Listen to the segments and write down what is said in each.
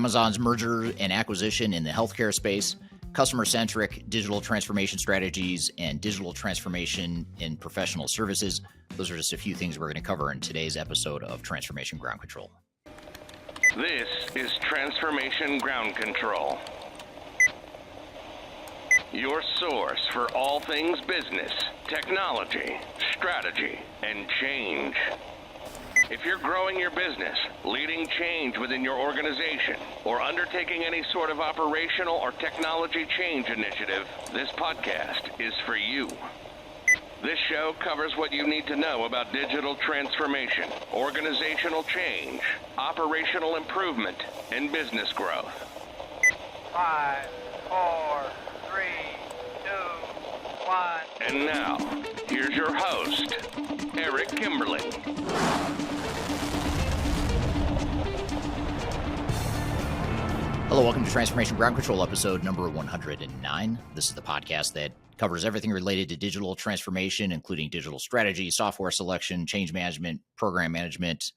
Amazon's merger and acquisition in the healthcare space, customer-centric digital transformation strategies, and digital transformation in professional services. Those are just a few things we're going to cover in today's episode of Transformation Ground Control. This is Transformation Ground Control, your source for all things business, technology, strategy, and change. If you're growing your business, leading change within your organization, or undertaking any sort of operational or technology change initiative, this podcast is for you. This show covers what you need to know about digital transformation, organizational change, operational improvement, and business growth. 5, 4, 3, 2, 1. And now, here's your host, Eric Kimberling. Hello, welcome to Transformation Ground Control, episode number 109. This is the podcast that covers everything related to digital transformation, including digital strategy, software selection, change management, program management,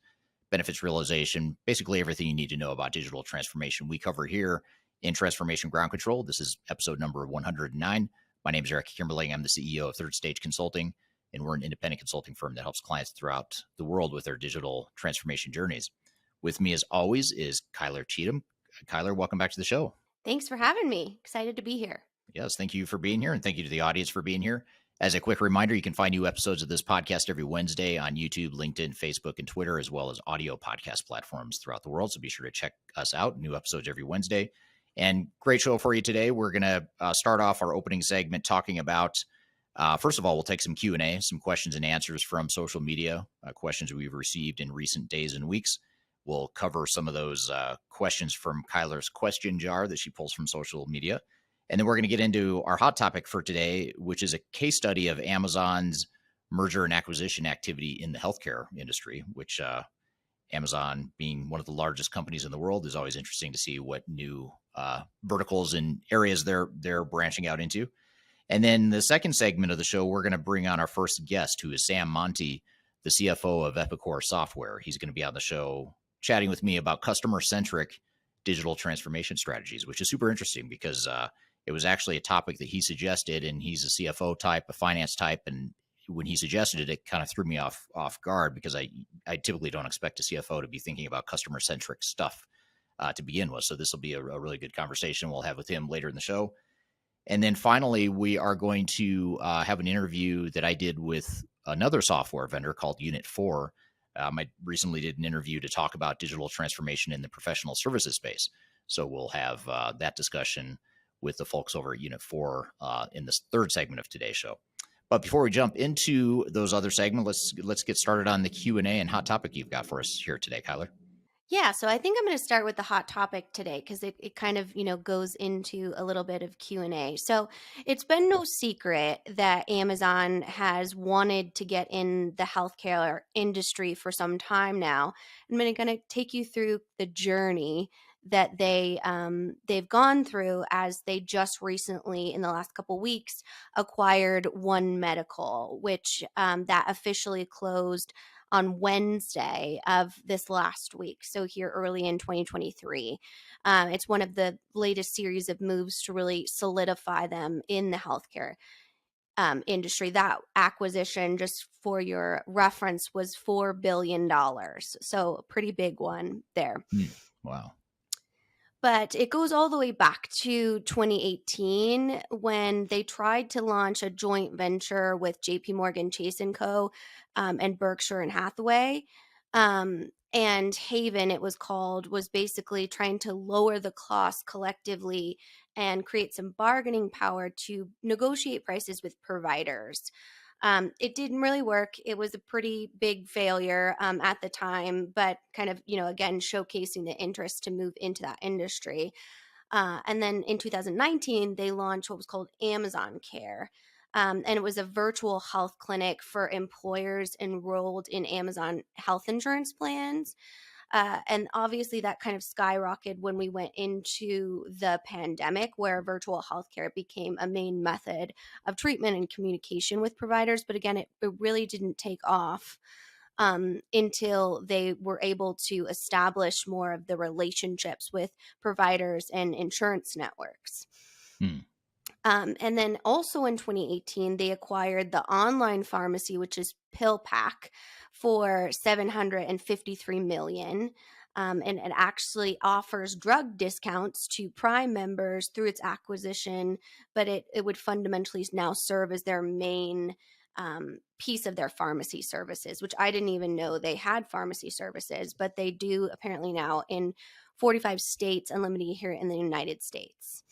benefits realization, basically everything you need to know about digital transformation we cover here in Transformation Ground Control. This is episode number 109. My name is Eric Kimberling. I'm the CEO of Third Stage Consulting, and we're an independent consulting firm that helps clients throughout the world with their digital transformation journeys. With me, as always, is Kyler Cheatham. Kyler, welcome back to the show. Thanks for having me. Excited to be here. Yes, thank you for being here, and thank you to the audience for being here. As a quick reminder, you can find new episodes of this podcast every Wednesday on YouTube, LinkedIn, Facebook, and Twitter, as well as audio podcast platforms throughout the world. So be sure to check us out. New episodes every Wednesday. And great show for you today. We're going to start off our opening segment talking about, first of all, we'll take some Q&A, some questions and answers from social media, questions we've received in recent days and weeks. We'll cover some of those questions from Kyler's question jar that she pulls from social media. And then we're going to get into our hot topic for today, which is a case study of Amazon's merger and acquisition activity in the healthcare industry, which Amazon, being one of the largest companies in the world, is always interesting to see what new verticals and areas they're branching out into. And then the second segment of the show, we're going to bring on our first guest, who is Sam Monti, the CFO of Epicor Software. He's going to be on the show chatting with me about customer-centric digital transformation strategies, which is super interesting because it was actually a topic that he suggested, and he's a CFO type, a finance type, and when he suggested it, it kind of threw me off guard because I typically don't expect a CFO to be thinking about customer-centric stuff to begin with. So this will be a really good conversation we'll have with him later in the show. And then finally, we are going to have an interview that I did with another software vendor called Unit 4. I recently did an interview to talk about digital transformation in the professional services space. So we'll have that discussion with the folks over at Unit 4 in this third segment of today's show. But before we jump into those other segments, let's get started on the Q&A and hot topic you've got for us here today, Kyler. Yeah, so I think I'm going to start with the hot topic today because it kind of, goes into a little bit of Q&A. So it's been no secret that Amazon has wanted to get in the healthcare industry for some time now. I'm going to take you through the journey that they've gone through as they just recently, in the last couple weeks, acquired One Medical, which that officially closed on Wednesday of this last week. So here early in 2023. It's one of the latest series of moves to really solidify them in the healthcare industry. That acquisition, just for your reference, was $4 billion. So a pretty big one there. Wow. But it goes all the way back to 2018 when they tried to launch a joint venture with JP Morgan Chase & Co. And Berkshire and Hathaway. And Haven, it was called, was basically trying to lower the cost collectively and create some bargaining power to negotiate prices with providers. It didn't really work. It was a pretty big failure at the time, but kind of, again, showcasing the interest to move into that industry. And then in 2019, they launched what was called Amazon Care. And it was a virtual health clinic for employers enrolled in Amazon health insurance plans. And obviously that kind of skyrocketed when we went into the pandemic, where virtual healthcare became a main method of treatment and communication with providers. But again, it really didn't take off. until they were able to establish more of the relationships with providers and insurance networks. Hmm. And then also in 2018, they acquired the online pharmacy, which is PillPack, for $753 million. And it actually offers drug discounts to Prime members through its acquisition, but it would fundamentally now serve as their main piece of their pharmacy services, which I didn't even know they had pharmacy services, but they do apparently now in 45 states and limited here in the United States.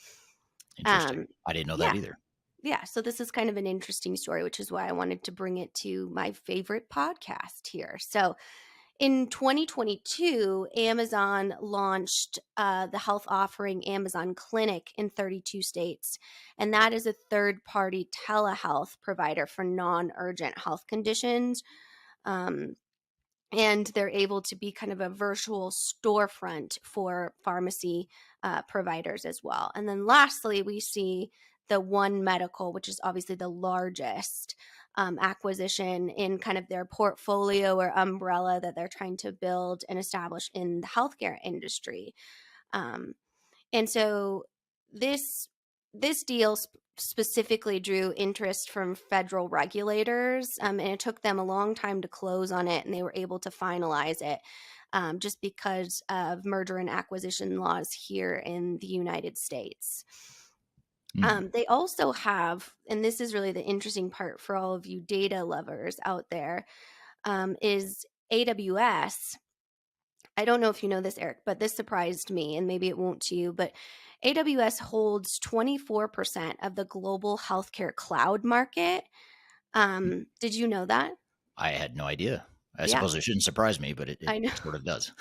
Interesting. I didn't know that Yeah. either. Yeah. So this is kind of an interesting story, which is why I wanted to bring it to my favorite podcast here. So in 2022, Amazon launched the health offering Amazon Clinic in 32 states. And that is a third-party telehealth provider for non-urgent health conditions. And they're able to be kind of a virtual storefront for pharmacy providers as well. And then lastly, we see the One Medical, which is obviously the largest acquisition in kind of their portfolio or umbrella that they're trying to build and establish in the healthcare industry. And so this deal specifically drew interest from federal regulators, and it took them a long time to close on it, and they were able to finalize it just because of merger and acquisition laws here in the United States. They also have, and this is really the interesting part for all of you data lovers out there, is AWS. I don't know if you know this, Eric, but this surprised me, and maybe it won't to you, but AWS holds 24% of the global healthcare cloud market. Did you know that? I had no idea. I Yeah. suppose it shouldn't surprise me, but it I know. sort of does.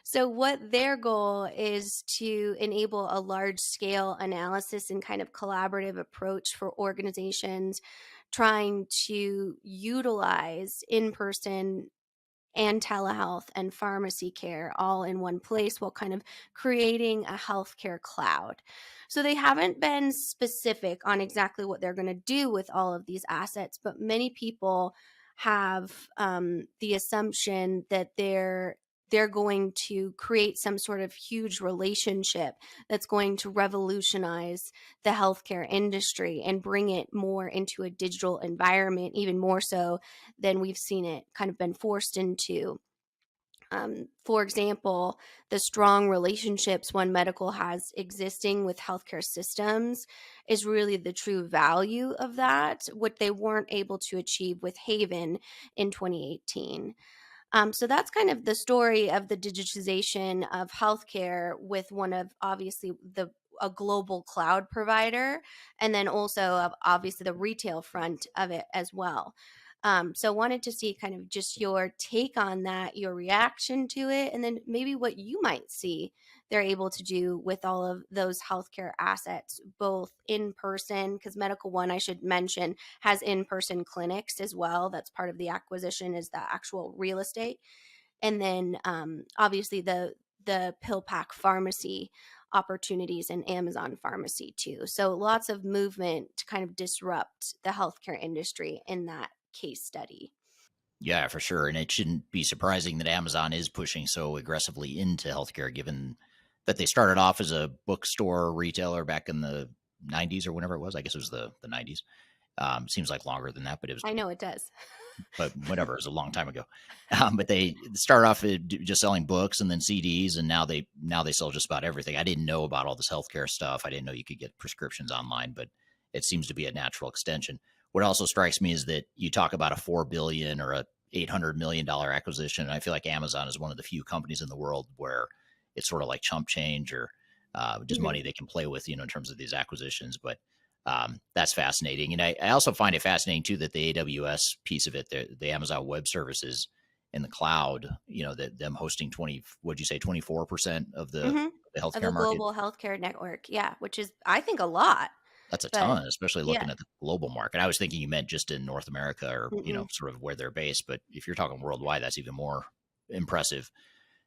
So what their goal is to enable a large scale analysis and kind of collaborative approach for organizations trying to utilize in-person and telehealth and pharmacy care all in one place while kind of creating a healthcare cloud. So they haven't been specific on exactly what they're going to do with all of these assets, but many people have the assumption that they're going to create some sort of huge relationship that's going to revolutionize the healthcare industry and bring it more into a digital environment, even more so than we've seen it kind of been forced into. For example, the strong relationships One Medical has existing with healthcare systems is really the true value of that, what they weren't able to achieve with Haven in 2018. So that's kind of the story of the digitization of healthcare with one of obviously a global cloud provider, and then also obviously the retail front of it as well. So wanted to see kind of just your take on that, your reaction to it, and then maybe what you might see they're able to do with all of those healthcare assets, both in person, because Medical One, I should mention, has in-person clinics as well. That's part of the acquisition, is the actual real estate. And then obviously the PillPack pharmacy opportunities and Amazon pharmacy too. So lots of movement to kind of disrupt the healthcare industry in that case study. Yeah, for sure. And it shouldn't be surprising that Amazon is pushing so aggressively into healthcare, given that they started off as a bookstore retailer back in the 90s or whenever it was. I guess it was the 90s. Seems like longer than that, but it was. I know it does. But whatever, it was a long time ago. But they started off just selling books and then CDs, and now they sell just about everything. I didn't know about all this healthcare stuff. I didn't know you could get prescriptions online, but it seems to be a natural extension. What also strikes me is that you talk about a $4 billion or a $800 million acquisition, and I feel like Amazon is one of the few companies in the world where it's sort of like chump change or just money they can play with, in terms of these acquisitions. But that's fascinating. And I also find it fascinating too that the AWS piece of it, the Amazon Web Services in the cloud, that them hosting 24% of the healthcare of the market. global healthcare network. Yeah, which is, I think, a lot. That's a ton, especially looking yeah. at the global market. I was thinking you meant just in North America or, sort of where they're based. But if you're talking worldwide, that's even more impressive.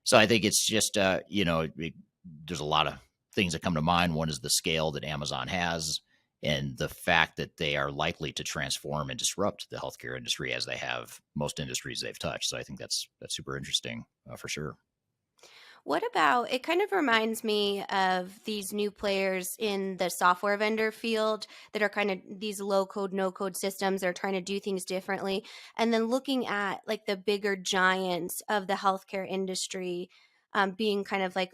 So I think it's just, there's a lot of things that come to mind. One is the scale that Amazon has and the fact that they are likely to transform and disrupt the healthcare industry as they have most industries they've touched. So I think that's super interesting for sure. What about it? Kind of reminds me of these new players in the software vendor field that are kind of these low code, no code systems. They're trying to do things differently. And then looking at like the bigger giants of the healthcare industry being kind of like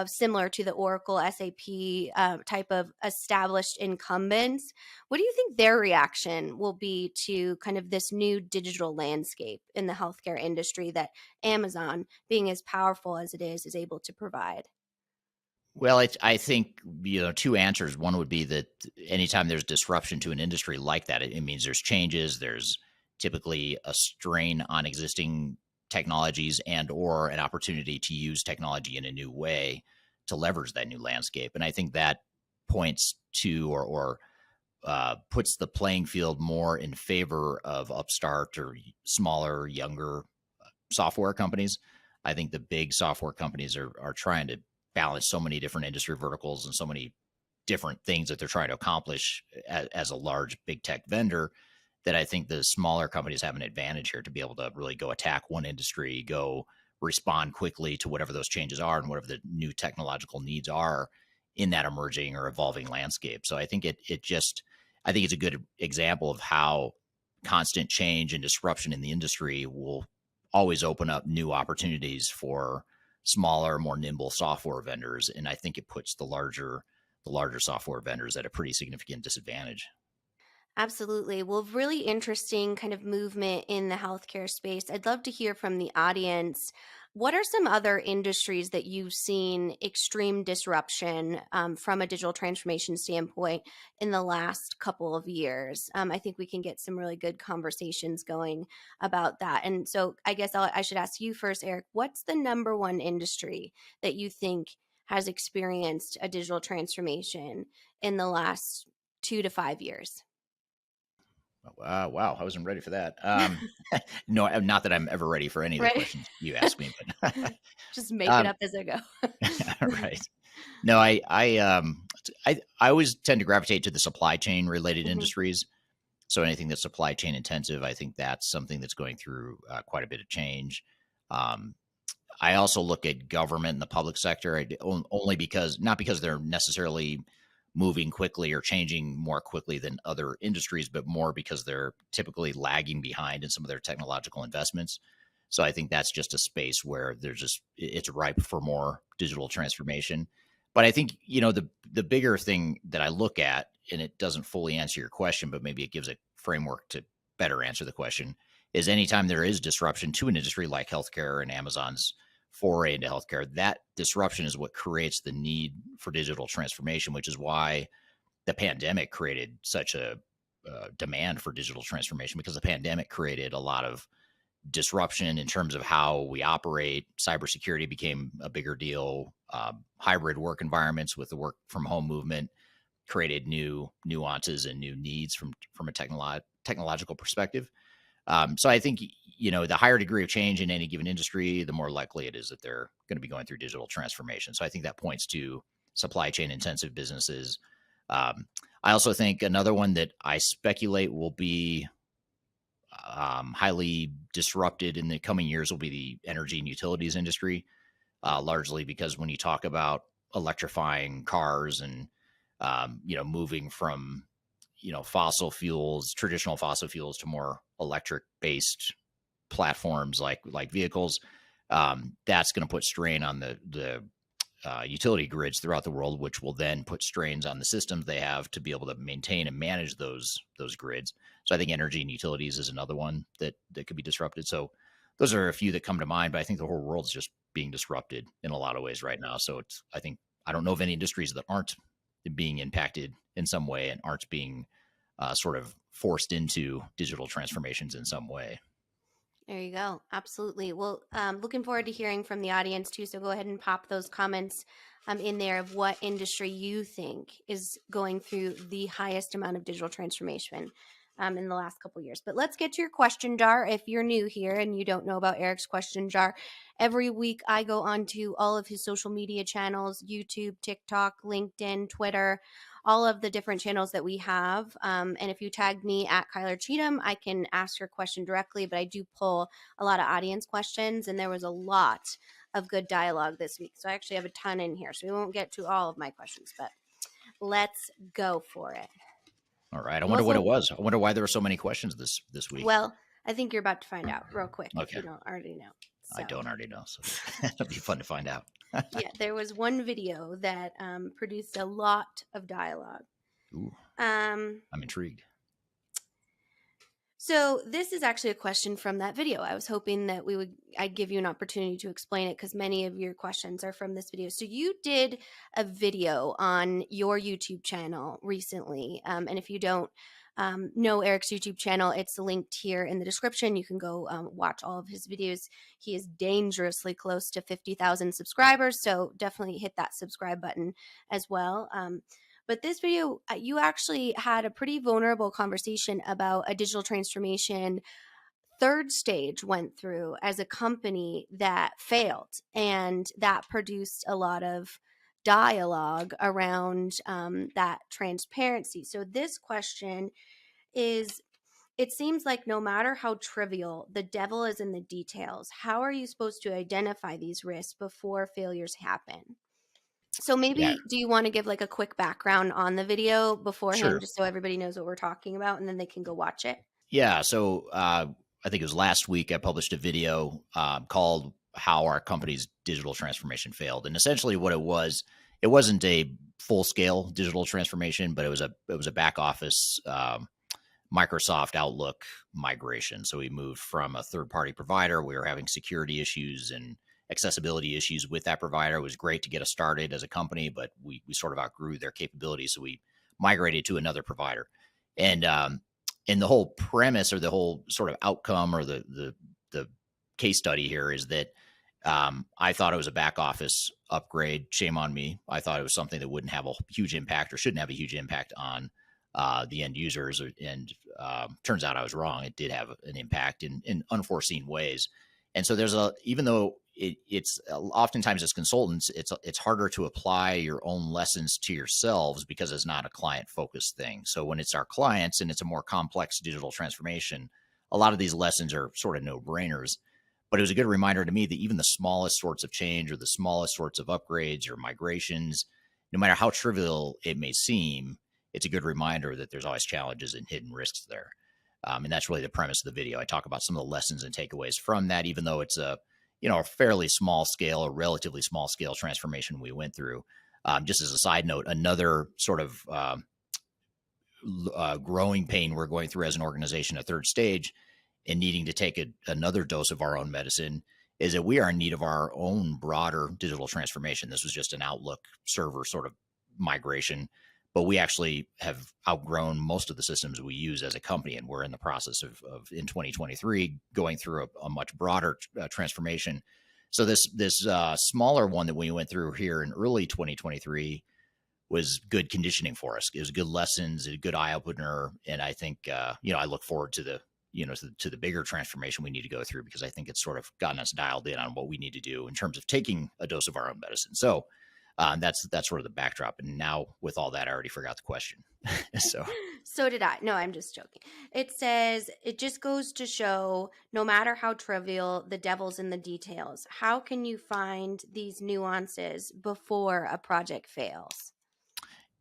similar to the Oracle, SAP type of established incumbents. What do you think their reaction will be to kind of this new digital landscape in the healthcare industry that Amazon, being as powerful as it is able to provide? Well, I think, two answers. One would be that anytime there's disruption to an industry like that, it means there's changes. There's typically a strain on existing technologies and or an opportunity to use technology in a new way to leverage that new landscape. And I think that points to or puts the playing field more in favor of upstart or smaller, younger software companies. I think the big software companies are trying to balance so many different industry verticals and so many different things that they're trying to accomplish as a large big tech vendor, that I think the smaller companies have an advantage here to be able to really go attack one industry, go respond quickly to whatever those changes are and whatever the new technological needs are in that emerging or evolving landscape. So I think I think it's a good example of how constant change and disruption in the industry will always open up new opportunities for smaller, more nimble software vendors. And I think it puts the larger software vendors at a pretty significant disadvantage. Absolutely. Well, really interesting kind of movement in the healthcare space. I'd love to hear from the audience. What are some other industries that you've seen extreme disruption from a digital transformation standpoint in the last couple of years? I think we can get some really good conversations going about that. And so I guess I should ask you first, Eric, what's the number one industry that you think has experienced a digital transformation in the last 2 to 5 years? Wow, I wasn't ready for that. No, not that I'm ever ready for any of the Right. questions you ask me, but Just make it um, up as I go. right. No, I always tend to gravitate to the supply chain related Mhm. industries. So anything that's supply chain intensive, I think that's something that's going through quite a bit of change. Um, I also look at government and the public sector only because, not because they're necessarily moving quickly or changing more quickly than other industries, but more because they're typically lagging behind in some of their technological investments. So I think that's just a space where it's ripe for more digital transformation. But I think, the bigger thing that I look at, and it doesn't fully answer your question, but maybe it gives a framework to better answer the question, is anytime there is disruption to an industry like healthcare and Amazon's foray into healthcare, that disruption is what creates the need for digital transformation, which is why the pandemic created such a demand for digital transformation, because the pandemic created a lot of disruption in terms of how we operate. Cybersecurity became a bigger deal. Hybrid work environments with the work from home movement created new nuances and new needs from a technological perspective. So I think, the higher degree of change in any given industry, the more likely it is that they're going to be going through digital transformation. So I think that points to supply chain intensive businesses. I also think another one that I speculate will be highly disrupted in the coming years will be the energy and utilities industry, largely because when you talk about electrifying cars and moving from traditional fossil fuels to more electric based platforms like vehicles, that's going to put strain on the utility grids throughout the world, which will then put strains on the systems they have to be able to maintain and manage those grids. So I think energy and utilities is another one that could be disrupted. So those are a few that come to mind, but I think the whole world's just being disrupted in a lot of ways right now. So I don't know of any industries that aren't being impacted in some way and aren't being sort of forced into digital transformations in some way. There you go. Absolutely. Well, looking forward to hearing from the audience too. So go ahead and pop those comments in there of what industry you think is going through the highest amount of digital transformation in the last couple of years. But let's get to your question jar. If you're new here and you don't know about Eric's question jar, every week I go onto all of his social media channels: YouTube, TikTok, LinkedIn, Twitter, all of the different channels that we have. And if you tag me at Kyler Cheatham, I can ask your question directly, but I do pull a lot of audience questions, and there was a lot of good dialogue this week. So I actually have a ton in here, so we won't get to all of my questions, but let's go for it. All right. I wonder what it was. I wonder why there were so many questions this week. Well, I think you're about to find out real quick if Okay. you don't already know. I don't already know, so it'll be fun to find out. Yeah, there was one video that produced a lot of dialogue. Ooh, Um, I'm intrigued. So this is actually a question from that video. I was hoping that I'd give you an opportunity to explain it because many of your questions are from this video. So you did a video on your YouTube channel recently. And if you don't know Eric's YouTube channel, it's linked here in the description. You can go watch all of his videos. He is dangerously close to 50,000 subscribers. So definitely hit that subscribe button as well. But this video, you actually had a pretty vulnerable conversation about a digital transformation third stage went through as a company that failed, and that produced a lot of dialogue around that transparency. So this question is, it seems like no matter how trivial, the devil is in the details. How are you supposed to identify these risks before failures happen? So maybe, do you want to give like a quick background on the video beforehand, just so everybody knows what we're talking about, and then they can go watch it? Yeah. So I think it was last week I published a video called "How Our Company's Digital Transformation Failed," and essentially what it wasn't a full scale digital transformation, but it was a back office Microsoft Outlook migration. So we moved from a third party provider. We were having security issues and accessibility issues with that provider. It was great to get us started as a company, but we sort of outgrew their capabilities. So we migrated to another provider. And the whole premise or the whole sort of outcome or the case study here is that I thought it was a back office upgrade. Shame on me. I thought it was something that wouldn't have a huge impact or shouldn't have a huge impact on the end users. And turns out I was wrong. It did have an impact in unforeseen ways. And so even though it's oftentimes as consultants, it's harder to apply your own lessons to yourselves because it's not a client focused thing. So when it's our clients and it's a more complex digital transformation, a lot of these lessons are sort of no brainers. But it was a good reminder to me that even the smallest sorts of change or the smallest sorts of upgrades or migrations, no matter how trivial it may seem, it's a good reminder that there's always challenges and hidden risks there. And that's really the premise of the video. I talk about some of the lessons and takeaways from that, even though it's a fairly small scale or relatively small scale transformation we went through. Just as a side note, another sort of growing pain we're going through as an organization, a third stage, and needing to take another dose of our own medicine, is that we are in need of our own broader digital transformation. This was just an Outlook server sort of migration, but we actually have outgrown most of the systems we use as a company, and we're in the process of in 2023 going through a much broader transformation. So this smaller one that we went through here in early 2023 was good conditioning for us. It was good lessons, a good eye opener, and I think I look forward to the bigger transformation we need to go through, because I think it's sort of gotten us dialed in on what we need to do in terms of taking a dose of our own medicine. So that's sort of the backdrop. And now with all that, I already forgot the question. So did I. No, I'm just joking. It says, it just goes to show, no matter how trivial, the devil's in the details. How can you find these nuances before a project fails?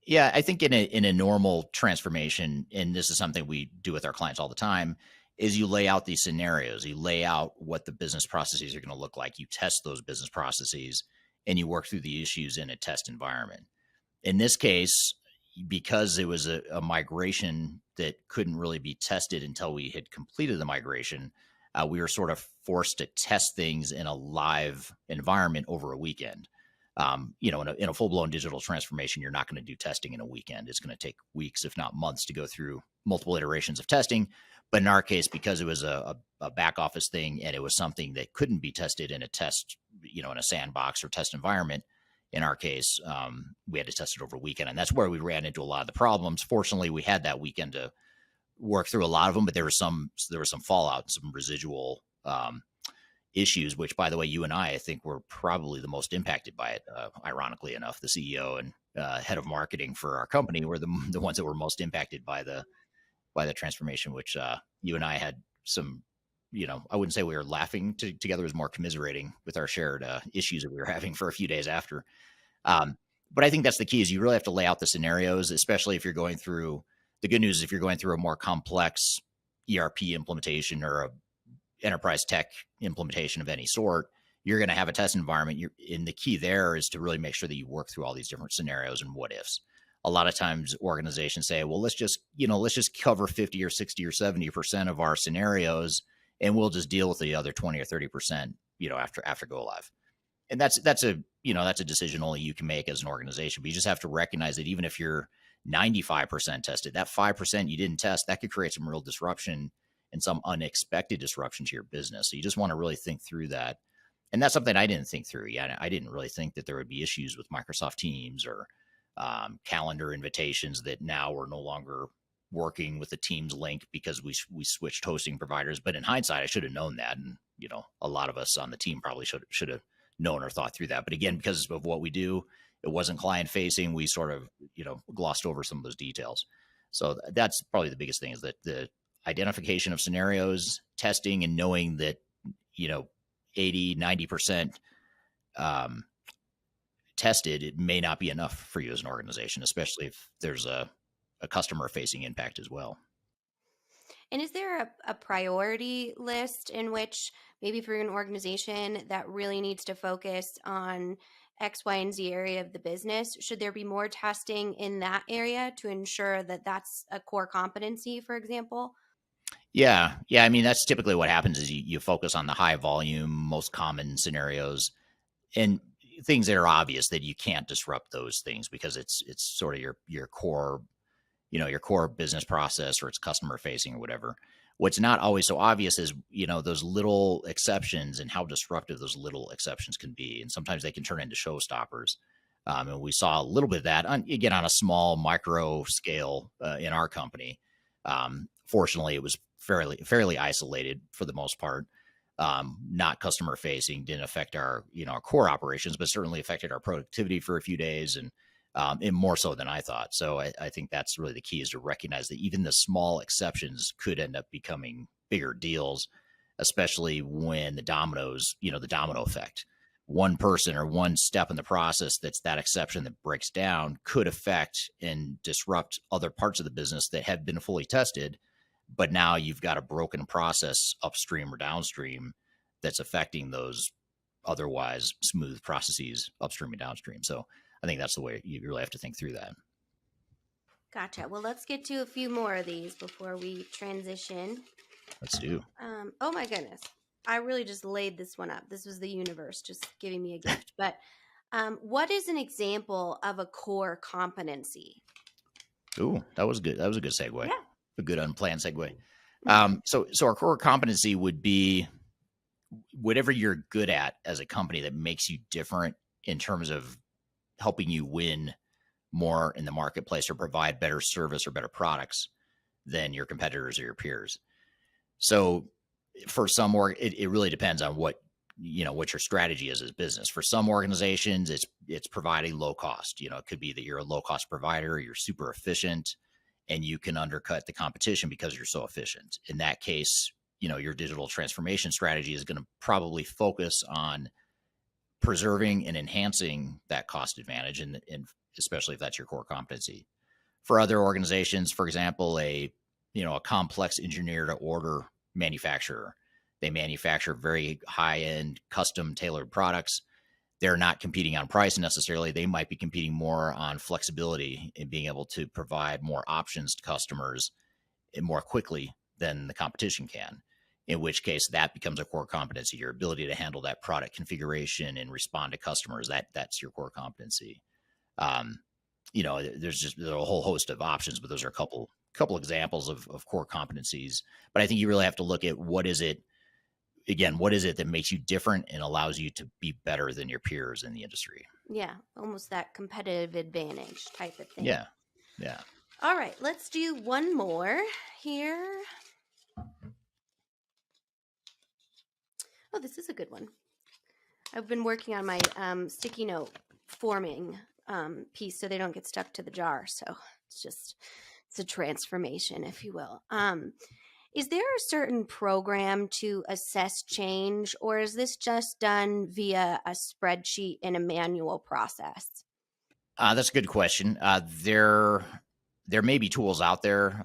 Yeah, I think in a normal transformation, and this is something we do with our clients all the time, is you lay out these scenarios. You lay out what the business processes are going to look like. You test those business processes, and you work through the issues in a test environment. In this case, because it was a migration that couldn't really be tested until we had completed the migration, we were sort of forced to test things in a live environment over a weekend. In a full-blown digital transformation, you're not going to do testing in a weekend. It's going to take weeks, if not months, to go through multiple iterations of testing. But in our case, because it was a back office thing and it was something that couldn't be tested in a test, in a sandbox or test environment, in our case, we had to test it over a weekend. And that's where we ran into a lot of the problems. Fortunately, we had that weekend to work through a lot of them, but there was some fallout, some residual issues, which, by the way, you and I think were probably the most impacted by it. Ironically enough, the CEO and head of marketing for our company were the ones that were most impacted by the transformation, which you and I had some, I wouldn't say we were laughing together, it was more commiserating with our shared issues that we were having for a few days after. But I think that's the key, is you really have to lay out the scenarios, especially if you're going through, the good news is if you're going through a more complex ERP implementation or a enterprise tech implementation of any sort, you're going to have a test environment. And the key there is to really make sure that you work through all these different scenarios and what ifs. A lot of times organizations say, well, let's just cover 50 or 60 or 70% of our scenarios, and we'll just deal with the other 20 or 30%, after go live. And that's a decision only you can make as an organization. But you just have to recognize that even if you're 95% tested, that 5% you didn't test, that could create some real disruption and some unexpected disruption to your business. So you just want to really think through that. And that's something I didn't think through yet. I didn't really think that there would be issues with Microsoft Teams or calendar invitations that now we're no longer working with the Teams link because we switched hosting providers. But in hindsight, I should have known that. And, a lot of us on the team probably should have known or thought through that. But again, because of what we do, it wasn't client facing. We sort of, glossed over some of those details. So that's probably the biggest thing, is that the identification of scenarios, testing, and knowing that, 80, 90% tested, it may not be enough for you as an organization, especially if there's a customer facing impact as well. And is there a priority list in which maybe for an organization that really needs to focus on X, Y, and Z area of the business? Should there be more testing in that area to ensure that that's a core competency, for example? Yeah. I mean, that's typically what happens, is you focus on the high volume, most common scenarios and things that are obvious that you can't disrupt those things because it's sort of your core, your core business process, or it's customer facing or whatever. What's not always so obvious is, those little exceptions and how disruptive those little exceptions can be. And sometimes they can turn into showstoppers. And we saw a little bit of that on a small micro scale in our company. Fortunately, it was fairly isolated for the most part, not customer facing, didn't affect our, our core operations, but certainly affected our productivity for a few days, and more so than I thought. So I think that's really the key, is to recognize that even the small exceptions could end up becoming bigger deals, especially when the domino effect. One person or one step in the process that's that exception that breaks down could affect and disrupt other parts of the business that have been fully tested. But now you've got a broken process upstream or downstream that's affecting those otherwise smooth processes upstream and downstream. So I think that's the way you really have to think through that. Gotcha. Well, let's get to a few more of these before we transition. Let's do. Oh my goodness. I really just laid this one up. This was the universe just giving me a gift. But what is an example of a core competency? Ooh, that was good. That was a good segue. Yeah. A good unplanned segue. So our core competency would be whatever you're good at as a company that makes you different in terms of helping you win more in the marketplace or provide better service or better products than your competitors or your peers. So for some it really depends on what your strategy is as business. For some organizations, it's providing low cost. It could be that you're a low cost provider, you're super efficient, and you can undercut the competition because you're so efficient. In that case, your digital transformation strategy is going to probably focus on preserving and enhancing that cost advantage, and especially if that's your core competency. For other organizations, for example, a complex engineer to order manufacturer, they manufacture very high-end custom tailored products. They're not competing on price necessarily. They might be competing more on flexibility and being able to provide more options to customers more quickly than the competition can, in which case that becomes a core competency. Your ability to handle that product configuration and respond to customers, that's your core competency. There's a whole host of options, but those are a couple examples of core competencies. But I think you really have to look at what is it that makes you different and allows you to be better than your peers in the industry. Yeah, almost that competitive advantage type of thing. Yeah. All right, let's do one more here. Oh, this is a good one. I've been working on my sticky note forming piece so they don't get stuck to the jar. So it's a transformation, if you will. Is there a certain program to assess change, or is this just done via a spreadsheet in a manual process? That's a good question. There may be tools out there.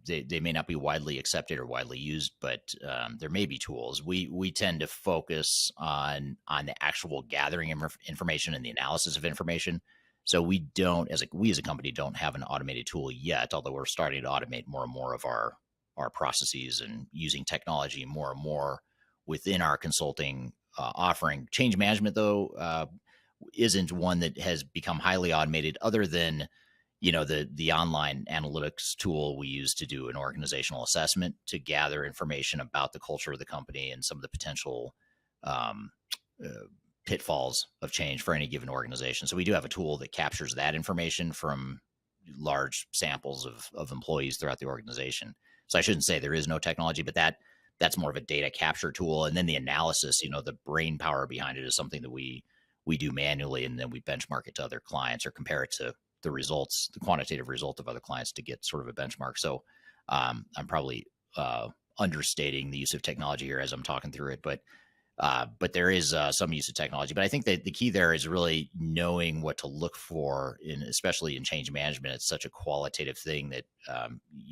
They may not be widely accepted or widely used, but there may be tools. We tend to focus on the actual gathering information and the analysis of information. So we as a company don't have an automated tool yet, although we're starting to automate more and more of our processes and using technology more and more within our consulting offering. Change management, though, isn't one that has become highly automated, other than the online analytics tool we use to do an organizational assessment to gather information about the culture of the company and some of the potential pitfalls of change for any given organization. So we do have a tool that captures that information from large samples of employees throughout the organization. So I shouldn't say there is no technology, but that's more of a data capture tool. And then the analysis, the brain power behind it is something that we do manually, and then we benchmark it to other clients or compare it to the results, the quantitative result of other clients to get sort of a benchmark. So I'm probably understating the use of technology here as I'm talking through it, but there is some use of technology. But I think that the key there is really knowing what to look for, especially in change management. It's such a qualitative thing that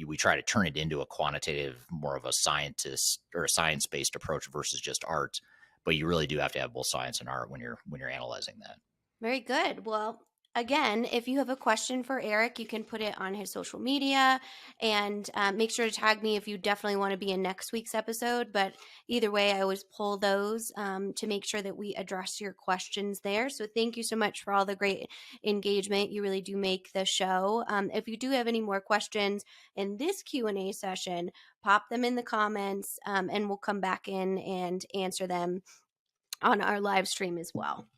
we try to turn it into a quantitative, more of a scientist or a science-based approach versus just art. But you really do have to have both science and art when you're analyzing that. Very good. Well, again, if you have a question for Eric, you can put it on his social media, and make sure to tag me if you definitely want to be in next week's episode. But either way, I always pull those to make sure that we address your questions there. So thank you so much for all the great engagement. You really do make the show. If you do have any more questions in this Q&A session, pop them in the comments, and we'll come back in and answer them on our live stream as well.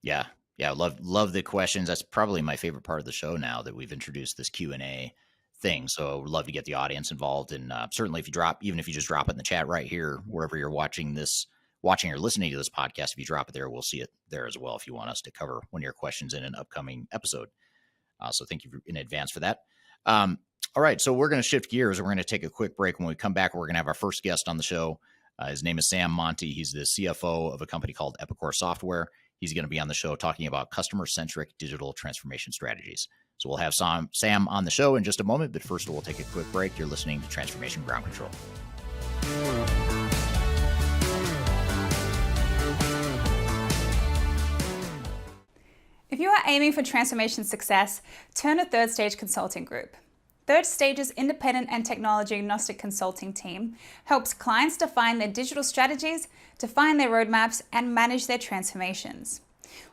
Yeah. Love the questions. That's probably my favorite part of the show now that we've introduced this Q&A thing. So we'd love to get the audience involved. And certainly even if you just drop it in the chat right here, wherever you're watching or listening to this podcast, if you drop it there, we'll see it there as well if you want us to cover one of your questions in an upcoming episode. So thank you in advance for that. All right. So we're going to shift gears. We're going to take a quick break. When we come back, we're going to have our first guest on the show. His name is Sam Monti. He's the CFO of a company called Epicor Software. He's going to be on the show talking about customer-centric digital transformation strategies. So we'll have Sam on the show in just a moment, but first we'll take a quick break. You're listening to Transformation Ground Control. If you are aiming for transformation success, turn to Third Stage Consulting Group. Third Stage's independent and technology-agnostic consulting team helps clients define their digital strategies, define their roadmaps, and manage their transformations.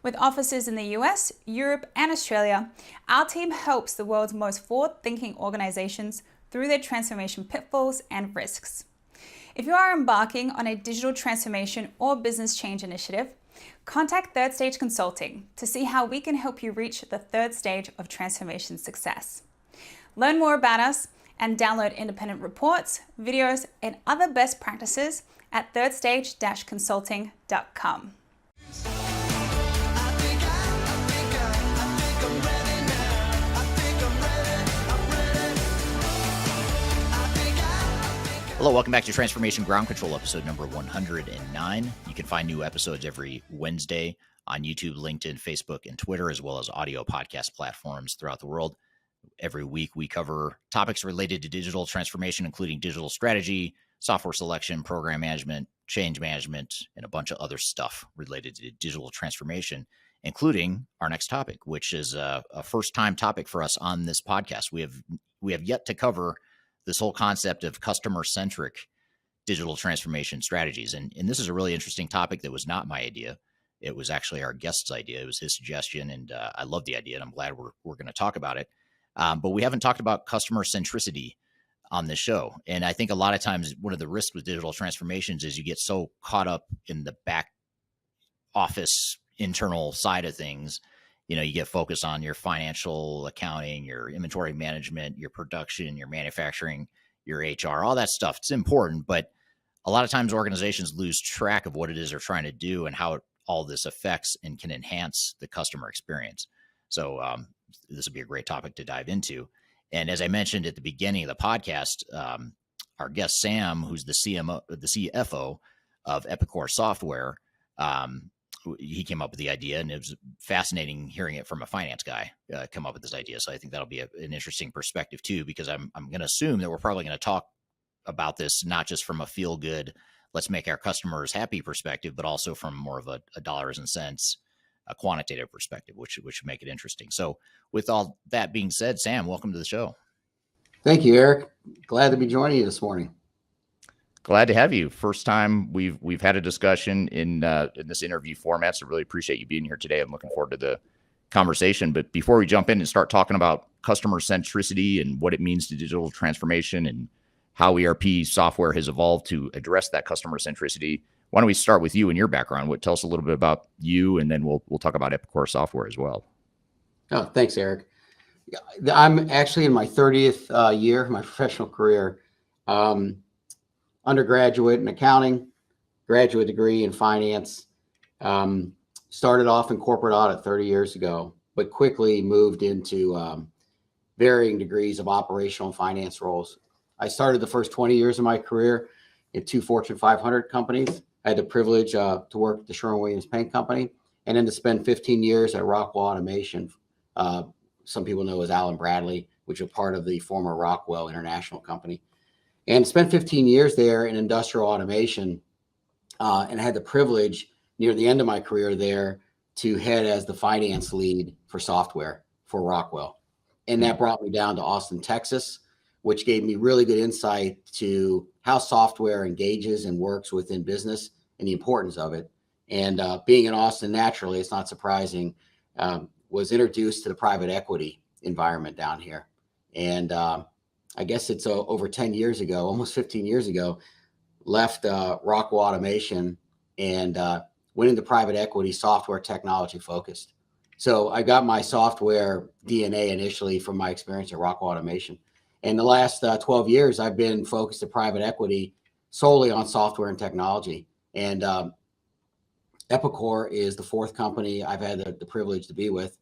With offices in the US, Europe, and Australia, our team helps the world's most forward-thinking organizations through their transformation pitfalls and risks. If you are embarking on a digital transformation or business change initiative, contact Third Stage Consulting to see how we can help you reach the third stage of transformation success. Learn more about us and download independent reports, videos, and other best practices at thirdstage-consulting.com. Hello, welcome back to Transformation Ground Control, episode number 109. You can find new episodes every Wednesday on YouTube, LinkedIn, Facebook, and Twitter, as well as audio podcast platforms throughout the world. Every week, we cover topics related to digital transformation, including digital strategy, software selection, program management, change management, and a bunch of other stuff related to digital transformation, including our next topic, which is a first-time topic for us on this podcast. We have yet to cover this whole concept of customer-centric digital transformation strategies. And this is a really interesting topic that was not my idea. It was actually our guest's idea. It was his suggestion, and I love the idea, and I'm glad we're going to talk about it. But we haven't talked about customer centricity on this show. And I think a lot of times one of the risks with digital transformations is you get so caught up in the back office internal side of things. You get focused on your financial accounting, your inventory management, your production, your manufacturing, your HR, all that stuff. It's important, but a lot of times organizations lose track of what it is they're trying to do and how all this affects and can enhance the customer experience. So this would be a great topic to dive into. And as I mentioned at the beginning of the podcast, our guest Sam, who's the CFO of Epicor Software, he came up with the idea, and it was fascinating hearing it from a finance guy come up with this idea. So I think that'll be an interesting perspective too, because I'm going to assume that we're probably going to talk about this not just from a feel good, let's make our customers happy perspective, but also from more of a dollars and cents, a quantitative perspective, which would make it interesting. So with all that being said, Sam, welcome to the show. Thank you, Eric. Glad to be joining you this morning. Glad to have you. First time we've had a discussion in this interview format, so really appreciate you being here today. I'm looking forward to the conversation. But before we jump in and start talking about customer centricity and what it means to digital transformation and how ERP software has evolved to address that customer centricity, why don't we start with you and your background? Tell us a little bit about you, and then we'll talk about Epicor software as well. Oh, thanks, Eric. I'm actually in my 30th year of my professional career. Undergraduate in accounting, graduate degree in finance. Started off in corporate audit 30 years ago, but quickly moved into varying degrees of operational finance roles. I started the first 20 years of my career at 2 Fortune 500 companies. I had the privilege to work at the Sherwin-Williams Paint Company, and then to spend 15 years at Rockwell Automation. Some people know as Allen Bradley, which was part of the former Rockwell International Company. And spent 15 years there in industrial automation, and had the privilege near the end of my career there to head as the finance lead for software for Rockwell. And that brought me down to Austin, Texas, which gave me really good insight to how software engages and works within business and the importance of it. And being in Austin, naturally, it's not surprising, was introduced to the private equity environment down here. And I guess it's over 10 years ago, almost 15 years ago, left Rockwell Automation and went into private equity, software technology focused. So I got my software DNA initially from my experience at Rockwell Automation. And the last 12 years, I've been focused at private equity solely on software and technology. And Epicor is the fourth company I've had the privilege to be with.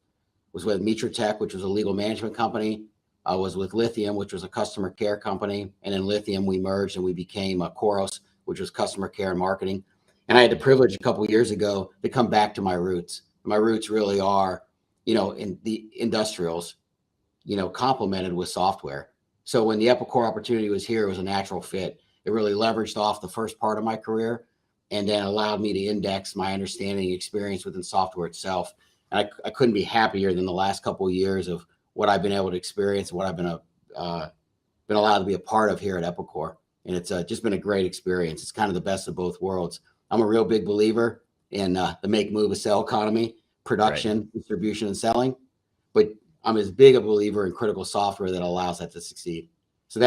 Was with Mitra Tech, which was a legal management company. I was with Lithium, which was a customer care company. And in Lithium, we merged and we became Koros, which was customer care and marketing. And I had the privilege a couple of years ago to come back to my roots. My roots really are, in the industrials, complemented with software. So when the Epicor opportunity was here, it was a natural fit. It really leveraged off the first part of my career and then allowed me to index my understanding and experience within software itself. And I couldn't be happier than the last couple of years of what I've been able to experience and what I've been allowed to be a part of here at Epicor. And it's just been a great experience. It's kind of the best of both worlds. I'm a real big believer in the make, move, and sell economy, production, right, distribution, and selling. But I'm as big a believer in critical software that allows that to succeed. So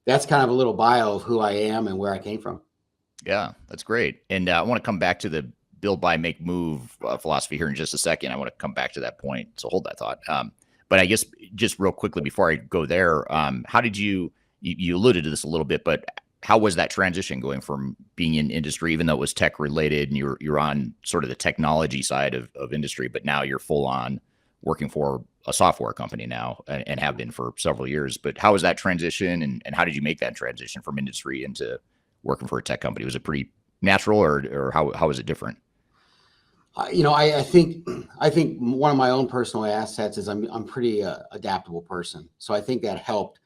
that's kind of a little bio of who I am and where I came from. Yeah, that's great. And I want to come back to the build, buy, make, move philosophy here in just a second. I want to come back to that point. So hold that thought. But I guess just real quickly before I go there, how did you alluded to this a little bit, but how was that transition going from being in industry, even though it was tech related and you're on sort of the technology side of industry, but now you're full on working for a software company now and have been for several years. But how was that transition and how did you make that transition from industry into working for a tech company? Was it pretty natural or how was it different? I think one of my own personal assets is I'm pretty adaptable person. So I think that helped.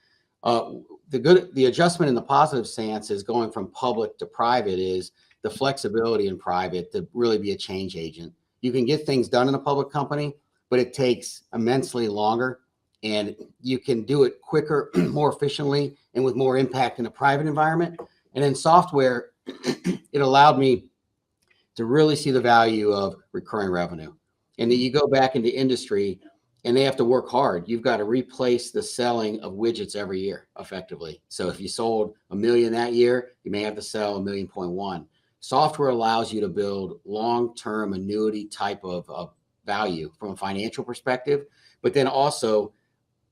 The adjustment in the positive stance is going from public to private is the flexibility in private to really be a change agent. You can get things done in a public company, but it takes immensely longer and you can do it quicker, more efficiently, and with more impact in a private environment. And in software, it allowed me to really see the value of recurring revenue. And then you go back into industry and they have to work hard. You've got to replace the selling of widgets every year effectively. So if you sold 1 million that year, you may have to sell 1.1 million. Software allows you to build long-term annuity type of value from a financial perspective. But then also,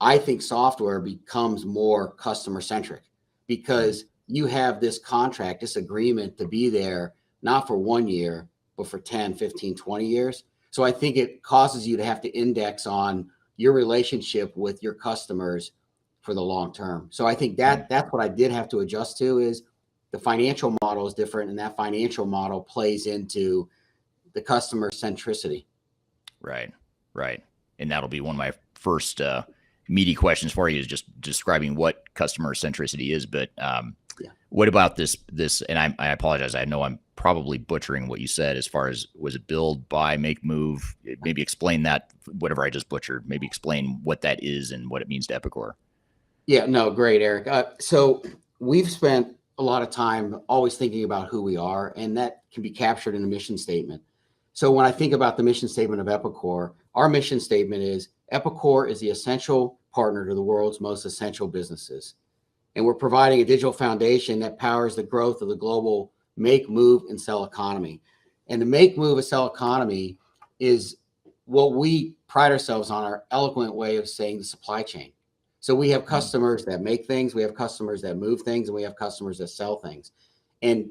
I think software becomes more customer centric because you have this contract, this agreement to be there, not for 1 year, but for 10, 15, 20 years. So I think it causes you to have to index on your relationship with your customers for the long term. So I think that's what I did have to adjust to, is the financial model is different, and that financial model plays into the customer centricity. Right. And that'll be one of my first meaty questions for you, is just describing what customer centricity is. But what about this? And I apologize, I know I'm probably butchering what you said as far as, was it build, buy, make, move? Maybe explain that, whatever I just butchered. Maybe explain what that is and what it means to Epicor. Yeah, no, great, Eric. So we've spent a lot of time always thinking about who we are, and that can be captured in a mission statement. So when I think about the mission statement of Epicor, our mission statement is Epicor is the essential partner to the world's most essential businesses. And we're providing a digital foundation that powers the growth of the global make, move, and sell economy. And the make, move, and sell economy is what we pride ourselves on, our eloquent way of saying the supply chain. So we have customers that make things, we have customers that move things, and we have customers that sell things. And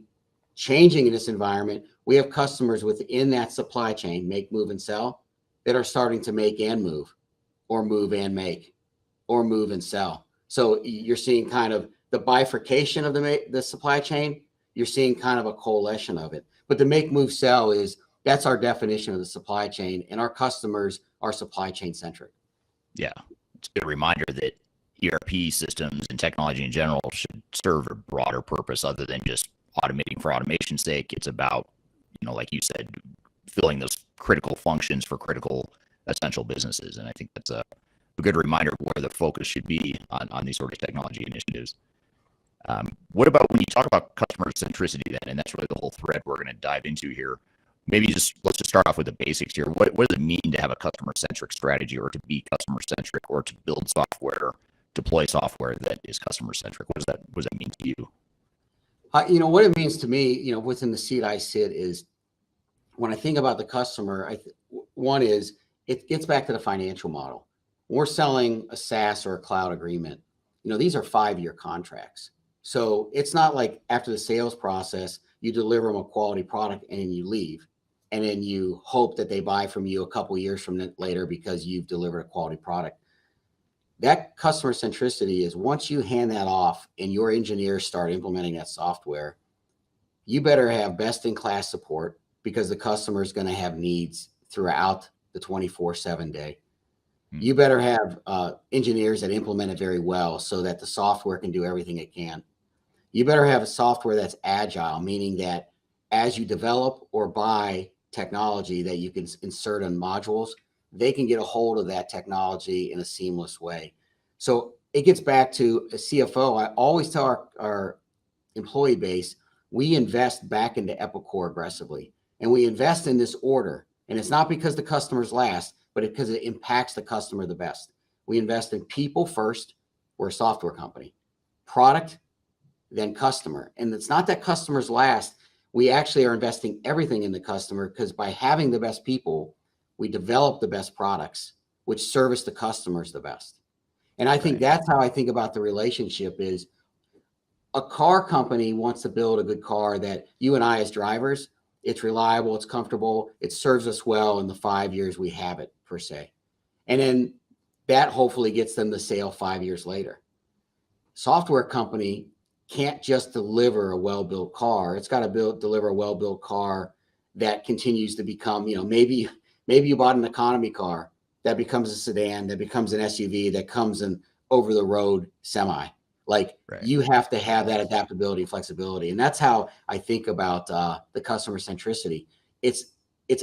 changing in this environment, we have customers within that supply chain, make, move, and sell, that are starting to make and move, or move and make, or move and sell. So you're seeing kind of the bifurcation of the supply chain. You're seeing kind of a coalition of it. But the make, move, sell that's our definition of the supply chain, and our customers are supply chain centric. Yeah, it's a good reminder that ERP systems and technology in general should serve a broader purpose other than just automating for automation's sake. It's about, like you said, filling those critical functions for critical essential businesses. And I think that's a good reminder of where the focus should be on these sort of technology initiatives. What about when you talk about customer centricity then, and that's really the whole thread we're going to dive into here. Maybe let's just start off with the basics here. What does it mean to have a customer-centric strategy, or to be customer-centric, or to build software, deploy software that is customer-centric? What does that mean to you? What it means to me, within the seat I sit, is when I think about the customer, one is it gets back to the financial model. When we're selling a SaaS or a cloud agreement, these are 5-year contracts. So it's not like after the sales process, you deliver them a quality product and then you leave. And then you hope that they buy from you a couple of years from later because you've delivered a quality product. That customer centricity is, once you hand that off and your engineers start implementing that software, you better have best-in-class support, because the customer is going to have needs throughout the 24/7 day. You better have engineers that implement it very well so that the software can do everything it can. You better have a software that's agile, meaning that as you develop or buy technology that you can insert in modules, they can get a hold of that technology in a seamless way. So it gets back to a CFO. I always tell our employee base, we invest back into Epicor aggressively, and we invest in this order. And it's not because the customer's last, but because it impacts the customer the best. We invest in people first. We're a software company. Product, then customer. And it's not that customer's last. We actually are investing everything in the customer, because by having the best people, we develop the best products, which service the customers the best. And I think that's how I think about the relationship is, a car company wants to build a good car that you and I as drivers, it's reliable, it's comfortable, it serves us well in the 5 years we have it, per se. And then that hopefully gets them the sale 5 years later. Software company can't just deliver a well-built car. It's got to deliver a well-built car that continues to become, maybe you bought an economy car that becomes a sedan, that becomes an SUV, that comes an over-the-road semi. You have to have that adaptability, flexibility. And that's how I think about the customer centricity. It's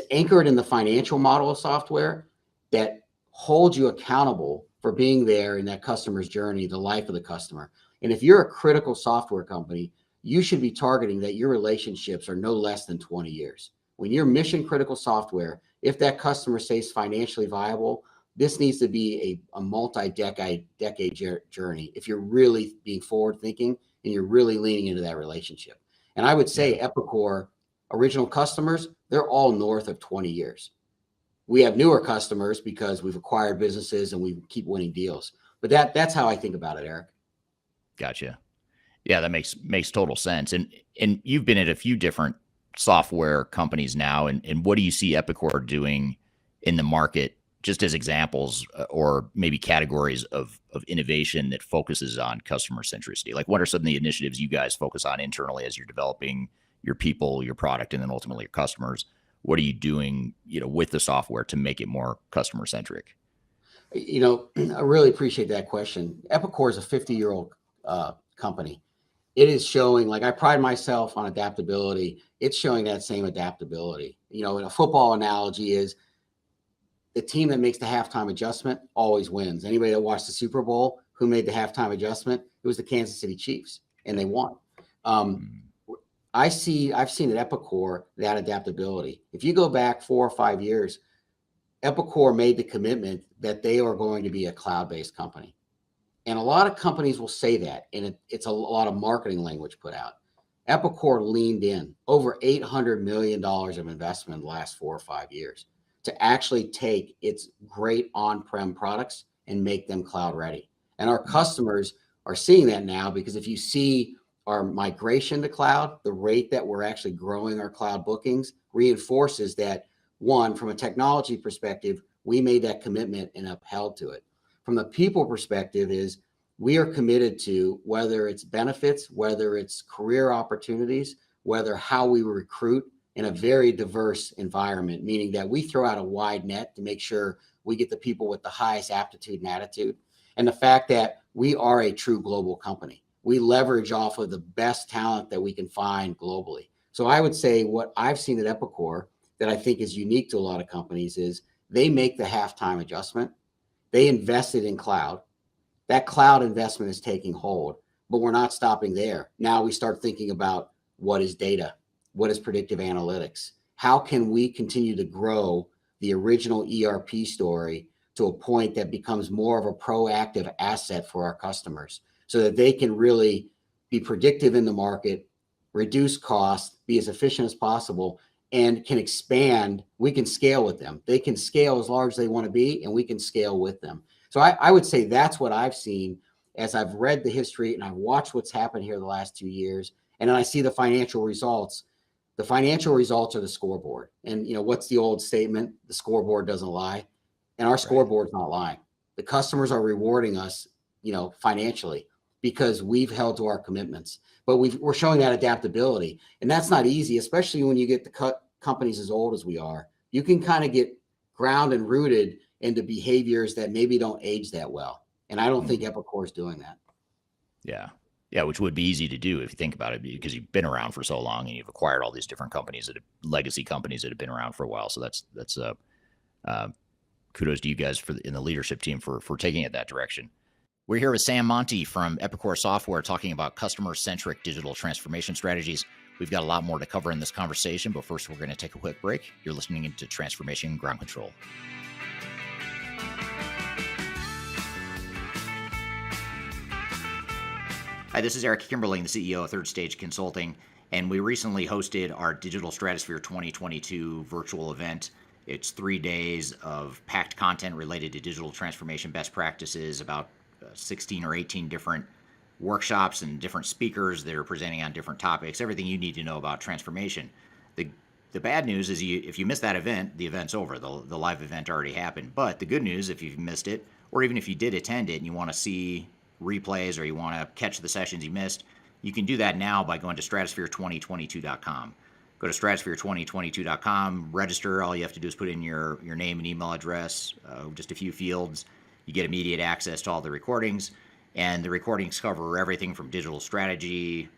anchored in the financial model of software that holds you accountable for being there in that customer's journey, the life of the customer. And if you're a critical software company, you should be targeting that your relationships are no less than 20 years. When you're mission critical software, if that customer stays financially viable, this needs to be a multi-decade journey if you're really being forward thinking and you're really leaning into that relationship. And I would say Epicor original customers, they're all north of 20 years. We have newer customers because we've acquired businesses and we keep winning deals. But that's how I think about it, Eric. Gotcha. Yeah, that makes total sense. And you've been at a few different software companies now, and what do you see Epicor doing in the market, just as examples or maybe categories of innovation that focuses on customer centricity? Like, what are some of the initiatives you guys focus on internally as you're developing your people, your product, and then ultimately your customers? What are you doing, with the software to make it more customer centric? I really appreciate that question. Epicor is a 50-year-old company. It is showing, like, I pride myself on adaptability. It's showing that same adaptability. In a football analogy is the team that makes the halftime adjustment always wins. Anybody that watched the Super Bowl, who made the halftime adjustment? It was the Kansas City Chiefs, and they won. I've seen at Epicor that adaptability. If you go back 4 or 5 years, Epicor made the commitment that they are going to be a cloud-based company. And a lot of companies will say that, and it's a lot of marketing language put out. Epicor leaned in over $800 million of investment in the last 4 or 5 years to actually take its great on-prem products and make them cloud ready. And our customers are seeing that now, because if you see our migration to cloud, the rate that we're actually growing our cloud bookings reinforces that, one, from a technology perspective, we made that commitment and upheld to it. From the people perspective is we are committed to, whether it's benefits, whether it's career opportunities, whether how we recruit in a very diverse environment, meaning that we throw out a wide net to make sure we get the people with the highest aptitude and attitude. And the fact that we are a true global company. We leverage off of the best talent that we can find globally. So I would say what I've seen at Epicor that I think is unique to a lot of companies is they make the halftime adjustment. They invested in cloud. That cloud investment is taking hold, but we're not stopping there. Now we start thinking about, what is data? What is predictive analytics? How can we continue to grow the original ERP story to a point that becomes more of a proactive asset for our customers, so that they can really be predictive in the market, reduce costs, be as efficient as possible, and can expand? We can scale with them. They can scale as large as they want to be, and we can scale with them. So I would say that's what I've seen as I've read the history and I've watched what's happened here the last 2 years. And then I see the financial results. The financial results are the scoreboard. And what's the old statement? The scoreboard doesn't lie. And our scoreboard's not lying. The customers are rewarding us, financially, because we've held to our commitments. But we're showing that adaptability. And that's not easy, especially when you get the companies as old as we are. You can kind of get grounded and rooted into behaviors that maybe don't age that well. And I don't think Epicor is doing that. Yeah, which would be easy to do if you think about it, because you've been around for so long and you've acquired all these different companies, legacy companies that have been around for a while. So that's kudos to you guys in the leadership team for taking it that direction. We're here with Sam Monti from Epicor Software talking about customer-centric digital transformation strategies. We've got a lot more to cover in this conversation, but first we're going to take a quick break. You're listening into Transformation Ground Control. Hi, this is Eric Kimberling, the CEO of Third Stage Consulting, and we recently hosted our Digital Stratosphere 2022 virtual event. It's 3 days of packed content related to digital transformation best practices, about 16 or 18 different workshops and different speakers that are presenting on different topics, everything you need to know about transformation. The bad news is if you miss that event, the event's over. The live event already happened. But the good news, if you've missed it, or even if you did attend it and you want to see replays or you want to catch the sessions you missed, you can do that now by going to stratosphere2022.com. Go to stratosphere2022.com, register. All you have to do is put in your name and email address, just a few fields. You get immediate access to all the recordings, and the recordings cover everything from digital strategy,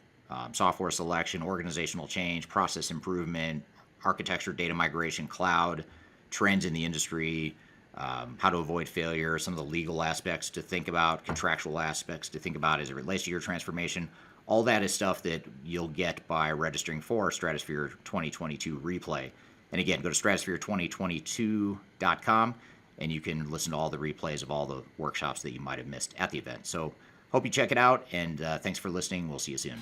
software selection, organizational change, process improvement, architecture, data migration, cloud, trends in the industry, how to avoid failure, some of the legal aspects to think about, contractual aspects to think about as it relates to your transformation. All that is stuff that you'll get by registering for Stratosphere 2022 replay. And again, go to stratosphere2022.com and you can listen to all the replays of all the workshops that you might have missed at the event. So hope you check it out, and thanks for listening. We'll see you soon.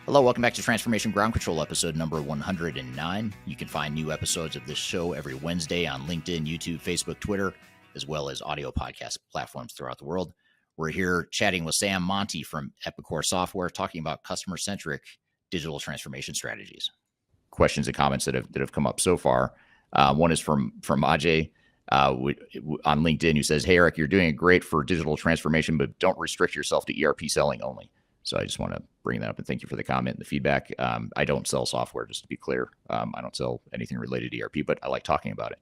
Hello, welcome back to Transformation Ground Control, episode number 109. You can find new episodes of this show every Wednesday on LinkedIn, YouTube, Facebook, Twitter, as well as audio podcast platforms throughout the world. We're here chatting with Sam Monti from Epicor Software, talking about customer-centric digital transformation strategies. Questions and comments that have come up so far. One is from Ajay on LinkedIn, who says, "Hey Eric, you're doing great for digital transformation, but don't restrict yourself to ERP selling only." So I just want to bring that up and thank you for the comment and the feedback. I don't sell software, just to be clear. I don't sell anything related to ERP, but I like talking about it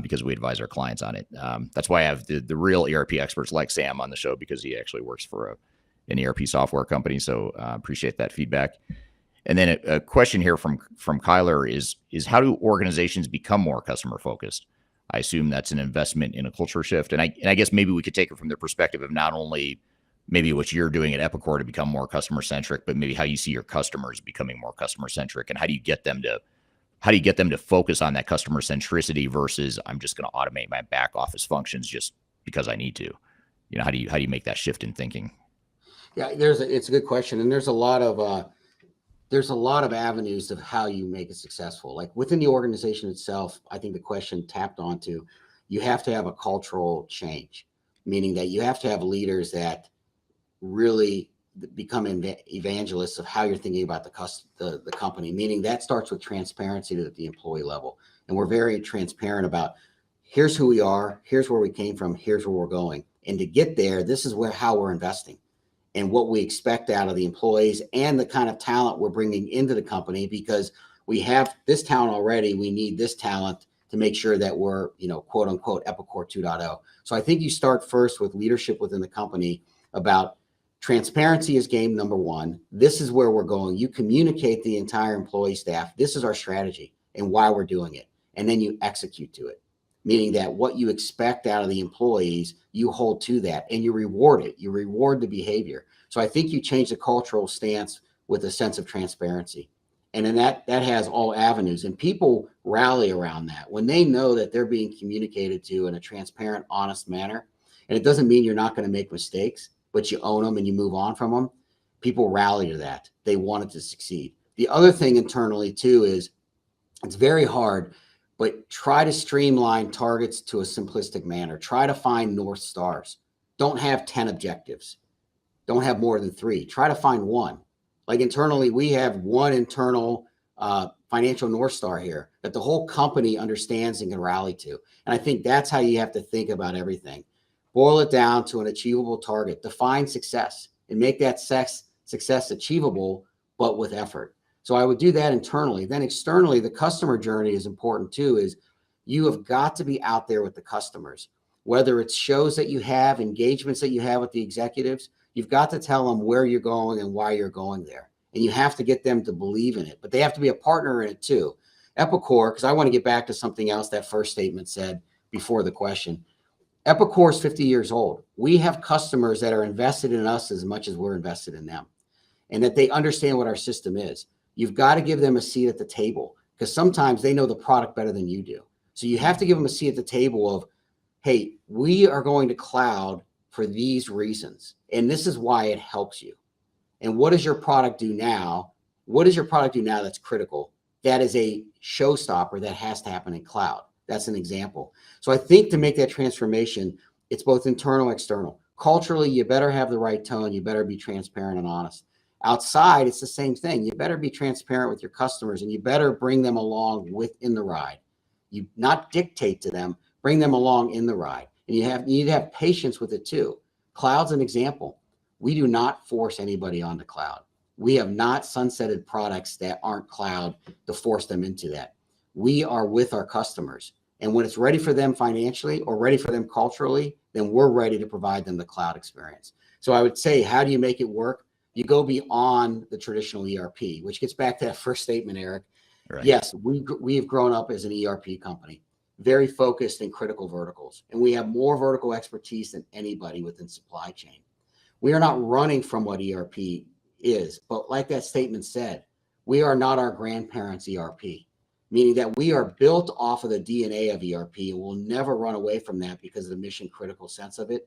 because we advise our clients on it. That's why I have the real ERP experts like Sam on the show, because he actually works for an ERP software company. So appreciate that feedback. And then a question here from Kyler is how do organizations become more customer focused? I assume that's an investment in a culture shift. And I guess maybe we could take it from the perspective of not only maybe what you're doing at Epicor to become more customer centric, but maybe how you see your customers becoming more customer centric, and how do you get them to focus on that customer centricity versus I'm just going to automate my back office functions just because I need to. You know, how do you make that shift in thinking? Yeah, it's a good question, and there's a lot of avenues of how you make it successful. Like within the organization itself, I think the question tapped onto, you have to have a cultural change, meaning that you have to have leaders that really become evangelists of how you're thinking about the company, meaning that starts with transparency at the employee level. And we're very transparent about here's who we are, here's where we came from, here's where we're going. And to get there, this is how we're investing and what we expect out of the employees and the kind of talent we're bringing into the company, because we have this talent already. We need this talent to make sure that we're, quote unquote, Epicor 2.0. So I think you start first with leadership within the company about transparency is game number one. This is where we're going. You communicate the entire employee staff. This is our strategy and why we're doing it. And then you execute to it, meaning that what you expect out of the employees, you hold to that and you reward it. You reward the behavior. So I think you change the cultural stance with a sense of transparency. And then that has all avenues, and people rally around that when they know that they're being communicated to in a transparent, honest manner. And it doesn't mean you're not going to make mistakes, but you own them and you move on from them. People rally to that. They want it to succeed. The other thing internally too is it's very hard, but try to streamline targets to a simplistic manner. Try to find North Stars. Don't have 10 objectives. Don't have more than 3. Try to find one. Like internally, we have one internal financial North Star here that the whole company understands and can rally to. And I think that's how you have to think about everything. Boil it down to an achievable target. Define success and make that success achievable, but with effort. So I would do that internally. Then externally, the customer journey is important too, is you have got to be out there with the customers, whether it's shows that you have, engagements that you have with the executives. You've got to tell them where you're going and why you're going there. And you have to get them to believe in it, but they have to be a partner in it too. Epicor, because I want to get back to something else that first statement said before the question. Epicor is 50 years old. We have customers that are invested in us as much as we're invested in them, and that they understand what our system is. You've got to give them a seat at the table, because sometimes they know the product better than you do. So you have to give them a seat at the table of, hey, we are going to cloud for these reasons, and this is why it helps you. And what does your product do now? What does your product do now that's critical? That is a showstopper that has to happen in cloud. That's an example. So I think to make that transformation, it's both internal and external. Culturally, you better have the right tone. You better be transparent and honest. Outside, it's the same thing. You better be transparent with your customers, and you better bring them along within the ride. You not dictate to them, bring them along in the ride. And you need to have patience with it too. Cloud's an example. We do not force anybody onto cloud. We have not sunsetted products that aren't cloud to force them into that. We are with our customers. And when it's ready for them financially or ready for them culturally, then we're ready to provide them the cloud experience. So I would say, how do you make it work? You go beyond the traditional ERP, which gets back to that first statement, Eric. Right. Yes, we have grown up as an ERP company, very focused in critical verticals. And we have more vertical expertise than anybody within supply chain. We are not running from what ERP is, but like that statement said, we are not our grandparents' ERP. Meaning that we are built off of the DNA of ERP, and we'll never run away from that because of the mission critical sense of it.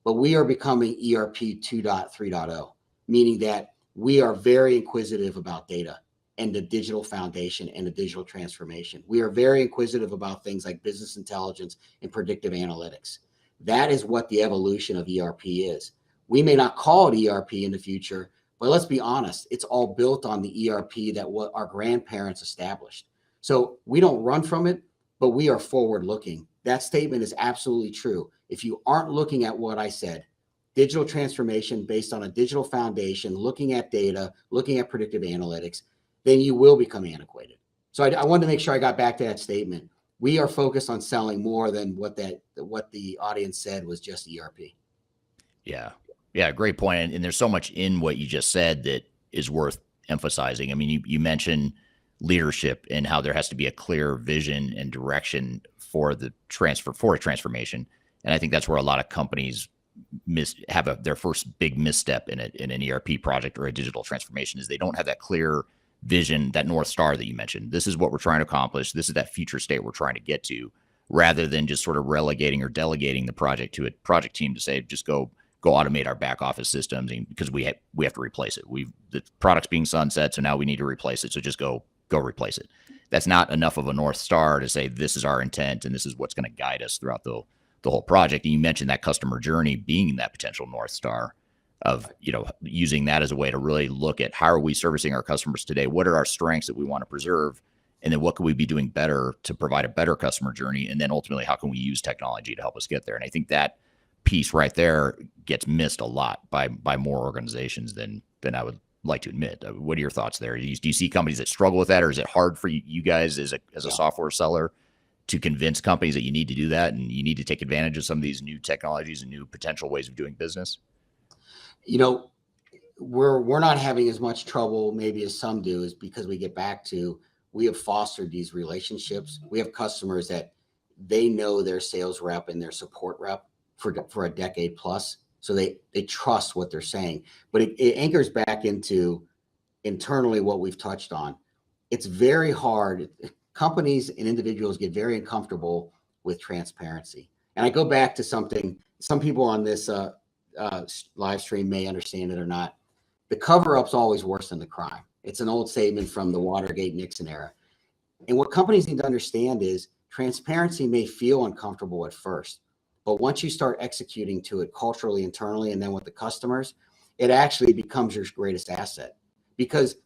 But we are becoming ERP 2.3.0, meaning that we are very inquisitive about data and the digital foundation and the digital transformation. We are very inquisitive about things like business intelligence and predictive analytics. That is what the evolution of ERP is. We may not call it ERP in the future, but let's be honest, it's all built on the ERP that what our grandparents established. So we don't run from it, but we are forward looking. That statement is absolutely true. If you aren't looking at what I said, digital transformation based on a digital foundation, looking at data, looking at predictive analytics, then you will become antiquated. So I wanted to make sure I got back to that statement. We are focused on selling more than what the audience said was just ERP. Yeah, great point. And there's so much in what you just said that is worth emphasizing. I mean, you mentioned leadership and how there has to be a clear vision and direction for a transformation. And I think that's where a lot of companies have their first big misstep in an ERP project or a digital transformation is they don't have that clear vision, that North Star that you mentioned. This is what we're trying to accomplish. This is that future state we're trying to get to, rather than just sort of relegating or delegating the project to a project team to say, just go automate our back office systems because we have to replace it. The product's being sunset, so now we need to replace it. So just go replace it. That's not enough of a North Star to say this is our intent and this is what's going to guide us throughout the whole project. And you mentioned that customer journey being that potential North Star of, using that as a way to really look at how are we servicing our customers today? What are our strengths that we want to preserve? And then what can we be doing better to provide a better customer journey? And then ultimately, how can we use technology to help us get there? And I think that piece right there gets missed a lot by more organizations than I would like to admit. What are your thoughts there? Do you see companies that struggle with that, or is it hard for you guys as a software seller to convince companies that you need to do that and you need to take advantage of some of these new technologies and new potential ways of doing business? We're not having as much trouble maybe as some do, is because we have fostered these relationships. We have customers that they know their sales rep and their support rep for a decade plus. So they trust what they're saying, but it anchors back into internally what we've touched on. It's very hard. Companies and individuals get very uncomfortable with transparency. And I go back to something, some people on this live stream may understand it or not. The cover-up's always worse than the crime. It's an old statement from the Watergate Nixon era. And what companies need to understand is transparency may feel uncomfortable at first, but once you start executing to it culturally, internally, and then with the customers, it actually becomes your greatest asset, because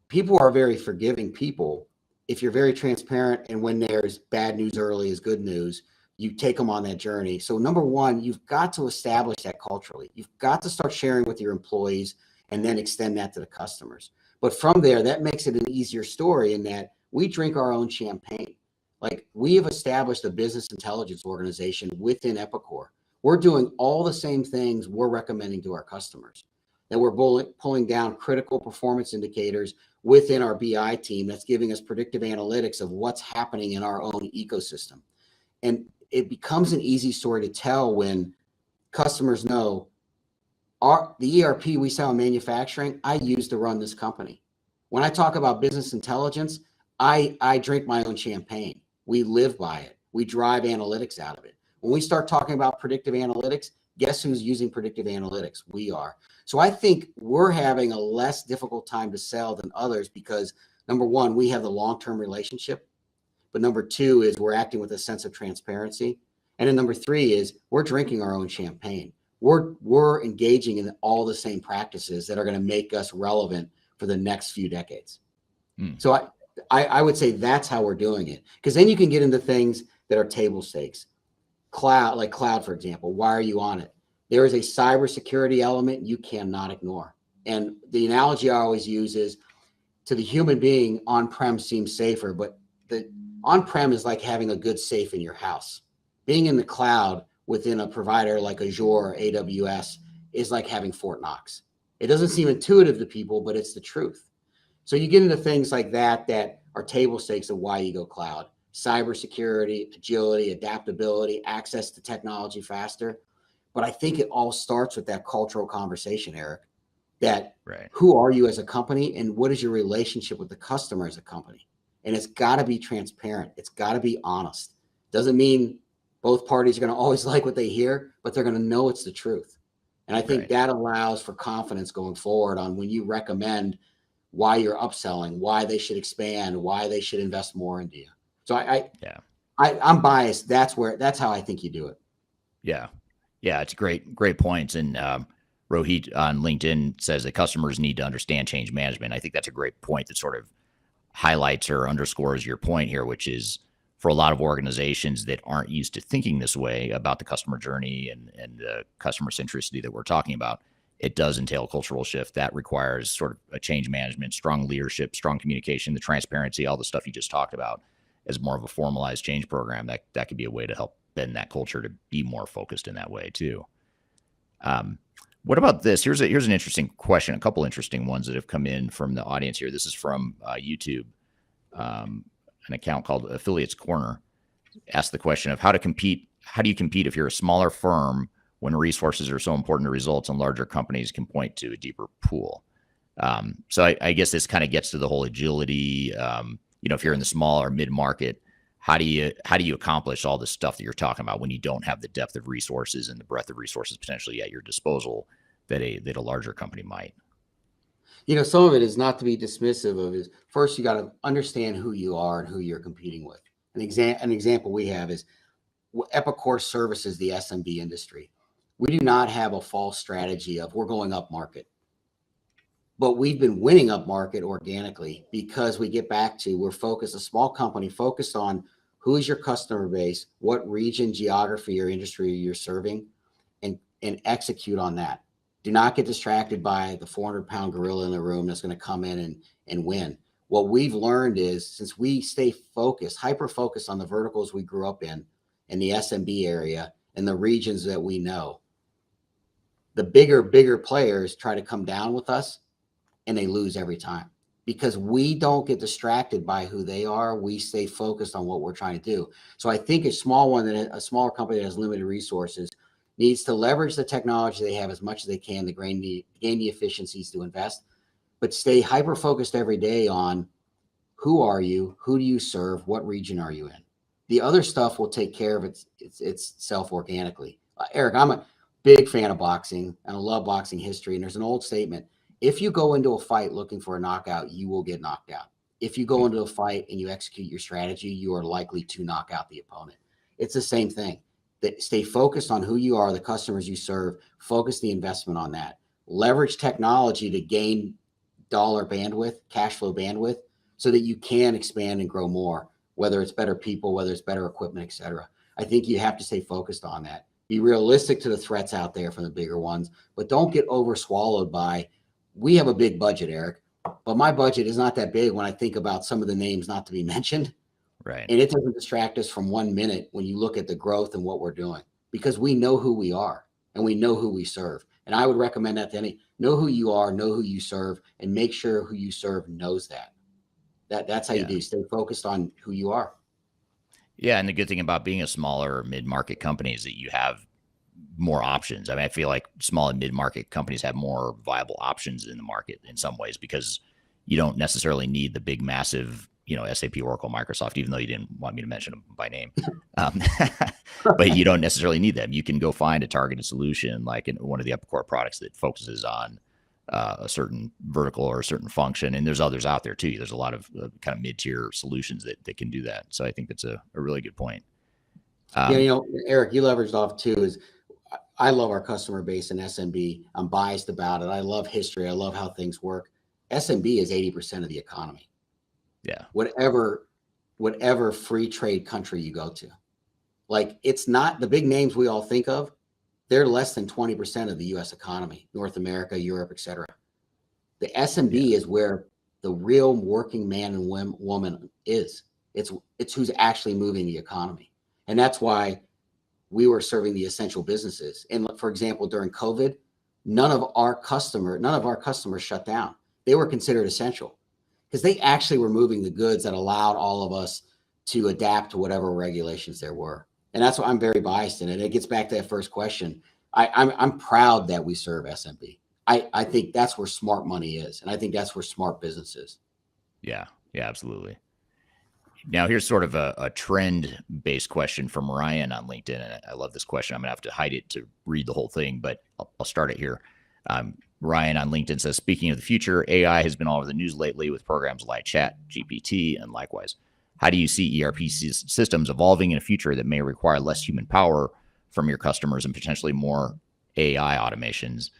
people are very forgiving people. If you're very transparent, and when there's bad news early is good news, you take them on that journey. So number one, you've got to establish that culturally. You've got to start sharing with your employees and then extend that to the customers. But from there, that makes it an easier story in that we drink our own champagne. Like, we have established a business intelligence organization within Epicor. We're doing all the same things we're recommending to our customers. And we're pulling down critical performance indicators within our BI team that's giving us predictive analytics of what's happening in our own ecosystem. And it becomes an easy story to tell when customers know the ERP we sell in manufacturing, I use to run this company. When I talk about business intelligence, I drink my own champagne. We live by it. We drive analytics out of it. When we start talking about predictive analytics, guess who's using predictive analytics? We are. So I think we're having a less difficult time to sell than others because, number one, we have the long-term relationship. But number two is we're acting with a sense of transparency. And then number three is we're drinking our own champagne. We're engaging in all the same practices that are going to make us relevant for the next few decades. So I would say that's how we're doing it, because then you can get into things that are table stakes. Cloud, for example. Why are you on it? There is a cybersecurity element you cannot ignore. And the analogy I always use is, to the human being, on-prem seems safer, but the on-prem is like having a good safe in your house. Being in the cloud within a provider like Azure or AWS is like having Fort Knox. It doesn't seem intuitive to people, but it's the truth. So you get into things like that are table stakes of why you go cloud. Cybersecurity, agility, adaptability, access to technology faster. But I think it all starts with that cultural conversation, Eric, that Who are you as a company and what is your relationship with the customer as a company? And it's got to be transparent. It's got to be honest. Doesn't mean both parties are going to always like what they hear, but they're going to know it's the truth. And I think Right. that allows for confidence going forward on when you recommend why you're upselling, why they should expand, why they should invest more into you. So Yeah. I'm biased. That's how I think you do it. Yeah. Yeah. It's great points. And Rohit on LinkedIn says that customers need to understand change management. I think that's a great point that sort of highlights or underscores your point here, which is for a lot of organizations that aren't used to thinking this way about the customer journey and the customer centricity that we're talking about, it does entail a cultural shift that requires sort of a change management, strong leadership, strong communication, the transparency, all the stuff you just talked about as more of a formalized change program. That could be a way to help bend that culture to be more focused in that way too. What about this? Here's an interesting question. A couple interesting ones that have come in from the audience here. This is from YouTube, an account called Affiliates Corner. Asked the question of how do you compete if you're a smaller firm when resources are so important to results and larger companies can point to a deeper pool? So I guess this kind of gets to the whole agility. If you're in the small or mid market, how do you accomplish all the stuff that you're talking about when you don't have the depth of resources and the breadth of resources potentially at your disposal that a larger company might? Some of it is not to be dismissive of is first you got to understand who you are and who you're competing with. An example we have is Epicor services the SMB industry. We do not have a false strategy of we're going up market, but we've been winning up market organically because we get back to we're focused, a small company focused on who is your customer base, what region, geography, or industry you're serving, and execute on that. Do not get distracted by the 400-pound gorilla in the room that's going to come in and win. What we've learned is since we stay focused, hyper-focused on the verticals we grew up in the SMB area, and the regions that we know, the bigger players try to come down with us, and they lose every time because we don't get distracted by who they are. We stay focused on what we're trying to do. So I think a smaller company that has limited resources needs to leverage the technology they have as much as they can to gain the efficiencies to invest, but stay hyper-focused every day on who are you, who do you serve, what region are you in? The other stuff will take care of itself organically. Eric, I'm a big fan of boxing, and I love boxing history, and there's an old statement. If you go into a fight looking for a knockout, you will get knocked out. If you go into a fight and you execute your strategy, you are likely to knock out the opponent. It's the same thing. Stay focused on who you are, the customers you serve, focus the investment on that. Leverage technology to gain dollar bandwidth, cash flow bandwidth, so that you can expand and grow more, whether it's better people, whether it's better equipment, et cetera. I think you have to stay focused on that. Be realistic to the threats out there from the bigger ones, but don't get overswallowed by, we have a big budget, Eric, but my budget is not that big when I think about some of the names not to be mentioned. Right. And it doesn't distract us from 1 minute when you look at the growth and what we're doing, because we know who we are and we know who we serve. And I would recommend that to know who you are, know who you serve, and make sure who you serve knows that. That's how you do. Stay focused on who you are. Yeah. And the good thing about being a smaller or mid-market company is that you have more options. I mean, I feel like small and mid-market companies have more viable options in the market in some ways because you don't necessarily need the big, massive, SAP, Oracle, Microsoft, even though you didn't want me to mention them by name. But you don't necessarily need them. You can go find a targeted solution like in one of the Epicor products that focuses on a certain vertical or a certain function. And there's others out there too. There's a lot of kind of mid-tier solutions that can do that. So I think that's a really good point. Eric, you leveraged off too is I love our customer base in SMB. I'm biased about it. I love history. I love how things work. SMB is 80% of the economy. Yeah. Whatever free trade country you go to. Like it's not the big names we all think of. They're less than 20% of the US economy, North America, Europe, et cetera. The SMB is where the real working man and woman is. It's who's actually moving the economy. And that's why we were serving the essential businesses. And for example, during COVID, none of our customers shut down. They were considered essential because they actually were moving the goods that allowed all of us to adapt to whatever regulations there were. And that's why I'm very biased in it. It gets back to that first question. I'm proud that we serve SMB. I think that's where smart money is. And I think that's where smart business is. Yeah. Yeah, absolutely. Now, here's sort of a trend-based question from Ryan on LinkedIn, and I love this question. I'm going to have to hide it to read the whole thing, but I'll start it here. Ryan on LinkedIn says, speaking of the future, AI has been all over the news lately with programs like Chat, GPT, and likewise. How do you see ERP systems evolving in a future that may require less human power from your customers and potentially more AI automations?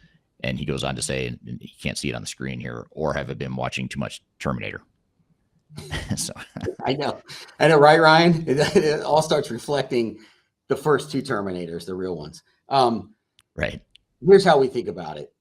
And he goes on to say, and you can't see it on the screen here, or have I been watching too much Terminator? So I know, right, Ryan? It all starts reflecting the first two Terminators, the real ones. Right. Here's how we think about it.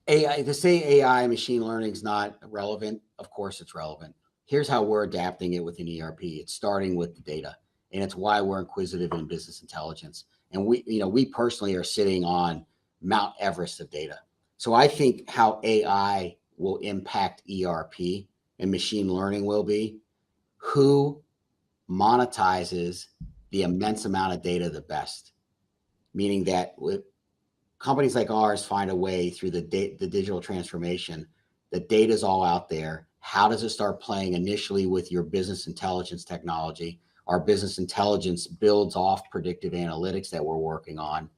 AI, to say AI, machine learning is not relevant, of course it's relevant. Here's how we're adapting it within ERP. It's starting with the data, and it's why we're inquisitive in business intelligence. And we personally are sitting on Mount Everest of data. So I think how AI will impact ERP and machine learning will be who monetizes the immense amount of data the best. Meaning that with companies like ours find a way through the digital transformation, the data is all out there. How does it start playing initially with your business intelligence technology? Our business intelligence builds off predictive analytics that we're working on.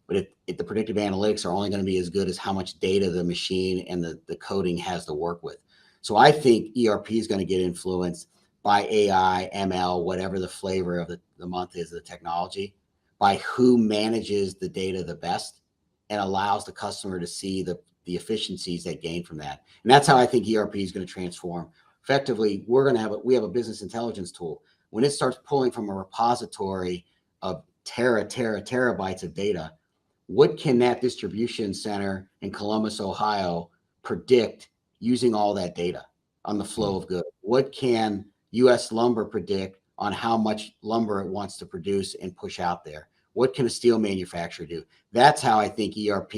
But if the predictive analytics are only going to be as good as how much data the machine and the coding has to work with. So I think ERP is going to get influenced by AI, ML, whatever the flavor of the month is of the technology, by who manages the data the best and allows the customer to see the efficiencies they gain from that. And that's how I think ERP is going to transform. Effectively, we have a business intelligence tool. When it starts pulling from a repository of terabytes of data, what can that distribution center in Columbus, Ohio predict using all that data on the flow of goods? What can U.S. Lumber predict on how much lumber it wants to produce and push out there? What can a steel manufacturer do? That's how I think ERP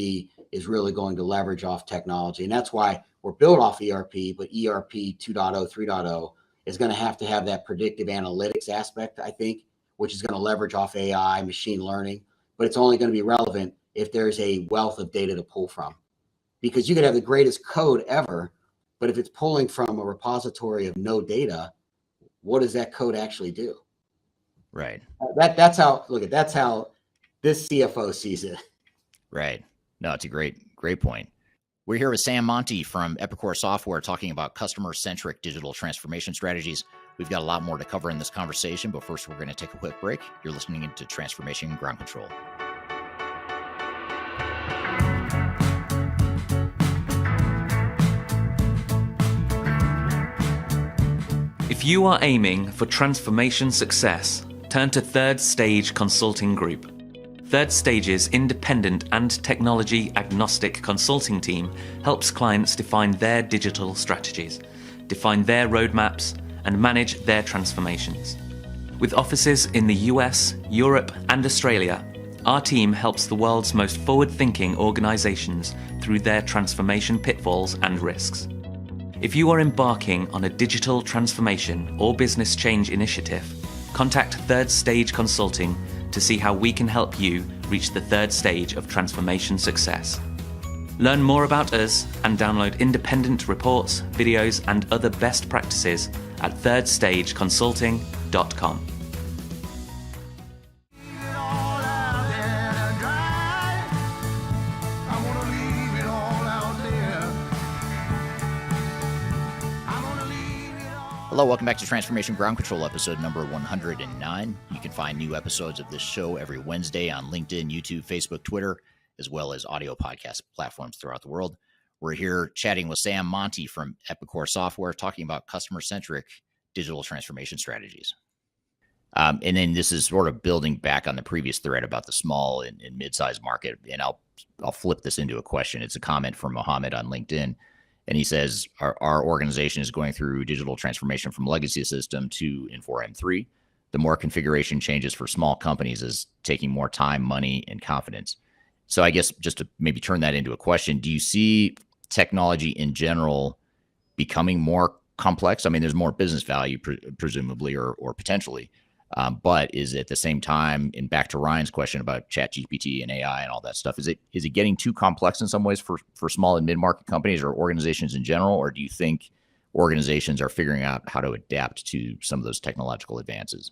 is really going to leverage off technology. And that's why we're built off ERP, but ERP 2.0, 3.0 is going to have that predictive analytics aspect, I think, which is going to leverage off AI, machine learning. But it's only going to be relevant if there's a wealth of data to pull from. Because you could have the greatest code ever, but if it's pulling from a repository of no data, what does that code actually do? Right. That's how this CFO sees it. Right. No, it's a great point. We're here with Sam Monti from Epicor Software talking about customer-centric digital transformation strategies. We've got a lot more to cover in this conversation, but first we're going to take a quick break. You're listening into Transformation Ground Control. If you are aiming for transformation success, turn to Third Stage Consulting Group. Third Stage's independent and technology-agnostic consulting team helps clients define their digital strategies, define their roadmaps, and manage their transformations. With offices in the US, Europe, and Australia, our team helps the world's most forward-thinking organizations through their transformation pitfalls and risks. If you are embarking on a digital transformation or business change initiative, contact Third Stage Consulting to see how we can help you reach the third stage of transformation success. Learn more about us and download independent reports, videos, and other best practices at thirdstageconsulting.com. Hello, welcome back to Transformation Ground Control, episode number 109. You can find new episodes of this show every Wednesday on LinkedIn, YouTube, Facebook, Twitter, as well as audio podcast platforms throughout the world. We're here chatting with Sam Monti from Epicor Software, talking about customer-centric digital transformation strategies. And then this is sort of building back on the previous thread about the small and mid-sized market. And I'll flip this into a question. It's a comment from Mohammed on LinkedIn. And he says, our organization is going through digital transformation from legacy system to Infor M3. The more configuration changes for small companies is taking more time, money, and confidence. So I guess just to maybe turn that into a question, do you see technology in general becoming more complex? I mean, there's more business value, presumably, or potentially. But is it at the same time, and back to Ryan's question about ChatGPT and AI and all that stuff, is it getting too complex in some ways for small and mid-market companies or organizations in general? Or do you think organizations are figuring out how to adapt to some of those technological advances?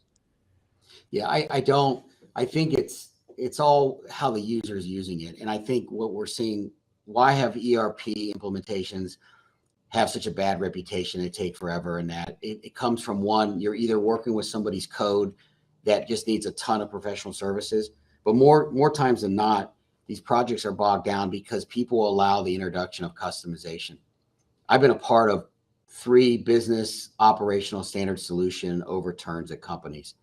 Yeah, I think it's all how the user is using it. And I think what we're seeing, why have ERP implementations have such a bad reputation? They take forever, and that it comes from one, you're either working with somebody's code that just needs a ton of professional services, but more times than not, these projects are bogged down because people allow the introduction of customization. I've been a part of 3 business operational standard solution overturns at companies,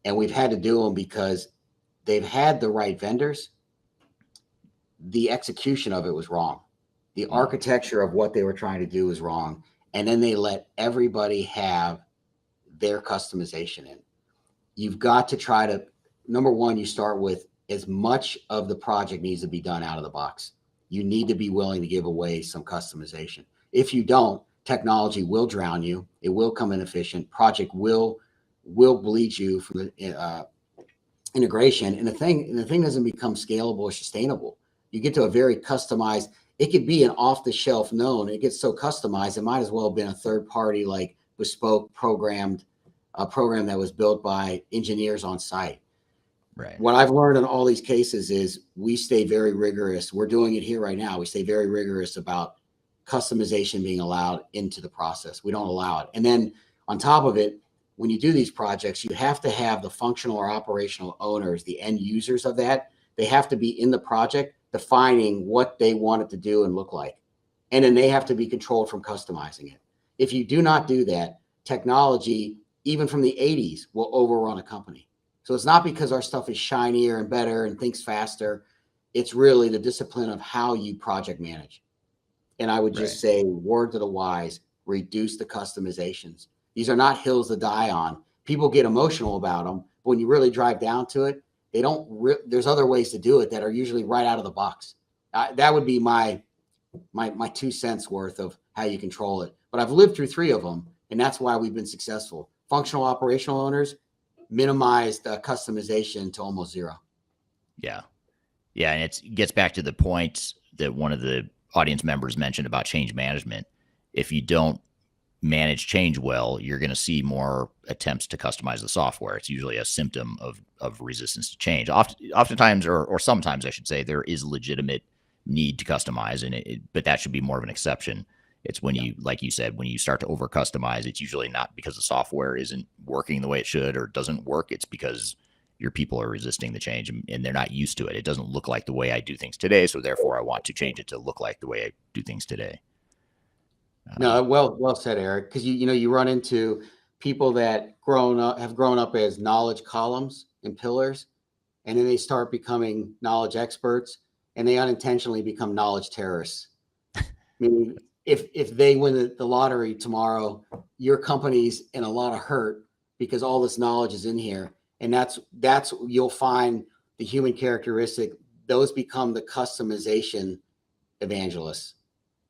and we've had to do them because they've had the right vendors. The execution of it was wrong. The architecture of what they were trying to do was wrong. And then they let everybody have their customization in. You've got to try to, number one, you start with as much of the project needs to be done out of the box. You need to be willing to give away some customization. If you don't, technology will drown you. It will come inefficient. Project will bleed you from the integration. And the thing doesn't become scalable or sustainable. You get to a very customized, it could be an off-the-shelf known. It gets so customized, it might as well have been a third-party, like bespoke programmed program that was built by engineers on site. Right. What I've learned in all these cases is we stay very rigorous. We're doing it here right now. We stay very rigorous about customization being allowed into the process. We don't allow it. And then on top of it, when you do these projects, you have to have the functional or operational owners, the end users of that. They have to be in the project defining what they want it to do and look like. And then they have to be controlled from customizing it. If you do not do that, technology, even from the 80s, will overrun a company. So it's not because our stuff is shinier and better and thinks faster. It's really the discipline of how you project manage. And I would just say, word to the wise, reduce the customizations. These are not hills to die on. People get emotional about them. But when you really drive down to it, they don't. There's other ways to do it that are usually right out of the box. That would be my 2 cents worth of how you control it. But I've lived through 3 of them, and that's why we've been successful. Functional operational owners minimized customization to almost zero. Yeah. And it gets back to the point that one of the audience members mentioned about change management. If you don't manage change well, you're going to see more attempts to customize the software. It's usually a symptom of resistance to change. Oftentimes, or sometimes I should say, there is legitimate need to customize, but that should be more of an exception. It's when you, like you said, when you start to over customize, it's usually not because the software isn't working the way it should or doesn't work. It's because your people are resisting the change and they're not used to it. It doesn't look like the way I do things today, so therefore I want to change it to look like the way I do things today. No, well said, Eric. Because you run into people that have grown up as knowledge columns and pillars, and then they start becoming knowledge experts, and they unintentionally become knowledge terrorists. I mean, if they win the lottery tomorrow, your company's in a lot of hurt because all this knowledge is in here, and that's you'll find the human characteristic. Those become the customization evangelists,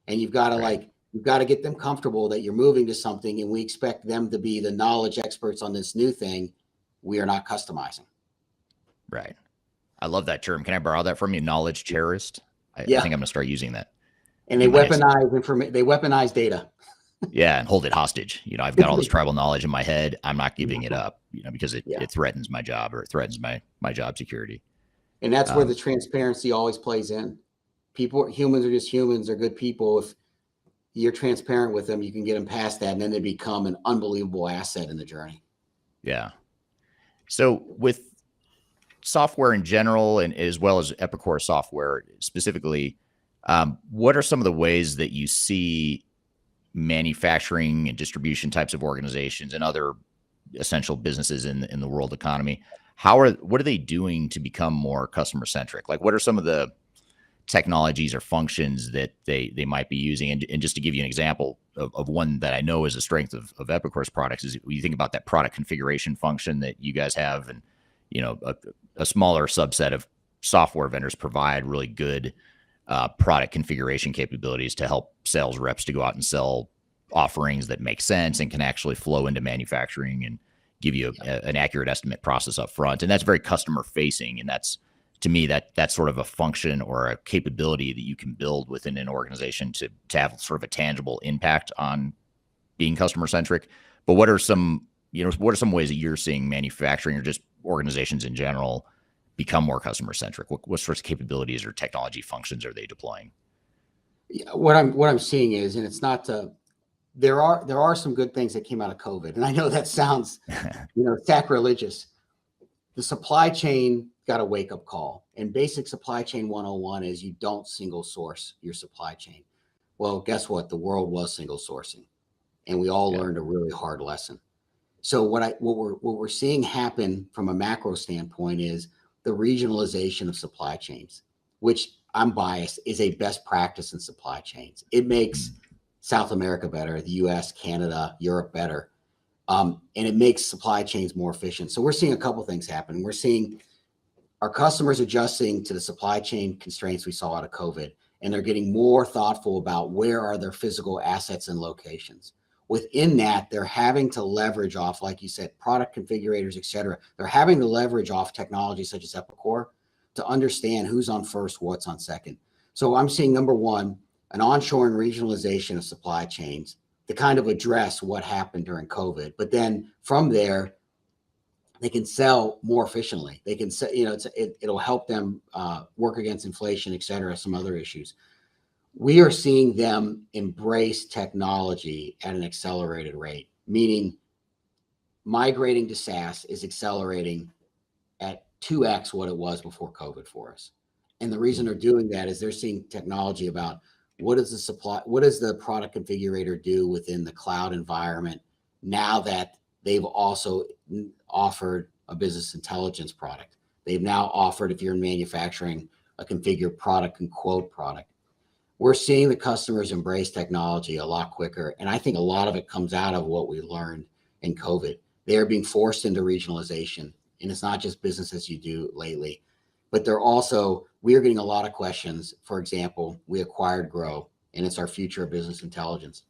and you've got to You've got to get them comfortable that you're moving to something and we expect them to be the knowledge experts on this new thing. We are not customizing. Right. I love that term. Can I borrow that from you? Knowledge terrorist? I think I'm going to start using that. And they weaponize information. They weaponize data. Yeah. And hold it hostage. I've got all this tribal knowledge in my head. I'm not giving it up, because it threatens my job or it threatens my job security. And that's where the transparency always plays in. Humans are just humans. They're good people. If you're transparent with them, you can get them past that, and then they become an unbelievable asset in the journey. Yeah. So with software in general, and as well as Epicor software specifically, what are some of the ways that you see manufacturing and distribution types of organizations and other essential businesses in the world economy? What are they doing to become more customer centric? Like, what are some of the technologies or functions that they might be using? And just to give you an example of one that I know is a strength of Epicor's products is when you think about that product configuration function that you guys have, and a smaller subset of software vendors provide really good product configuration capabilities to help sales reps to go out and sell offerings that make sense and can actually flow into manufacturing and give you an accurate estimate process up front. And that's very customer facing, and that's, to me, that's sort of a function or a capability that you can build within an organization to have sort of a tangible impact on being customer centric. But what are some ways that you're seeing manufacturing or just organizations in general become more customer centric? What sorts of capabilities or technology functions are they deploying? Yeah, what I'm seeing is, and it's not to, there are some good things that came out of COVID, and I know that sounds sacrilegious. The supply chain got a wake up call, and basic supply chain 101 is you don't single source your supply chain. Well, guess what? The world was single sourcing, and we all learned a really hard lesson. So what we're seeing happen from a macro standpoint is the regionalization of supply chains, which I'm biased is a best practice in supply chains. It makes South America better, the US, Canada, Europe better. And it makes supply chains more efficient. So we're seeing a couple things happen. We're seeing our customers adjusting to the supply chain constraints we saw out of COVID, and they're getting more thoughtful about where are their physical assets and locations. Within that, they're having to leverage off, like you said, product configurators, et cetera. They're having to leverage off technology such as Epicor to understand who's on first, what's on second. So I'm seeing, number one, an onshoring regionalization of supply chains to kind of address what happened during COVID. But then from there, they can sell more efficiently. They can sell, it'll help them work against inflation, et cetera, some other issues. We are seeing them embrace technology at an accelerated rate, meaning migrating to SaaS is accelerating at 2x what it was before COVID for us. And the reason they're doing that is they're seeing technology about what does the product configurator do within the cloud environment now that they've also offered a business intelligence product. They've now offered, if you're in manufacturing, a configure product and quote product. We're seeing the customers embrace technology a lot quicker. And I think a lot of it comes out of what we learned in COVID. They're being forced into regionalization. And it's not just business as you do lately, but we are getting a lot of questions. For example, we acquired Grow, and it's our future of business intelligence.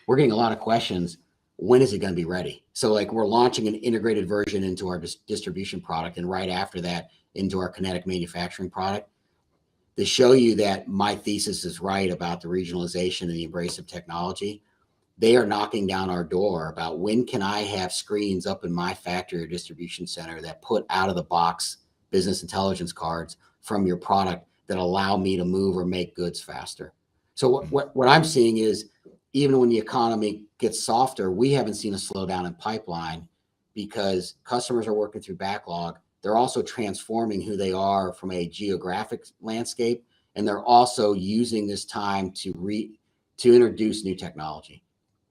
We're getting a lot of questions. When is it going to be ready? So like we're launching an integrated version into our distribution product, and right after that into our kinetic manufacturing product. To show you that my thesis is right about the regionalization and the embrace of technology, they are knocking down our door about when can I have screens up in my factory or distribution center that put out of the box business intelligence cards from your product that allow me to move or make goods faster. So what I'm seeing is even when the economy gets softer, we haven't seen a slowdown in pipeline because customers are working through backlog. They're also transforming who they are from a geographic landscape, and they're also using this time to introduce new technology.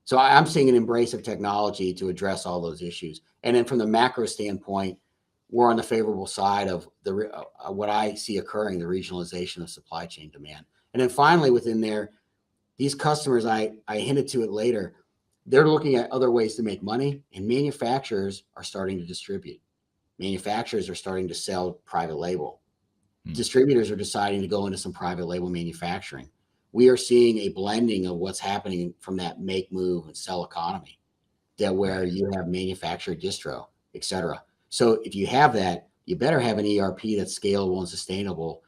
So I'm seeing an embrace of technology to address all those issues. And then from the macro standpoint, we're on the favorable side of what I see occurring, the regionalization of supply chain demand. And then finally within there, these customers, I hinted to it later, they're looking at other ways to make money, and manufacturers are starting to distribute. Manufacturers are starting to sell private label. Distributors are deciding to go into some private label manufacturing. We are seeing a blending of what's happening from that make, move, and sell economy, that where you have manufactured distro, et cetera. So if you have that, you better have an ERP that's scalable and sustainable.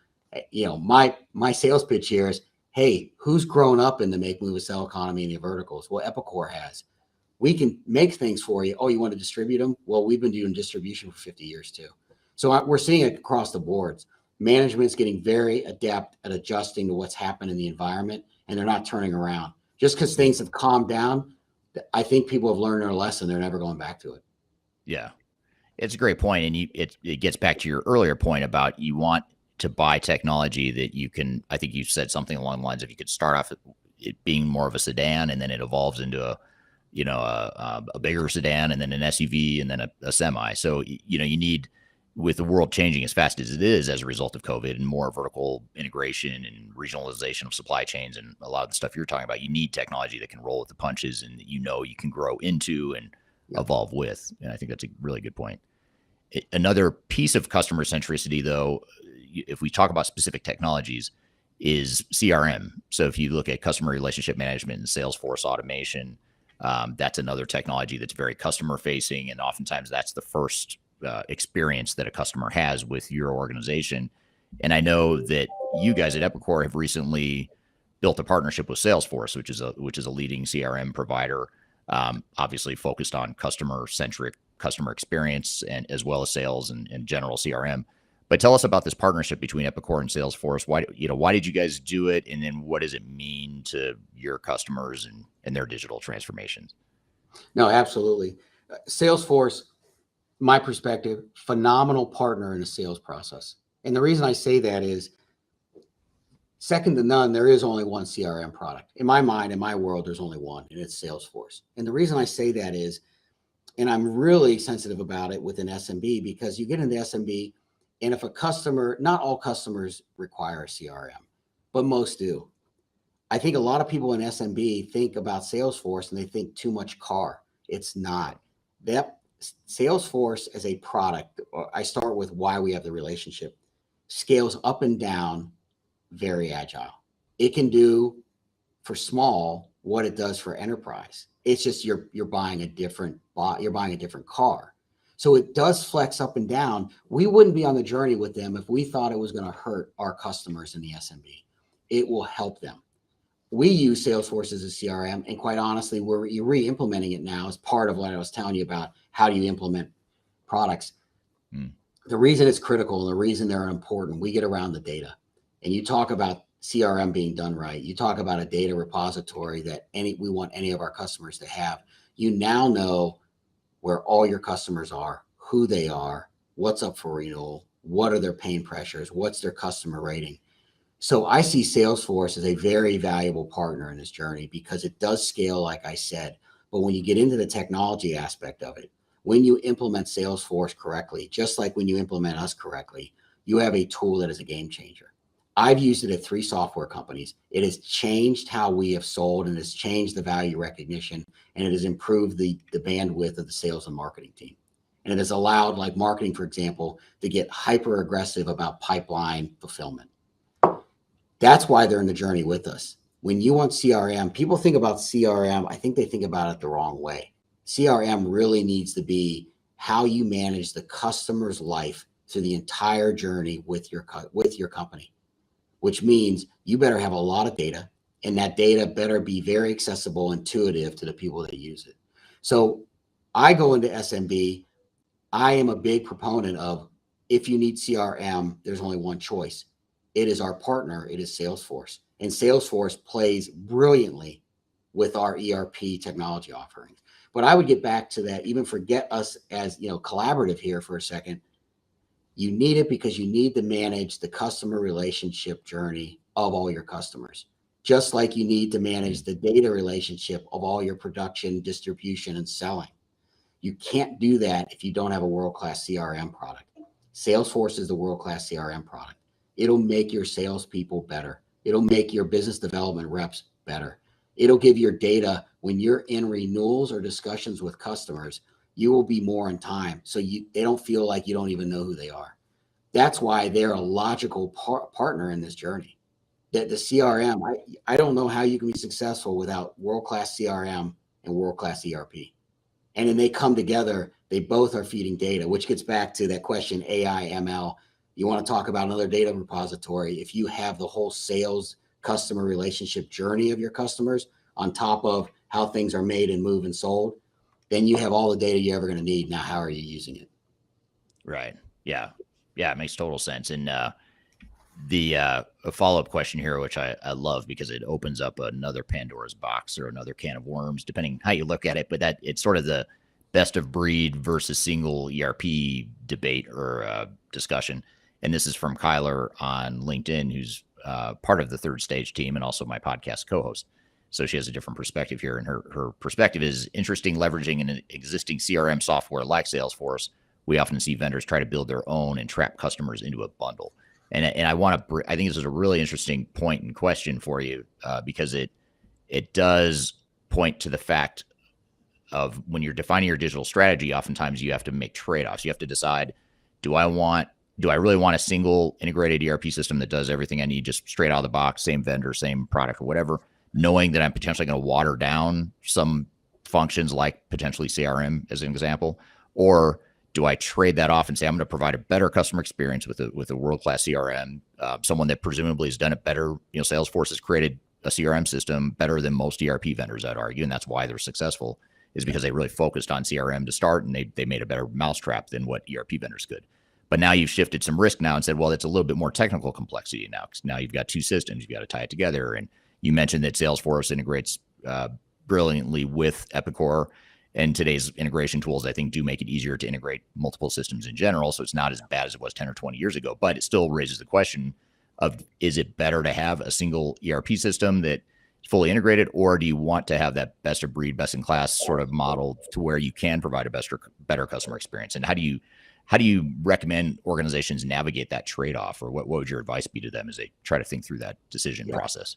My sales pitch here is, hey, who's grown up in the make, move, and sell economy in the verticals? Well, Epicor has. We can make things for you. Oh, you want to distribute them? Well, we've been doing distribution for 50 years too. So we're seeing it across the boards. Management's getting very adept at adjusting to what's happened in the environment, and they're not turning around. Just because things have calmed down, I think people have learned their lesson. They're never going back to it. Yeah, it's a great point. And it gets back to your earlier point about you want to buy technology that you can, I think you said something along the lines of you could start off it being more of a sedan, and then it evolves into a bigger sedan, and then an SUV, and then a semi. So, you need, with the world changing as fast as it is as a result of COVID and more vertical integration and regionalization of supply chains and a lot of the stuff you're talking about, you need technology that can roll with the punches and that you can grow into and evolve with. And I think that's a really good point. Another piece of customer centricity, though, if we talk about specific technologies, is CRM. So if you look at customer relationship management and Salesforce automation, that's another technology that's very customer facing. And oftentimes that's the first experience that a customer has with your organization. And I know that you guys at Epicor have recently built a partnership with Salesforce, which is a leading CRM provider. obviously focused on customer-centric customer experience and as well as sales and general CRM. But tell us about this partnership between Epicor and Salesforce. Why did you guys do it? And then what does it mean to your customers and their digital transformations? No, absolutely. Salesforce, my perspective, phenomenal partner in the sales process. And the reason I say that is, second to none, there is only one CRM product. In my mind, in my world, there's only one, and it's Salesforce. And the reason I say that is, and I'm really sensitive about it with an SMB, because you get into SMB, and if a customer, not all customers require a CRM, but most do. I think a lot of people in SMB think about Salesforce and they think too much car. It's not. That Salesforce as a product, I start with why we have the relationship, scales up and down, very agile. It can do for small what it does for enterprise. It's just you're buying a different car. So it does flex up and down. We wouldn't be on the journey with them if we thought it was going to hurt our customers in the SMB. It will help them. We use Salesforce as a CRM, and quite honestly, we're re-implementing it now as part of what I was telling you about how do you implement products. The reason it's critical and the reason they're important, we get around the data. And you talk about CRM being done right. You talk about a data repository that we want any of our customers to have. You now know where all your customers are, who they are, what's up for renewal, what are their pain pressures, what's their customer rating. So I see Salesforce as a very valuable partner in this journey because it does scale, like I said. But when you get into the technology aspect of it, when you implement Salesforce correctly, just like when you implement us correctly, you have a tool that is a game changer. I've used it at 3 software companies. It has changed how we have sold, and has changed the value recognition, and it has improved the bandwidth of the sales and marketing team. And it has allowed, like marketing, for example, to get hyper aggressive about pipeline fulfillment. That's why they're in the journey with us. When you want CRM, people think about CRM, I think they think about it the wrong way. CRM really needs to be how you manage the customer's life through the entire journey with your company, which means you better have a lot of data, and that data better be very accessible, intuitive to the people that use it. So I go into SMB. I am a big proponent of, if you need CRM, there's only one choice. It is our partner. It is Salesforce. And Salesforce plays brilliantly with our ERP technology offerings. But I would get back to that, even forget us as, collaborative here for a second. You need it because you need to manage the customer relationship journey of all your customers, just like you need to manage the data relationship of all your production, distribution, and selling. You can't do that if you don't have a world-class CRM product. Salesforce is the world-class CRM product. It'll make your salespeople better. It'll make your business development reps better. It'll give your data, when you're in renewals or discussions with customers, you will be more on time. So they don't feel like you don't even know who they are. That's why they're a logical partner in this journey. That the CRM, I don't know how you can be successful without world-class CRM and world-class ERP. And then they come together, they both are feeding data, which gets back to that question, AI, ML. You want to talk about another data repository. If you have the whole sales customer relationship journey of your customers on top of how things are made and moved and sold, then you have all the data you're ever going to need. Now, how are you using it? Right. Yeah. Yeah. It makes total sense. And a follow-up question here, which I love because it opens up another Pandora's box or another can of worms, depending how you look at it. But that it's sort of the best of breed versus single ERP debate or discussion. And this is from Kyler on LinkedIn, who's part of the Third Stage team and also my podcast co-host. So she has a different perspective here. And her perspective is interesting. Leveraging an existing CRM software like Salesforce, we often see vendors try to build their own and trap customers into a bundle. And I think this is a really interesting point and question for you because it does point to the fact of when you're defining your digital strategy, oftentimes you have to make trade-offs. You have to decide, do I really want a single integrated ERP system that does everything I need just straight out of the box, same vendor, same product or whatever, knowing that I'm potentially going to water down some functions like potentially CRM as an example? Or do I trade that off and say, I'm going to provide a better customer experience with a world-class CRM, someone that presumably has done it better? Salesforce has created a CRM system better than most ERP vendors, I'd argue, and that's why they're successful. is because they really focused on CRM to start, and they made a better mousetrap than what ERP vendors could. But now you've shifted some risk now and said, well, it's a little bit more technical complexity now, because now you've got two systems, you've got to tie it together. And you mentioned that Salesforce integrates brilliantly with Epicor, and today's integration tools, I think, do make it easier to integrate multiple systems in general. So it's not as bad as it was 10 or 20 years ago, but it still raises the question of, is it better to have a single ERP system that fully integrated, or do you want to have that best of breed, best in class sort of model to where you can provide a better customer experience? And how do you recommend organizations navigate that trade-off, or what would your advice be to them as they try to think through that decision process?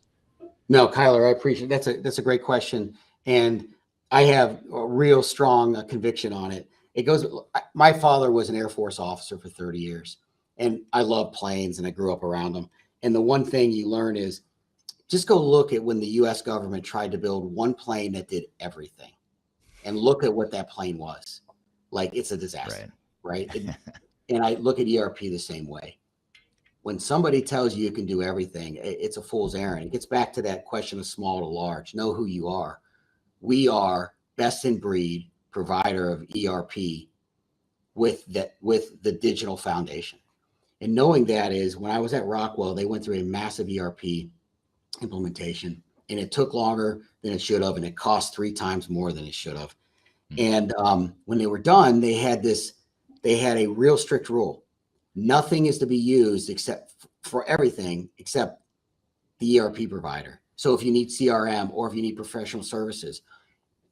No, Kyler, I appreciate it. That's a great question. And I have a real strong conviction on it. My father was an Air Force officer for 30 years, and I love planes and I grew up around them. And the one thing you learn is just go look at when the US government tried to build one plane that did everything, and look at what that plane was. Like, it's a disaster, right? And I look at ERP the same way. When somebody tells you you can do everything, it's a fool's errand. It gets back to that question of small to large. Know who you are. We are best in breed provider of ERP with the digital foundation. And knowing that is, when I was at Rockwell, they went through a massive ERP implementation, and it took longer than it should have, and it cost 3 times more than it should have. And when they were done, they had a real strict rule. Nothing is to be used for everything except the ERP provider. So if you need CRM or if you need professional services,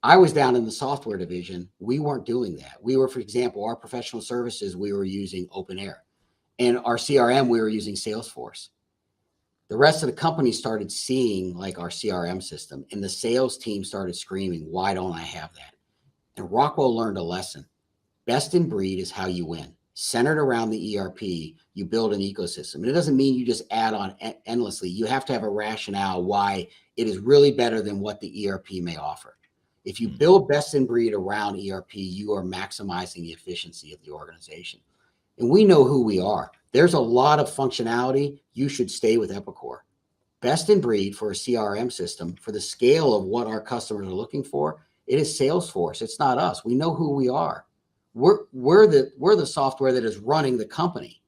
I was down in the software division. We weren't doing that. We were, for example, our professional services, we were using OpenAir, and our CRM, we were using Salesforce. The rest of the company started seeing like our CRM system, and the sales team started screaming, why don't I have that? And Rockwell learned a lesson. Best in breed is how you win. Centered around the ERP, you build an ecosystem. And it doesn't mean you just add on endlessly. You have to have a rationale why it is really better than what the ERP may offer. If you build best in breed around ERP, you are maximizing the efficiency of the organization. And we know who we are. There's a lot of functionality. You should stay with Epicor. Best in breed for a CRM system, for the scale of what our customers are looking for, it is Salesforce. It's not us. We know who we are. We're the software that is running the company,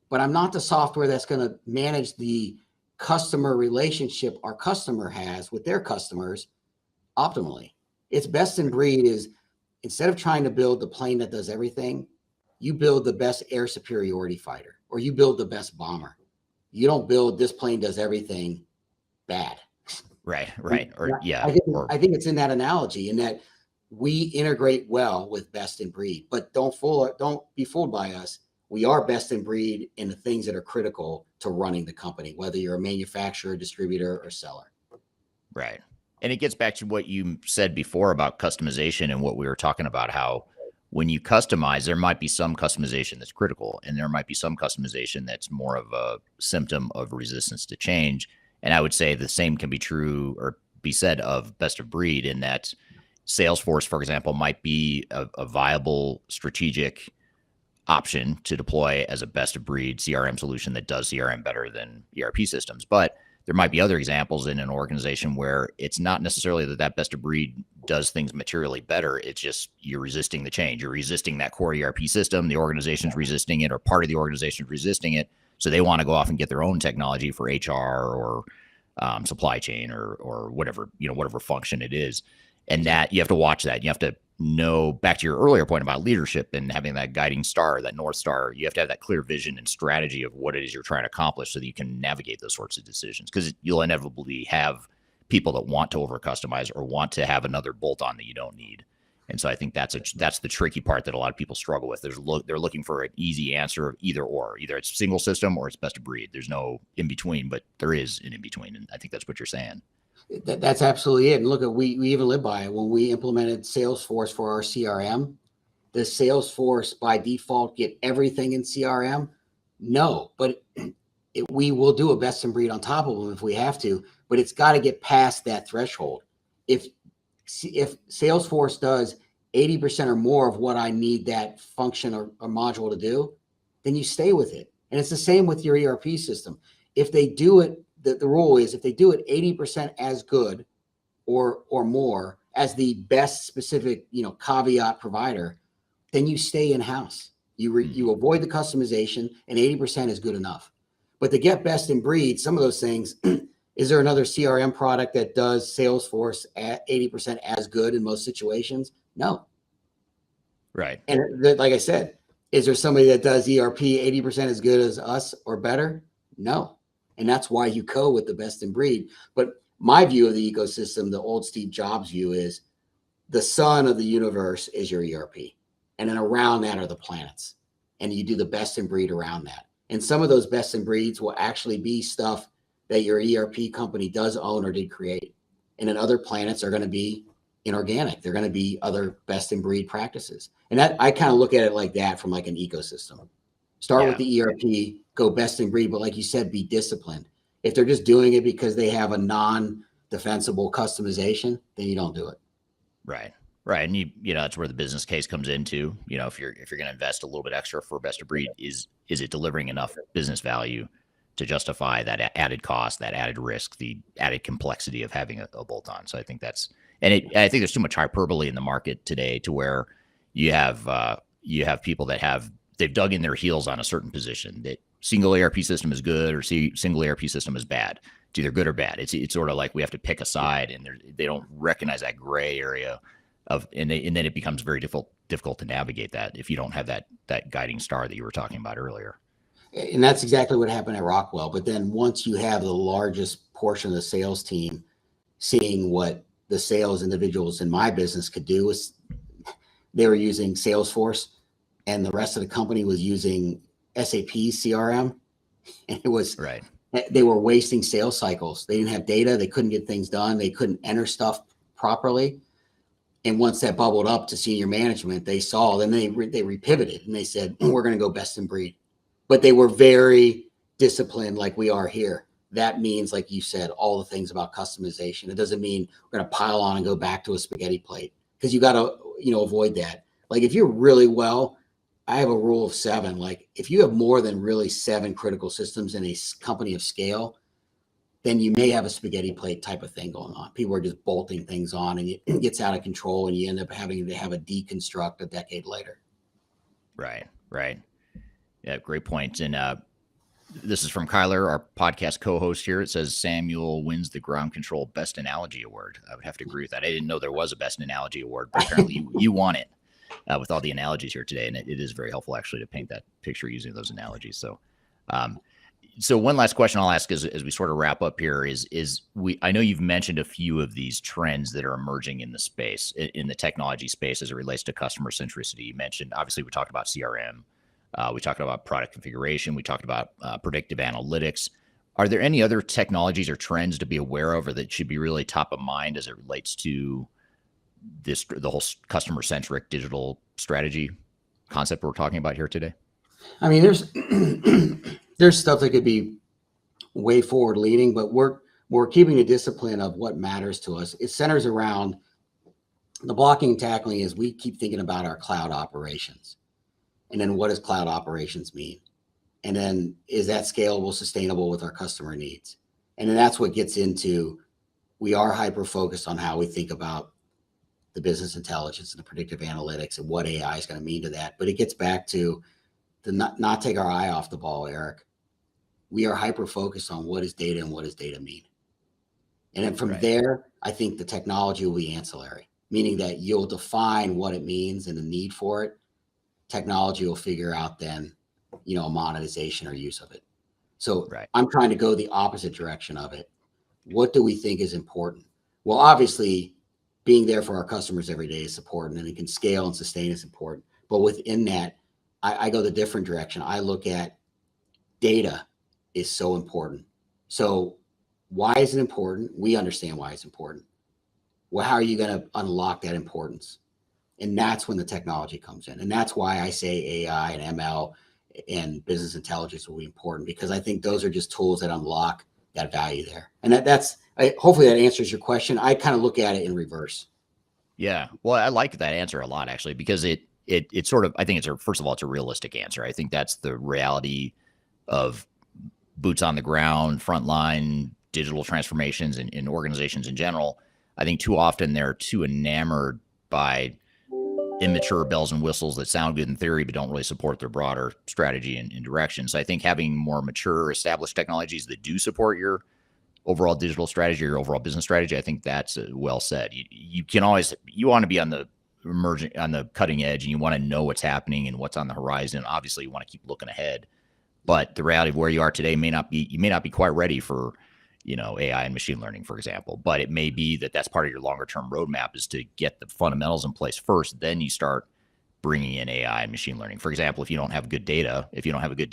but I'm not the software that's going to manage the customer relationship our customer has with their customers optimally. It's best in breed is, instead of trying to build the plane that does everything, you build the best air superiority fighter, or you build the best bomber. You don't build this plane does everything bad. Right. Or I think it's in that analogy, in that we integrate well with best in breed, but don't be fooled by us. We are best in breed in the things that are critical to running the company, whether you're a manufacturer, distributor, or seller. Right. And it gets back to what you said before about customization, and what we were talking about, how when you customize, there might be some customization that's critical, and there might be some customization that's more of a symptom of resistance to change. And I would say the same can be true or be said of best of breed, in that Salesforce, for example, might be a viable strategic option to deploy as a best of breed CRM solution that does CRM better than ERP systems. But there might be other examples in an organization where it's not necessarily that best of breed does things materially better. It's just you're resisting the change. You're resisting that core ERP system. The organization's resisting it, or part of the organization is resisting it. So they want to go off and get their own technology for HR or supply chain or whatever function it is. And that you have to watch that. You have to know, back to your earlier point about leadership and having that guiding star, that North Star, you have to have that clear vision and strategy of what it is you're trying to accomplish, so that you can navigate those sorts of decisions. Because you'll inevitably have people that want to over customize or want to have another bolt on that you don't need. And so I think that's the tricky part that a lot of people struggle with. They're looking for an easy answer of either or. Either it's single system or it's best of breed. There's no in between, but there is an in between. And I think that's what you're saying. That's absolutely it. And look, we even live by it. When we implemented Salesforce for our CRM, does Salesforce by default get everything in CRM? No, but we will do a best in breed on top of them if we have to, but it's got to get past that threshold. If Salesforce does 80% or more of what I need that function or module to do, then you stay with it. And it's the same with your ERP system. If they do it, the rule is if they do it 80% as good or more, as the best specific, caveat provider, then you stay in-house. You avoid the customization, and 80% is good enough. But to get best in breed, some of those things, is there another CRM product that does Salesforce at 80% as good in most situations? No. Right. And like I said, is there somebody that does ERP 80% as good as us or better? No. And that's why you go with the best in breed. But my view of the ecosystem, the old Steve Jobs view, is the sun of the universe is your ERP. And then around that are the planets. And you do the best in breed around that. And some of those best in breeds will actually be stuff that your ERP company does own or did create. And then other planets are going to be inorganic. They're going to be other best in breed practices. And that, I kind of look at it like that, from like an ecosystem. Start with the ERP, go best in breed, but like you said, be disciplined. If they're just doing it because they have a non-defensible customization, then you don't do it. Right. Right. And that's where the business case comes into, if you're going to invest a little bit extra for best of breed, is it delivering enough business value to justify that added cost, that added risk, the added complexity of having a bolt on? So I think I think there's too much hyperbole in the market today to where you have people that they've dug in their heels on a certain position, that single ERP system is good or single ERP system is bad. It's either good or bad. It's sort of like we have to pick a side, and they don't recognize that gray area and then it becomes very difficult to navigate that if you don't have that guiding star that you were talking about earlier. And that's exactly what happened at Rockwell. But then once you have the largest portion of the sales team seeing what the sales individuals in my business could do, was they were using Salesforce, and the rest of the company was using SAP CRM. And it was right. They were wasting sales cycles. They didn't have data. They couldn't get things done. They couldn't enter stuff properly. And once that bubbled up to senior management, they saw, then they repivoted and they said, we're going to go best in breed. But they were very disciplined, like we are here. That means, like you said, all the things about customization. It doesn't mean we're going to pile on and go back to a spaghetti plate, because you got to, avoid that. Like if you're really I have a rule of 7. Like if you have more than really 7 critical systems in a company of scale, then you may have a spaghetti plate type of thing going on. People are just bolting things on, and it gets out of control, and you end up having to have a deconstruct a decade later. Right. Yeah, great point. And this is from Kyler, our podcast co-host here. It says Samuel wins the Ground Control Best Analogy Award. I would have to agree with that. I didn't know there was a Best Analogy Award, but apparently you won it with all the analogies here today. And it is very helpful, actually, to paint that picture using those analogies. So one last question I'll ask as we sort of wrap up here is I know you've mentioned a few of these trends that are emerging in the space, in the technology space, as it relates to customer centricity. You mentioned, obviously, we talked about CRM. We talked about product configuration. We talked about predictive analytics. Are there any other technologies or trends to be aware of, or that should be really top of mind as it relates to the whole customer-centric digital strategy concept we're talking about here today? I mean, there's stuff that could be way forward leading, but we're keeping the discipline of what matters to us. It centers around the blocking and tackling. Is we keep thinking about our cloud operations, and then what does cloud operations mean? And then is that scalable, sustainable with our customer needs? And then that's what gets into, we are hyper focused on how we think about the business intelligence and the predictive analytics and what AI is going to mean to that. But it gets back to not take our eye off the ball, Eric. We are hyper focused on what is data and what does data mean. And then from there, I think the technology will be ancillary, meaning that you'll define what it means and the need for it. Technology will figure out then, a monetization or use of it. So I'm trying to go the opposite direction of it. What do we think is important? Well, obviously, being there for our customers every day is important, and it can scale and sustain is important. But within that, I go the different direction. I look at data is so important. So why is it important? We understand why it's important. Well, how are you going to unlock that importance? And that's when the technology comes in. And that's why I say AI and ML and business intelligence will be important, because I think those are just tools that unlock that value there. And hopefully that answers your question. I kind of look at it in reverse. Yeah. Well, I like that answer a lot, actually, because it sort of, I think first of all, it's a realistic answer. I think that's the reality of boots on the ground, frontline digital transformations in organizations in general. I think too often they're too enamored by immature bells and whistles that sound good in theory, but don't really support their broader strategy and direction. So I think having more mature, established technologies that do support your overall digital strategy, your overall business strategy, I think that's well said. You can always, you want to be on the emerging, on the cutting edge, and you want to know what's happening and what's on the horizon. Obviously, you want to keep looking ahead, but the reality of where you are today may not be, you may not be quite ready for, AI and machine learning, for example, but it may be that that's part of your longer term roadmap is to get the fundamentals in place first. Then you start bringing in AI and machine learning. For example, if you don't have good data, if you don't have a good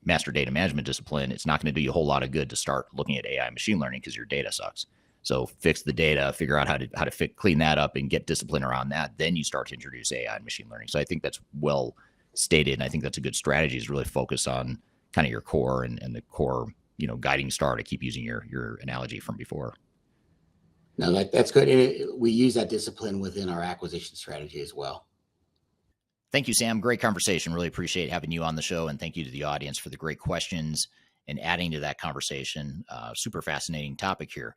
master data management discipline, it's not going to do you a whole lot of good to start looking at AI and machine learning because your data sucks. So fix the data, figure out how to clean that up and get discipline around that. Then you start to introduce AI and machine learning. So I think that's well stated. And I think that's a good strategy, is really focus on kind of your core and the core, guiding star, to keep using your analogy from before. No, that's good. We use that discipline within our acquisition strategy as well. Thank you, Sam. Great conversation. Really appreciate having you on the show. And thank you to the audience for the great questions and adding to that conversation. Super fascinating topic here.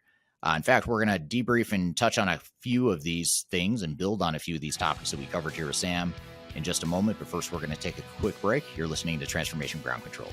In fact, we're going to debrief and touch on a few of these things and build on a few of these topics that we covered here with Sam in just a moment. But first, we're going to take a quick break. You're listening to Transformation Ground Control.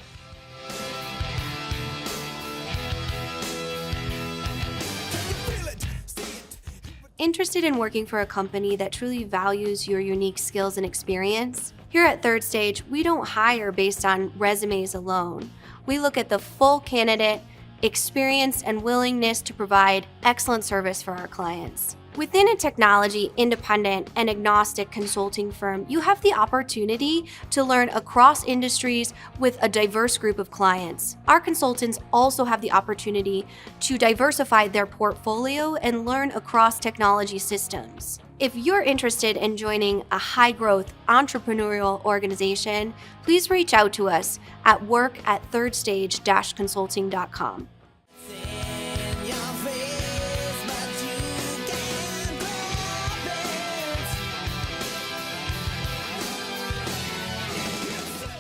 Interested in working for a company that truly values your unique skills and experience? Here at Third Stage, we don't hire based on resumes alone. We look at the full candidate, experience, and willingness to provide excellent service for our clients. Within a technology, independent, and agnostic consulting firm, you have the opportunity to learn across industries with a diverse group of clients. Our consultants also have the opportunity to diversify their portfolio and learn across technology systems. If you're interested in joining a high-growth entrepreneurial organization, please reach out to us at work@thirdstage-consulting.com.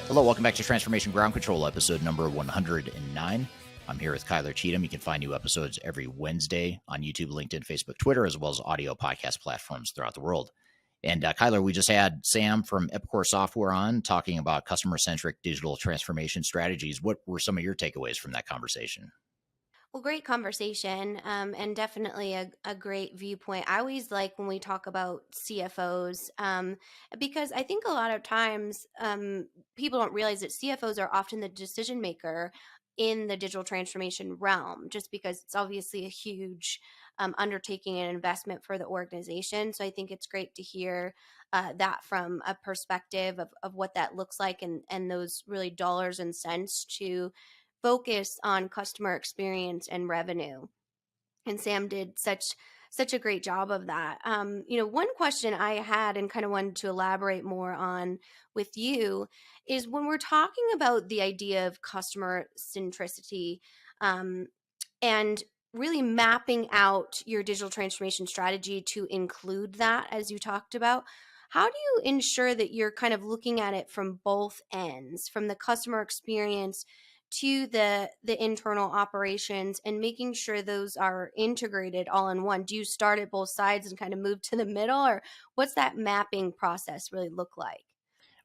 Hello, welcome back to Transformation Ground Control, episode number 109. I'm here with Kyler Cheatham. You can find new episodes every Wednesday on YouTube, LinkedIn, Facebook, Twitter, as well as audio podcast platforms throughout the world. And Kyler, we just had Sam from Epicor Software on talking about customer-centric digital transformation strategies. What were some of your takeaways from that conversation? Well, great conversation, and definitely a great viewpoint. I always like when we talk about CFOs, because I think a lot of times people don't realize that CFOs are often the decision maker in the digital transformation realm, just because it's obviously a huge undertaking and investment for the organization. So I think it's great to hear that from a perspective of what that looks like, and those really dollars and cents to focus on customer experience and revenue. And Sam did such a great job of that. One question I had and kind of wanted to elaborate more on with you is when we're talking about the idea of customer centricity, and really mapping out your digital transformation strategy to include that, as you talked about, how do you ensure that you're kind of looking at it from both ends, from the customer experience to the internal operations, and making sure those are integrated all in one? Do you start at both sides and kind of move to the middle, or what's that mapping process really look like?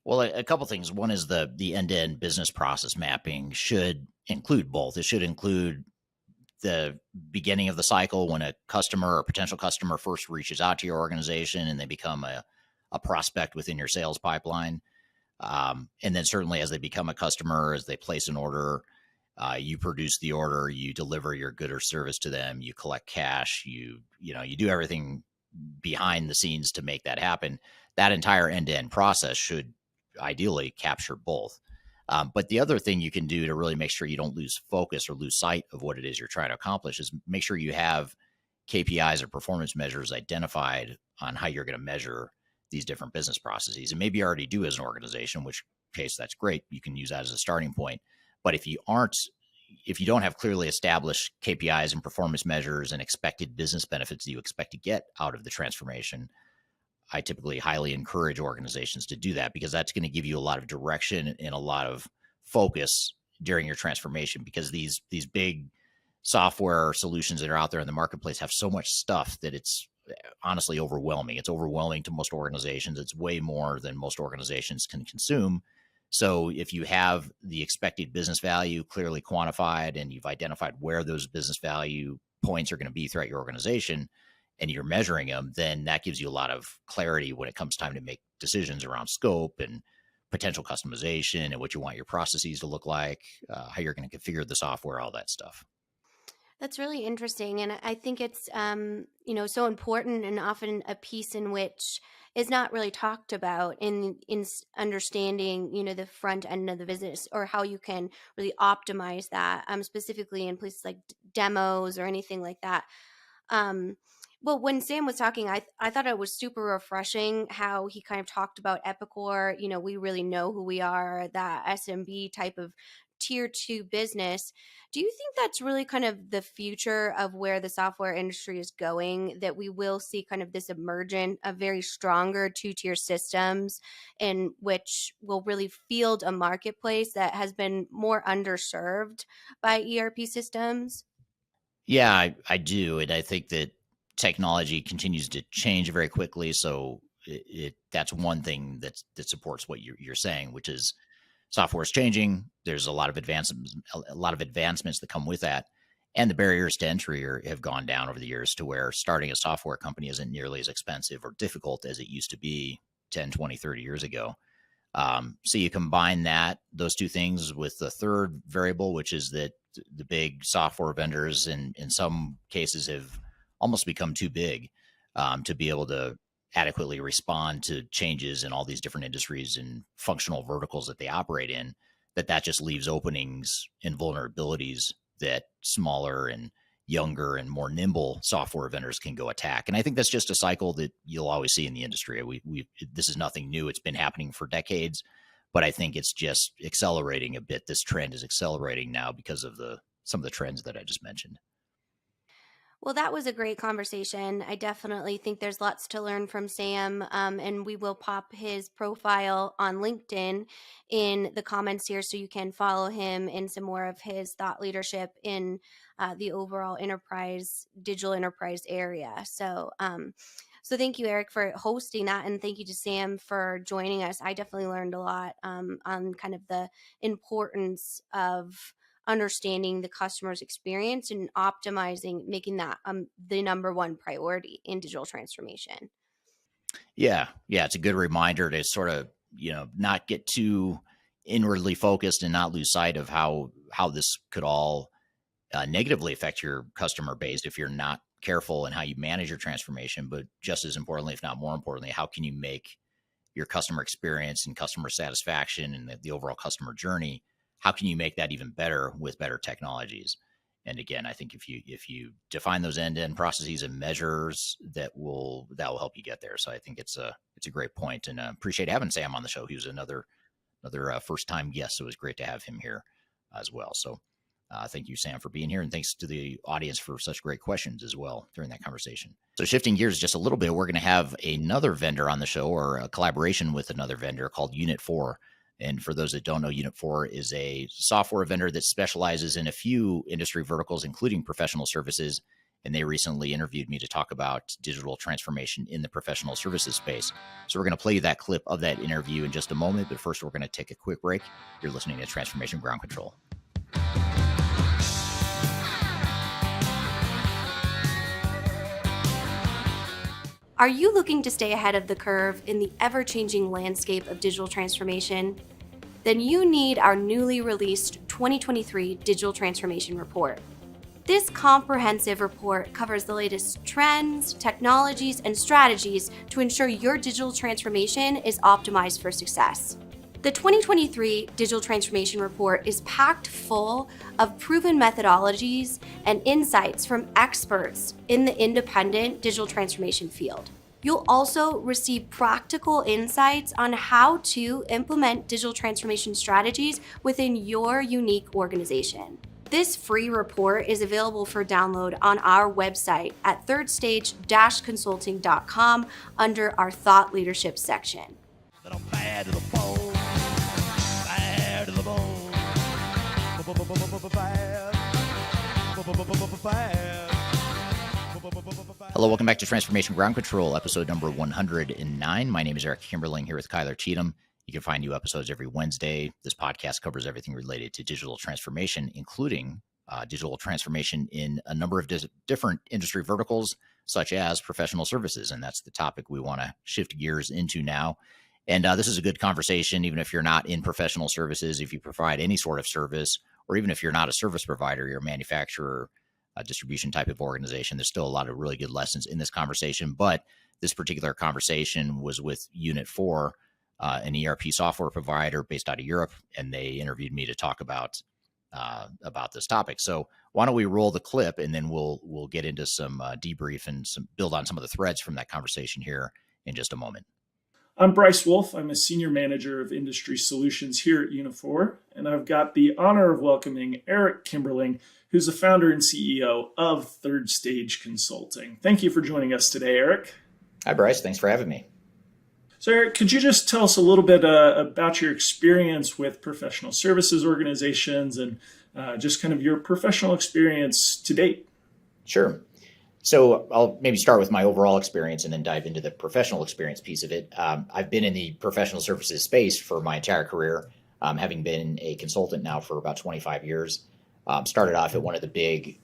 Well, a couple things. One is the end-to-end business process mapping should include both. It should include the beginning of the cycle when a customer or potential customer first reaches out to your organization and they become a prospect within your sales pipeline. And then certainly as they become a customer, as they place an order, you produce the order, you deliver your good or service to them, you collect cash, you do everything behind the scenes to make that happen. That entire end-to-end process should ideally capture both. But the other thing you can do to really make sure you don't lose focus or lose sight of what it is you're trying to accomplish is make sure you have KPIs or performance measures identified on how you're going to measure these different business processes. And maybe you already do as an organization, which case that's great. You can use that as a starting point. But if you don't have clearly established KPIs and performance measures and expected business benefits that you expect to get out of the transformation, I typically highly encourage organizations to do that, because that's going to give you a lot of direction and a lot of focus during your transformation, because these big software solutions that are out there in the marketplace have so much stuff that it's honestly overwhelming. It's overwhelming to most organizations. It's way more than most organizations can consume. So if you have the expected business value clearly quantified and you've identified where those business value points are going to be throughout your organization and you're measuring them, then that gives you a lot of clarity when it comes time to make decisions around scope and potential customization and what you want your processes to look like, how you're going to configure the software, all that stuff. That's really interesting. And I think it's, so important and often a piece in which is not really talked about in understanding, the front end of the business or how you can really optimize that, specifically in places like demos or anything like that. Well, when Sam was talking, I thought it was super refreshing how he kind of talked about Epicor. We really know who we are, that SMB type of tier 2 business. Do you think that's really kind of the future of where the software industry is going, that we will see kind of this emergence of very stronger 2-tier systems in which will really field a marketplace that has been more underserved by ERP systems? Yeah, I do. And I think that technology continues to change very quickly. So that's one thing that supports what you're saying, which is software is changing. There's a lot of advancements that come with that. And the barriers to entry have gone down over the years to where starting a software company isn't nearly as expensive or difficult as it used to be 10, 20, 30 years ago. So you combine those two things with the third variable, which is that the big software vendors in some cases have almost become too big to be able to adequately respond to changes in all these different industries and functional verticals that they operate in, that just leaves openings and vulnerabilities that smaller and younger and more nimble software vendors can go attack. And I think that's just a cycle that you'll always see in the industry. This is nothing new. It's been happening for decades, but I think it's just accelerating a bit. This trend is accelerating now because of some of the trends that I just mentioned. Well, that was a great conversation. I definitely think there's lots to learn from Sam, and we will pop his profile on LinkedIn in the comments here so you can follow him in some more of his thought leadership in the overall digital enterprise area. So thank you, Eric, for hosting that, and thank you to Sam for joining us. I definitely learned a lot on kind of the importance of understanding the customer's experience and optimizing, making that the number one priority in digital transformation. Yeah. It's a good reminder to sort of, not get too inwardly focused and not lose sight of how this could all negatively affect your customer base if you're not careful in how you manage your transformation. But just as importantly, if not more importantly, how can you make your customer experience and customer satisfaction and the overall customer journey, how can you make that even better with better technologies? And again, I think if you define those end-to-end processes and measures, that will help you get there. So I think it's a great point, and appreciate having Sam on the show. He was another first-time guest, so it was great to have him here as well. So thank you, Sam, for being here, and thanks to the audience for such great questions as well during that conversation. So shifting gears just a little bit, we're going to have another vendor on the show, or a collaboration with another vendor called Unit 4. And for those that don't know, Unit 4 is a software vendor that specializes in a few industry verticals, including professional services. And they recently interviewed me to talk about digital transformation in the professional services space. So we're going to play you that clip of that interview in just a moment. But first, we're going to take a quick break. You're listening to Transformation Ground Control. Are you looking to stay ahead of the curve in the ever-changing landscape of digital transformation? Then you need our newly released 2023 Digital Transformation Report. This comprehensive report covers the latest trends, technologies, and strategies to ensure your digital transformation is optimized for success. The 2023 Digital Transformation Report is packed full of proven methodologies and insights from experts in the independent digital transformation field. You'll also receive practical insights on how to implement digital transformation strategies within your unique organization. This free report is available for download on our website at thirdstage-consulting.com under our Thought Leadership section. Bad to the bone, bad to the bone, bad Hello, welcome back to Transformation Ground Control, episode number 109. My name is Eric Kimberling here with Kyler Cheatham. You can find new episodes every Wednesday. This podcast covers everything related to digital transformation, including digital transformation in a number of different industry verticals, such as professional services. And that's the topic we want to shift gears into now. And this is a good conversation, even if you're not in professional services, if you provide any sort of service, or even if you're not a service provider, you're a manufacturer, a distribution type of organization. There's still a lot of really good lessons in this conversation. But this particular conversation was with Unit 4, an ERP software provider based out of Europe, and they interviewed me to talk about this topic. So why don't we roll the clip, and then we'll get into some debrief and build on some of the threads from that conversation here in just a moment. I'm Bryce Wolf. I'm a Senior Manager of Industry Solutions here at Unit 4, and I've got the honor of welcoming Eric Kimberling, who's the founder and CEO of Third Stage Consulting. Thank you for joining us today, Eric. Hi, Bryce. Thanks for having me. So, Eric, could you just tell us a little bit about your experience with professional services organizations and just kind of your professional experience to date? Sure. So I'll maybe start with my overall experience and then dive into the professional experience piece of it. I've been in the professional services space for my entire career, having been a consultant now for about 25 years. Started off at one of the big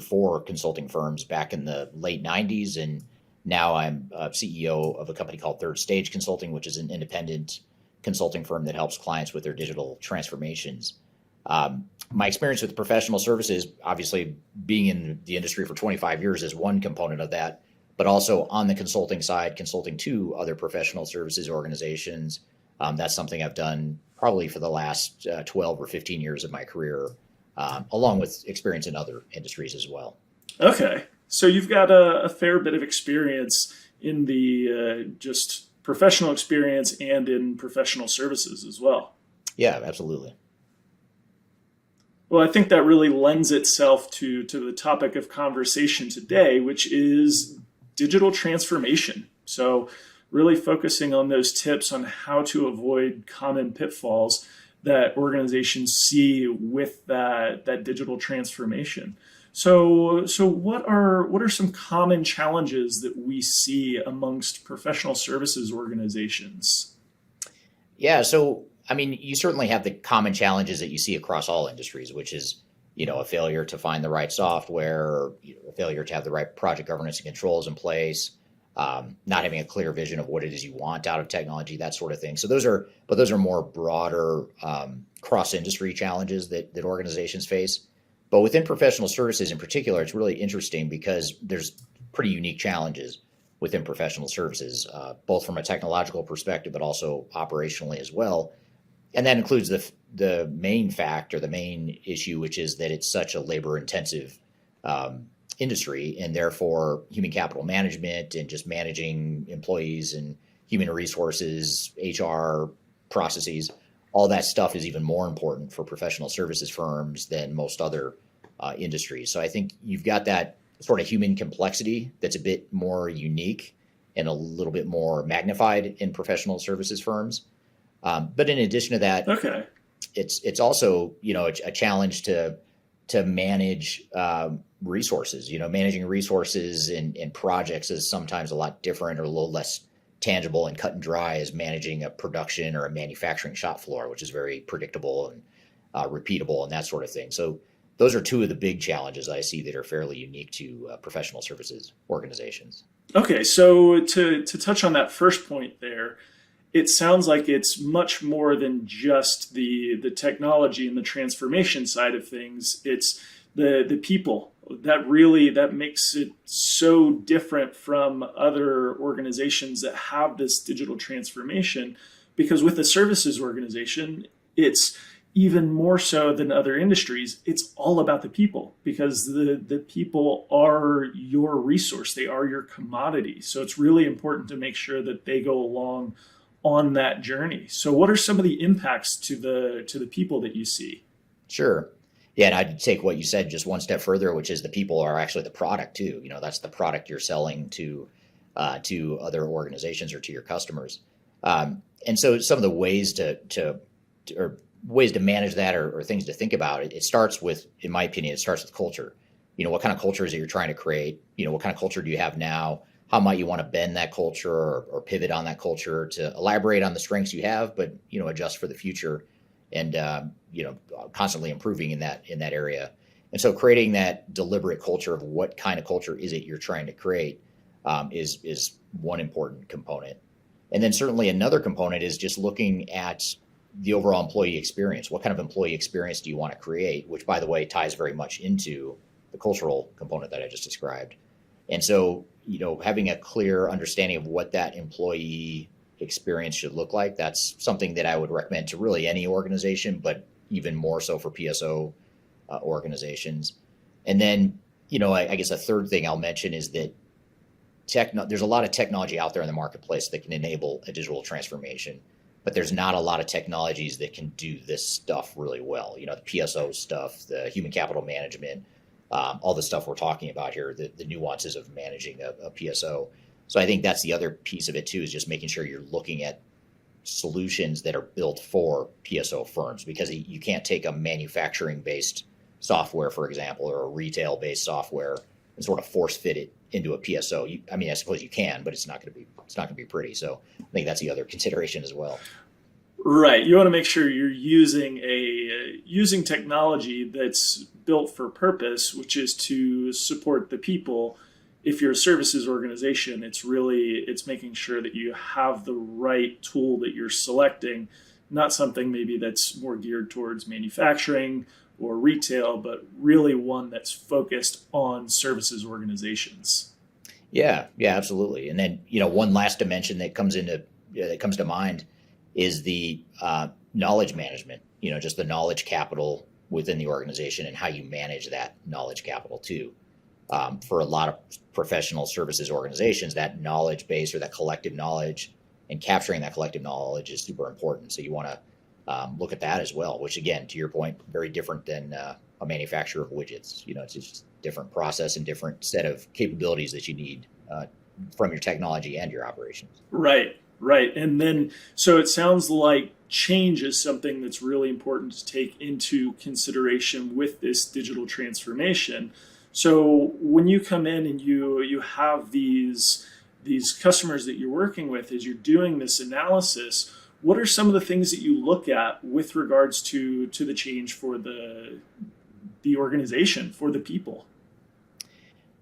four consulting firms back in the late 90s, and now I'm CEO of a company called Third Stage Consulting, which is an independent consulting firm that helps clients with their digital transformations. My experience with professional services, obviously being in the industry for 25 years is one component of that, but also on the consulting side, consulting to other professional services organizations. That's something I've done probably for the last 12 or 15 years of my career, along with experience in other industries as well. Okay. So you've got a fair bit of experience in the just professional experience and in professional services as well. Yeah, absolutely. Well, I think that really lends itself to the topic of conversation today, which is digital transformation. So really focusing on those tips on how to avoid common pitfalls that organizations see with that digital transformation. So what are some common challenges that we see amongst professional services organizations? Yeah, so I mean, you certainly have the common challenges that you see across all industries, which is, a failure to find the right software, a failure to have the right project governance and controls in place, not having a clear vision of what it is you want out of technology, that sort of thing. So those are more broader cross-industry challenges that organizations face. But within professional services in particular, it's really interesting because there's pretty unique challenges within professional services, both from a technological perspective, but also operationally as well. And that includes the main factor, the main issue, which is that it's such a labor-intensive industry, and therefore human capital management and just managing employees and human resources, HR processes, all that stuff is even more important for professional services firms than most other industries. So I think you've got that sort of human complexity that's a bit more unique and a little bit more magnified in professional services firms. But in addition to that, okay, it's also a challenge to manage resources. Managing resources and projects is sometimes a lot different or a little less tangible and cut and dry as managing a production or a manufacturing shop floor, which is very predictable and repeatable and that sort of thing. So those are two of the big challenges I see that are fairly unique to professional services organizations. Okay, so to touch on that first point there, it sounds like it's much more than just the technology and the transformation side of things. It's the people that makes it so different from other organizations that have this digital transformation, because with a services organization, it's even more so than other industries. It's all about the people, because the people are your resource. They are your commodity. So it's really important to make sure that they go along on that journey. So what are some of the impacts to the people that you see? Sure. Yeah, and I'd take what you said just one step further, which is the people are actually the product too. That's the product you're selling to other organizations or to your customers. And so some of the ways to or ways to manage that or things to think about, it starts with, in my opinion, it starts with culture. What kind of culture is it you're trying to create? What kind of culture do you have now? How might you want to bend that culture or pivot on that culture to elaborate on the strengths you have, but adjust for the future, and constantly improving in that area. And so creating that deliberate culture of what kind of culture is it you're trying to create is one important component. And then certainly another component is just looking at the overall employee experience. What kind of employee experience do you want to create? Which, by the way, ties very much into the cultural component that I just described. And so, having a clear understanding of what that employee experience should look like, that's something that I would recommend to really any organization, but even more so for PSO organizations. And then, I guess a third thing I'll mention is that there's a lot of technology out there in the marketplace that can enable a digital transformation, but there's not a lot of technologies that can do this stuff really well. The PSO stuff, the human capital management, all the stuff we're talking about here, the nuances of managing a PSO. So I think that's the other piece of it too, is just making sure you're looking at solutions that are built for PSO firms, because you can't take a manufacturing-based software, for example, or a retail-based software and sort of force fit it into a PSO. I suppose you can, but it's not going to be pretty. So I think that's the other consideration as well. Right. You want to make sure you're using using technology that's built for purpose, which is to support the people. If you're a services organization, it's making sure that you have the right tool that you're selecting, not something maybe that's more geared towards manufacturing or retail, but really one that's focused on services organizations. Yeah, absolutely. And then, one last dimension that comes to mind is the knowledge management, just the knowledge capital within the organization and how you manage that knowledge capital too. For a lot of professional services organizations, that knowledge base or that collective knowledge and capturing that collective knowledge is super important. So you want to look at that as well, which again, to your point, very different than a manufacturer of widgets. It's just different process and different set of capabilities that you need from your technology and your operations. Right. And then, so it sounds like change is something that's really important to take into consideration with this digital transformation. So when you come in and you have these customers that you're working with, as you're doing this analysis, what are some of the things that you look at with regards to the change for the organization, for the people?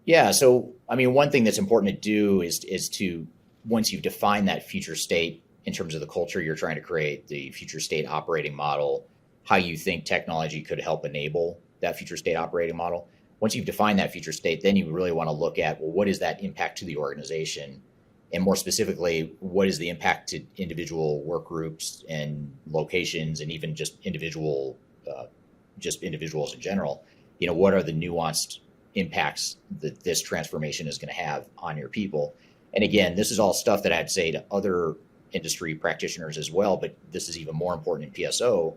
Yeah. So, one thing that's important to do is to, once you've defined that future state in terms of the culture you're trying to create, the future state operating model, how you think technology could help enable that future state operating model. Once you've defined that future state, then you really want to look at, well, what is that impact to the organization? And more specifically, what is the impact to individual work groups and locations, and even just individuals in general? What are the nuanced impacts that this transformation is going to have on your people? And again, this is all stuff that I'd say to other industry practitioners as well, but this is even more important in PSO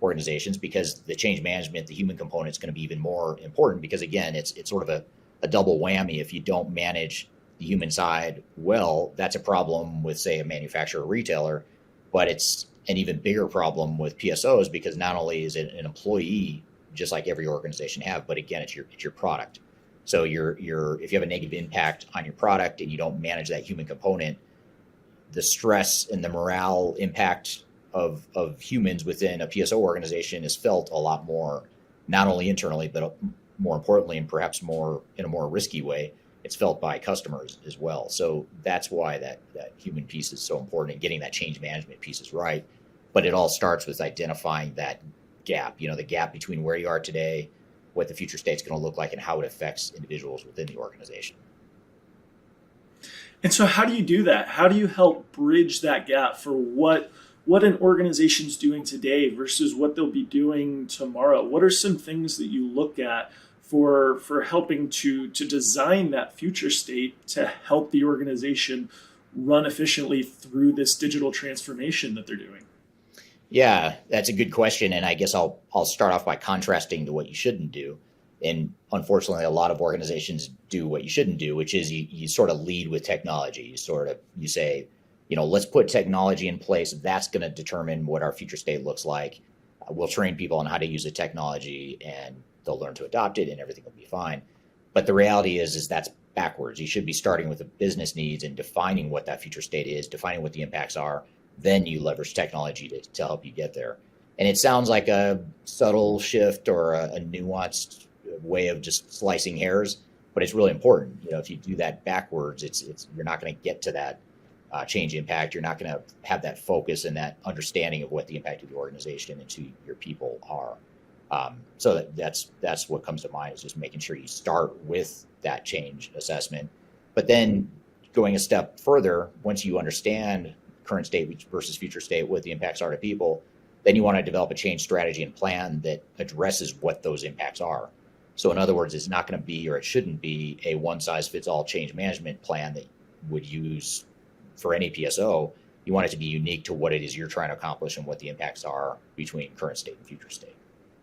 organizations, because the change management, the human component, is going to be even more important, because again, it's sort of a double whammy. If you don't manage the human side well, that's a problem with, say, a manufacturer or retailer, but it's an even bigger problem with PSOs, because not only is it an employee, just like every organization have, but again, it's your product. So if you have a negative impact on your product and you don't manage that human component, the stress and the morale impact of humans within a PSO organization is felt a lot more, not only internally, but more importantly, and perhaps more in a more risky way, it's felt by customers as well. So that's why that human piece is so important, and getting that change management piece is right. But it all starts with identifying that gap, the gap between where you are today, what the future state's going to look like, and how it affects individuals within the organization. And so how do you do that? How do you help bridge that gap for what an organization's doing today versus what they'll be doing tomorrow? What are some things that you look at for helping to design that future state to help the organization run efficiently through this digital transformation that they're doing? Yeah, that's a good question. And I guess I'll start off by contrasting to what you shouldn't do. And unfortunately, a lot of organizations do what you shouldn't do, which is you sort of lead with technology. You say, let's put technology in place. That's going to determine what our future state looks like. We'll train people on how to use the technology, and they'll learn to adopt it, and everything will be fine. But the reality is that's backwards. You should be starting with the business needs and defining what that future state is, defining what the impacts are. Then you leverage technology to help you get there. And it sounds like a subtle shift or a nuanced way of just slicing hairs, but it's really important. If you do that backwards, you're not going to get to that change impact. You're not going to have that focus and that understanding of what the impact of the organization and to your people are. So that's what comes to mind, is just making sure you start with that change assessment, but then going a step further, once you understand current state versus future state, what the impacts are to people, then you want to develop a change strategy and plan that addresses what those impacts are. So in other words, it's not going to be, or it shouldn't be, a one-size-fits-all change management plan that would use for any PSO. You want it to be unique to what it is you're trying to accomplish and what the impacts are between current state and future state.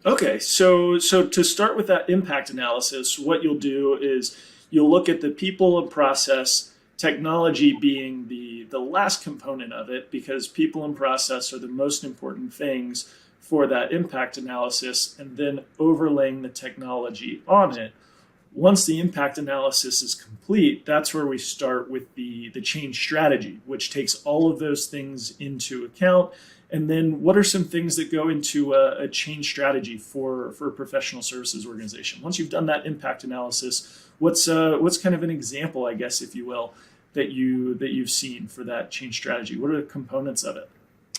Okay, so to start with that impact analysis, what you'll do is you'll look at the people and process, technology being the last component of it, because people and process are the most important things for that impact analysis, and then overlaying the technology on it. Once the impact analysis is complete, that's where we start with the change strategy, which takes all of those things into account. And then what are some things that go into a change strategy for a professional services organization? Once you've done that impact analysis, what's kind of an example, I guess, if you will, that you've seen for that change strategy? What are the components of it?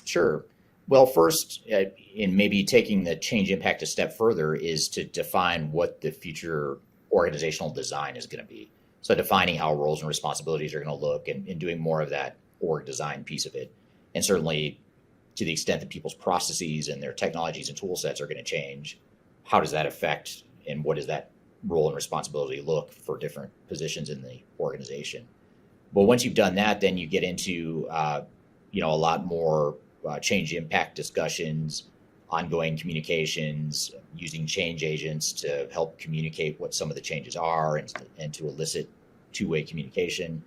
Sure. Well, first, in maybe taking the change impact a step further, is to define what the future organizational design is going to be. So defining how roles and responsibilities are going to look, and doing more of that org design piece of it. And certainly, to the extent that people's processes and their technologies and tool sets are going to change, how does that affect, and what does that role and responsibility look for different positions in the organization? But once you've done that, then you get into a lot more change impact discussions, ongoing communications, using change agents to help communicate what some of the changes are, and to elicit two-way communication.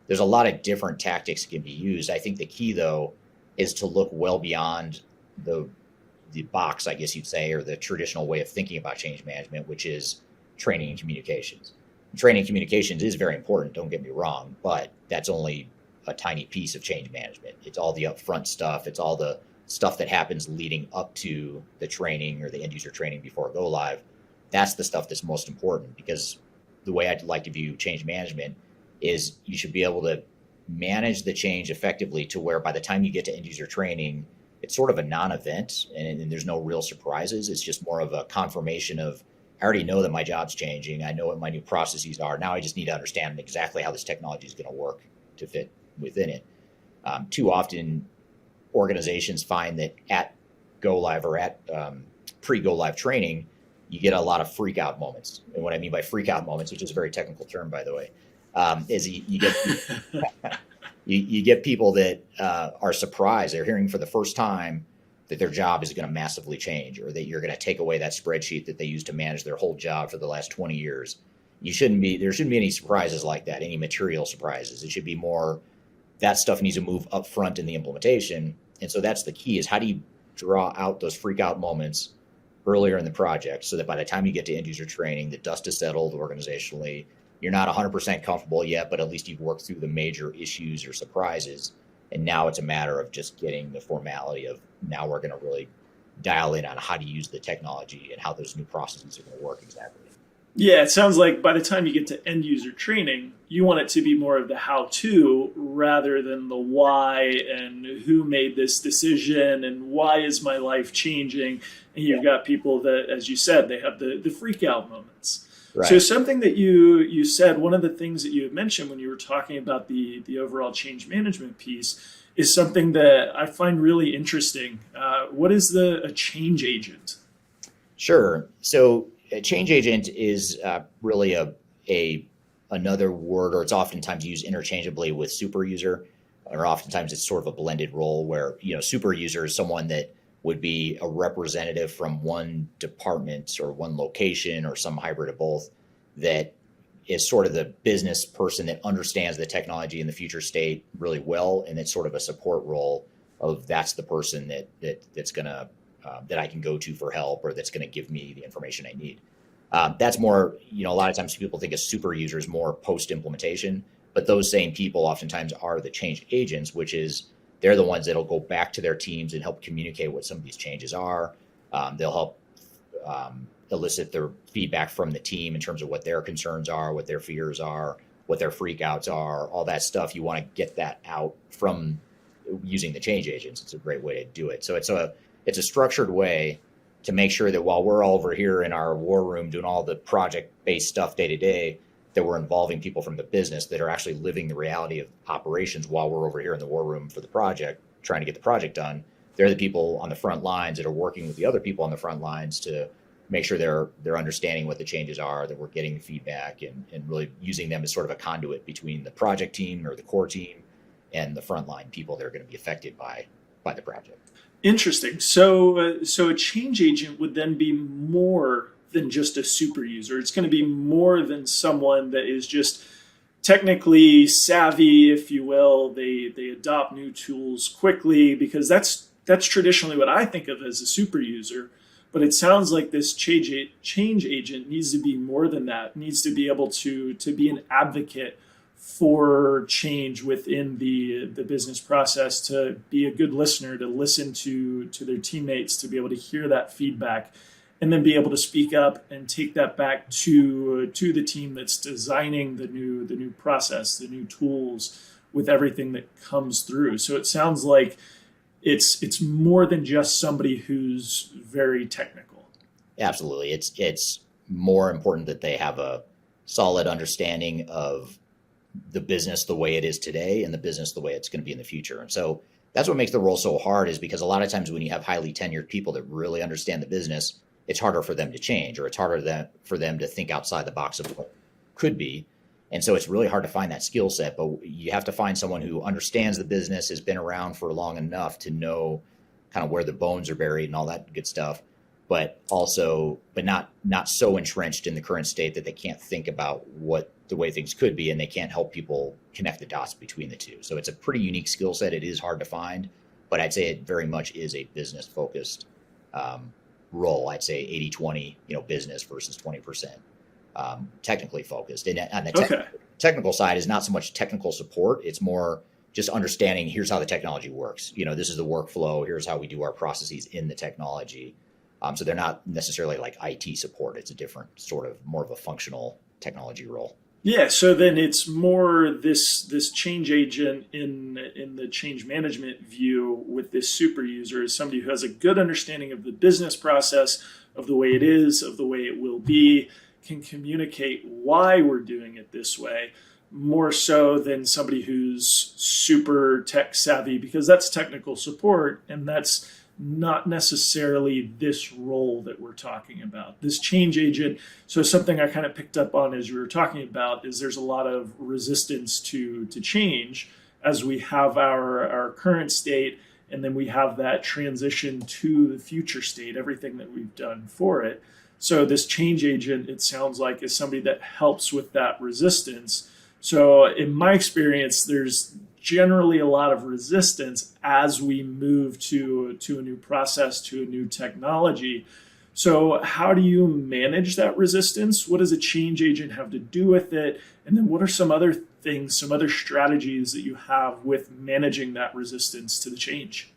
There's a lot of different tactics that can be used. I think the key, though, is to look well beyond the box, I guess you'd say, or the traditional way of thinking about change management, which is training and communications. Training and communications is very important, don't get me wrong, but that's only a tiny piece of change management. It's all the upfront stuff. It's all the stuff that happens leading up to the training or the end user training before go live. That's the stuff that's most important, because the way I'd like to view change management is you should be able to manage the change effectively to where by the time you get to end user training, it's sort of a non-event and there's no real surprises. It's just more of a confirmation of, I already know that my job's changing. I know what my new processes are. Now I just need to understand exactly how this technology is going to work to fit within it. Too often, organizations find that at go live or at pre-go live training, you get a lot of freak out moments. And what I mean by freak out moments, which is a very technical term, by the way, is you get you get people that are surprised. They're hearing for the first time that their job is going to massively change, or that you're going to take away that spreadsheet that they used to manage their whole job for the last 20 years. There shouldn't be any surprises like that, any material surprises. It should be more that stuff needs to move up front in the implementation. And so that's the key, is how do you draw out those freak out moments earlier in the project, so that by the time you get to end user training, the dust is settled organizationally. You're not 100% comfortable yet, but at least you've worked through the major issues or surprises. And now it's a matter of just getting the formality of, now we're going to really dial in on how to use the technology and how those new processes are going to work exactly. Yeah, it sounds like by the time you get to end user training, you want it to be more of the how-to rather than the why and who made this decision and why is my life changing. And you've got people that, as you said, they have the freak out moments. Right. So something that you said, one of the things that you had mentioned when you were talking about the overall change management piece is something that I find really interesting. What is a change agent? Sure. So a change agent is really another word, or it's oftentimes used interchangeably with super user, or oftentimes it's sort of a blended role where, super user is someone that would be a representative from one department or one location or some hybrid of both, that is sort of the business person that understands the technology in the future state really well. And it's sort of a support role of, that's the person that's going to that I can go to for help, or that's going to give me the information I need. That's more, a lot of times people think of super users more post-implementation, but those same people oftentimes are the change agents, which is they're the ones that'll go back to their teams and help communicate what some of these changes are. They'll help elicit their feedback from the team in terms of what their concerns are, what their fears are, what their freakouts are, all that stuff. You want to get that out from using the change agents. It's a great way to do it. So it's a structured way to make sure that while we're all over here in our war room doing all the project-based stuff day to day, that we're involving people from the business that are actually living the reality of operations while we're over here in the war room for the project, trying to get the project done. They're the people on the front lines that are working with the other people on the front lines to make sure they're understanding what the changes are, that we're getting the feedback, and really using them as sort of a conduit between the project team or the core team and the frontline people that are going to be affected by the project. Interesting. So a change agent would then be more than just a super user. It's going to be more than someone that is just technically savvy, if you will. They adopt new tools quickly, because that's traditionally what I think of as a super user. But it sounds like this change agent needs to be more than that. It needs to be able to be an advocate for change within the business process, to be a good listener, to listen to their teammates, to be able to hear that feedback, and then be able to speak up and take that back to the team that's designing the new process, the new tools, with everything that comes through. So it sounds like it's more than just somebody who's very technical. Absolutely. It's more important that they have a solid understanding of the business the way it is today and the business the way it's going to be in the future. And so that's what makes the role so hard, is because a lot of times when you have highly tenured people that really understand the business, it's harder for them to change, or it's harder for them to think outside the box of what could be. And so it's really hard to find that skill set, but you have to find someone who understands the business, has been around for long enough to know kind of where the bones are buried and all that good stuff, but not so entrenched in the current state that they can't think about what the way things could be, and they can't help people connect the dots between the two. So it's a pretty unique skill set. It is hard to find, but I'd say it very much is a business focused role. I'd say 80-20, business versus 20%. Technically focused. And on the technical side is not so much technical support. It's more just understanding, here's how the technology works. This is the workflow. Here's how we do our processes in the technology. So they're not necessarily like IT support. It's a different sort of more of a functional technology role. Yeah. So then it's more this change agent in the change management view with this super user is somebody who has a good understanding of the business process, of the way it is, of the way it will be, can communicate why we're doing it this way, more so than somebody who's super tech savvy, because that's technical support, and that's not necessarily this role that we're talking about. This change agent, so something I kind of picked up on as you were talking about is there's a lot of resistance to change as we have our current state, and then we have that transition to the future state, everything that we've done for it. So this change agent, it sounds like, is somebody that helps with that resistance. So in my experience, there's generally a lot of resistance as we move to a new process, to a new technology. So how do you manage that resistance? What does a change agent have to do with it? And then what are some other things, some other strategies that you have with managing that resistance to the change?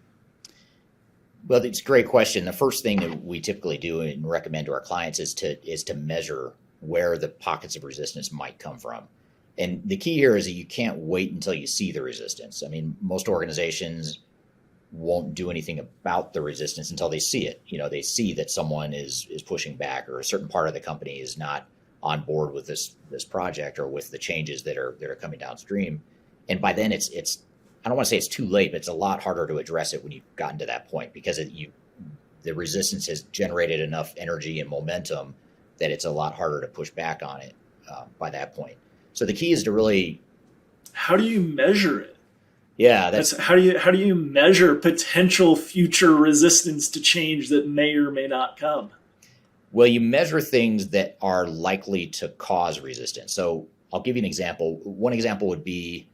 Well, it's a great question. The first thing that we typically do and recommend to our clients is to measure where the pockets of resistance might come from. And the key here is that you can't wait until you see the resistance. I mean, most organizations won't do anything about the resistance until they see it. They see that someone is pushing back, or a certain part of the company is not on board with this project or with the changes that are coming downstream. And by then it's I don't want to say it's too late, but it's a lot harder to address it when you've gotten to that point, because the resistance has generated enough energy and momentum that it's a lot harder to push back on it by that point. So the key is to really, how do you measure it? Yeah, that's how do you measure potential future resistance to change that may or may not come? Well, you measure things that are likely to cause resistance. So I'll give you an example. One example would be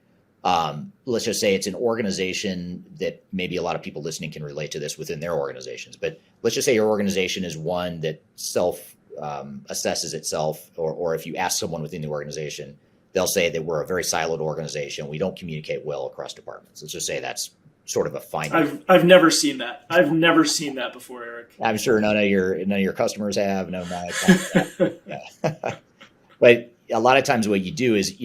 let's just say it's an organization that maybe a lot of people listening can relate to this within their organizations. But let's just say your organization is one that self assesses itself, or if you ask someone within the organization, they'll say that we're a very siloed organization. We don't communicate well across departments. Let's just say that's sort of a finding. I've never seen that. I've never seen that before, Eric. I'm sure none of your customers have. No, yeah. But a lot of times what you do is,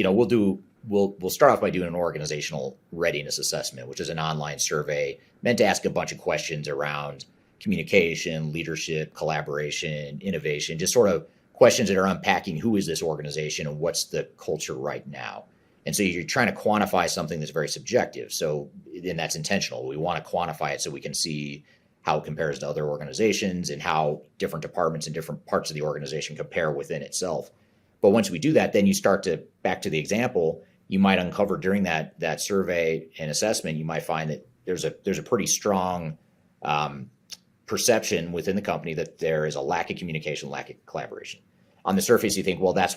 we'll start off by doing an organizational readiness assessment, which is an online survey meant to ask a bunch of questions around communication, leadership, collaboration, innovation, just sort of questions that are unpacking who is this organization and what's the culture right now. And so you're trying to quantify something that's very subjective. So, and that's intentional. We want to quantify it so we can see how it compares to other organizations and how different departments and different parts of the organization compare within itself. But once we do that, then you start to, back to the example, you might uncover during that survey and assessment, you might find that there's a pretty strong perception within the company that there is a lack of communication, lack of collaboration. On the surface, you think, well, that's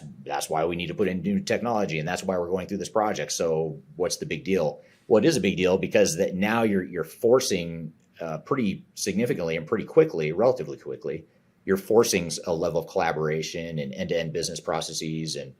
why we need to put in new technology, and that's why we're going through this project. So what's the big deal? Well, it is a big deal because that now you're forcing pretty significantly and pretty quickly, relatively quickly, you're forcing a level of collaboration and end-to-end business processes and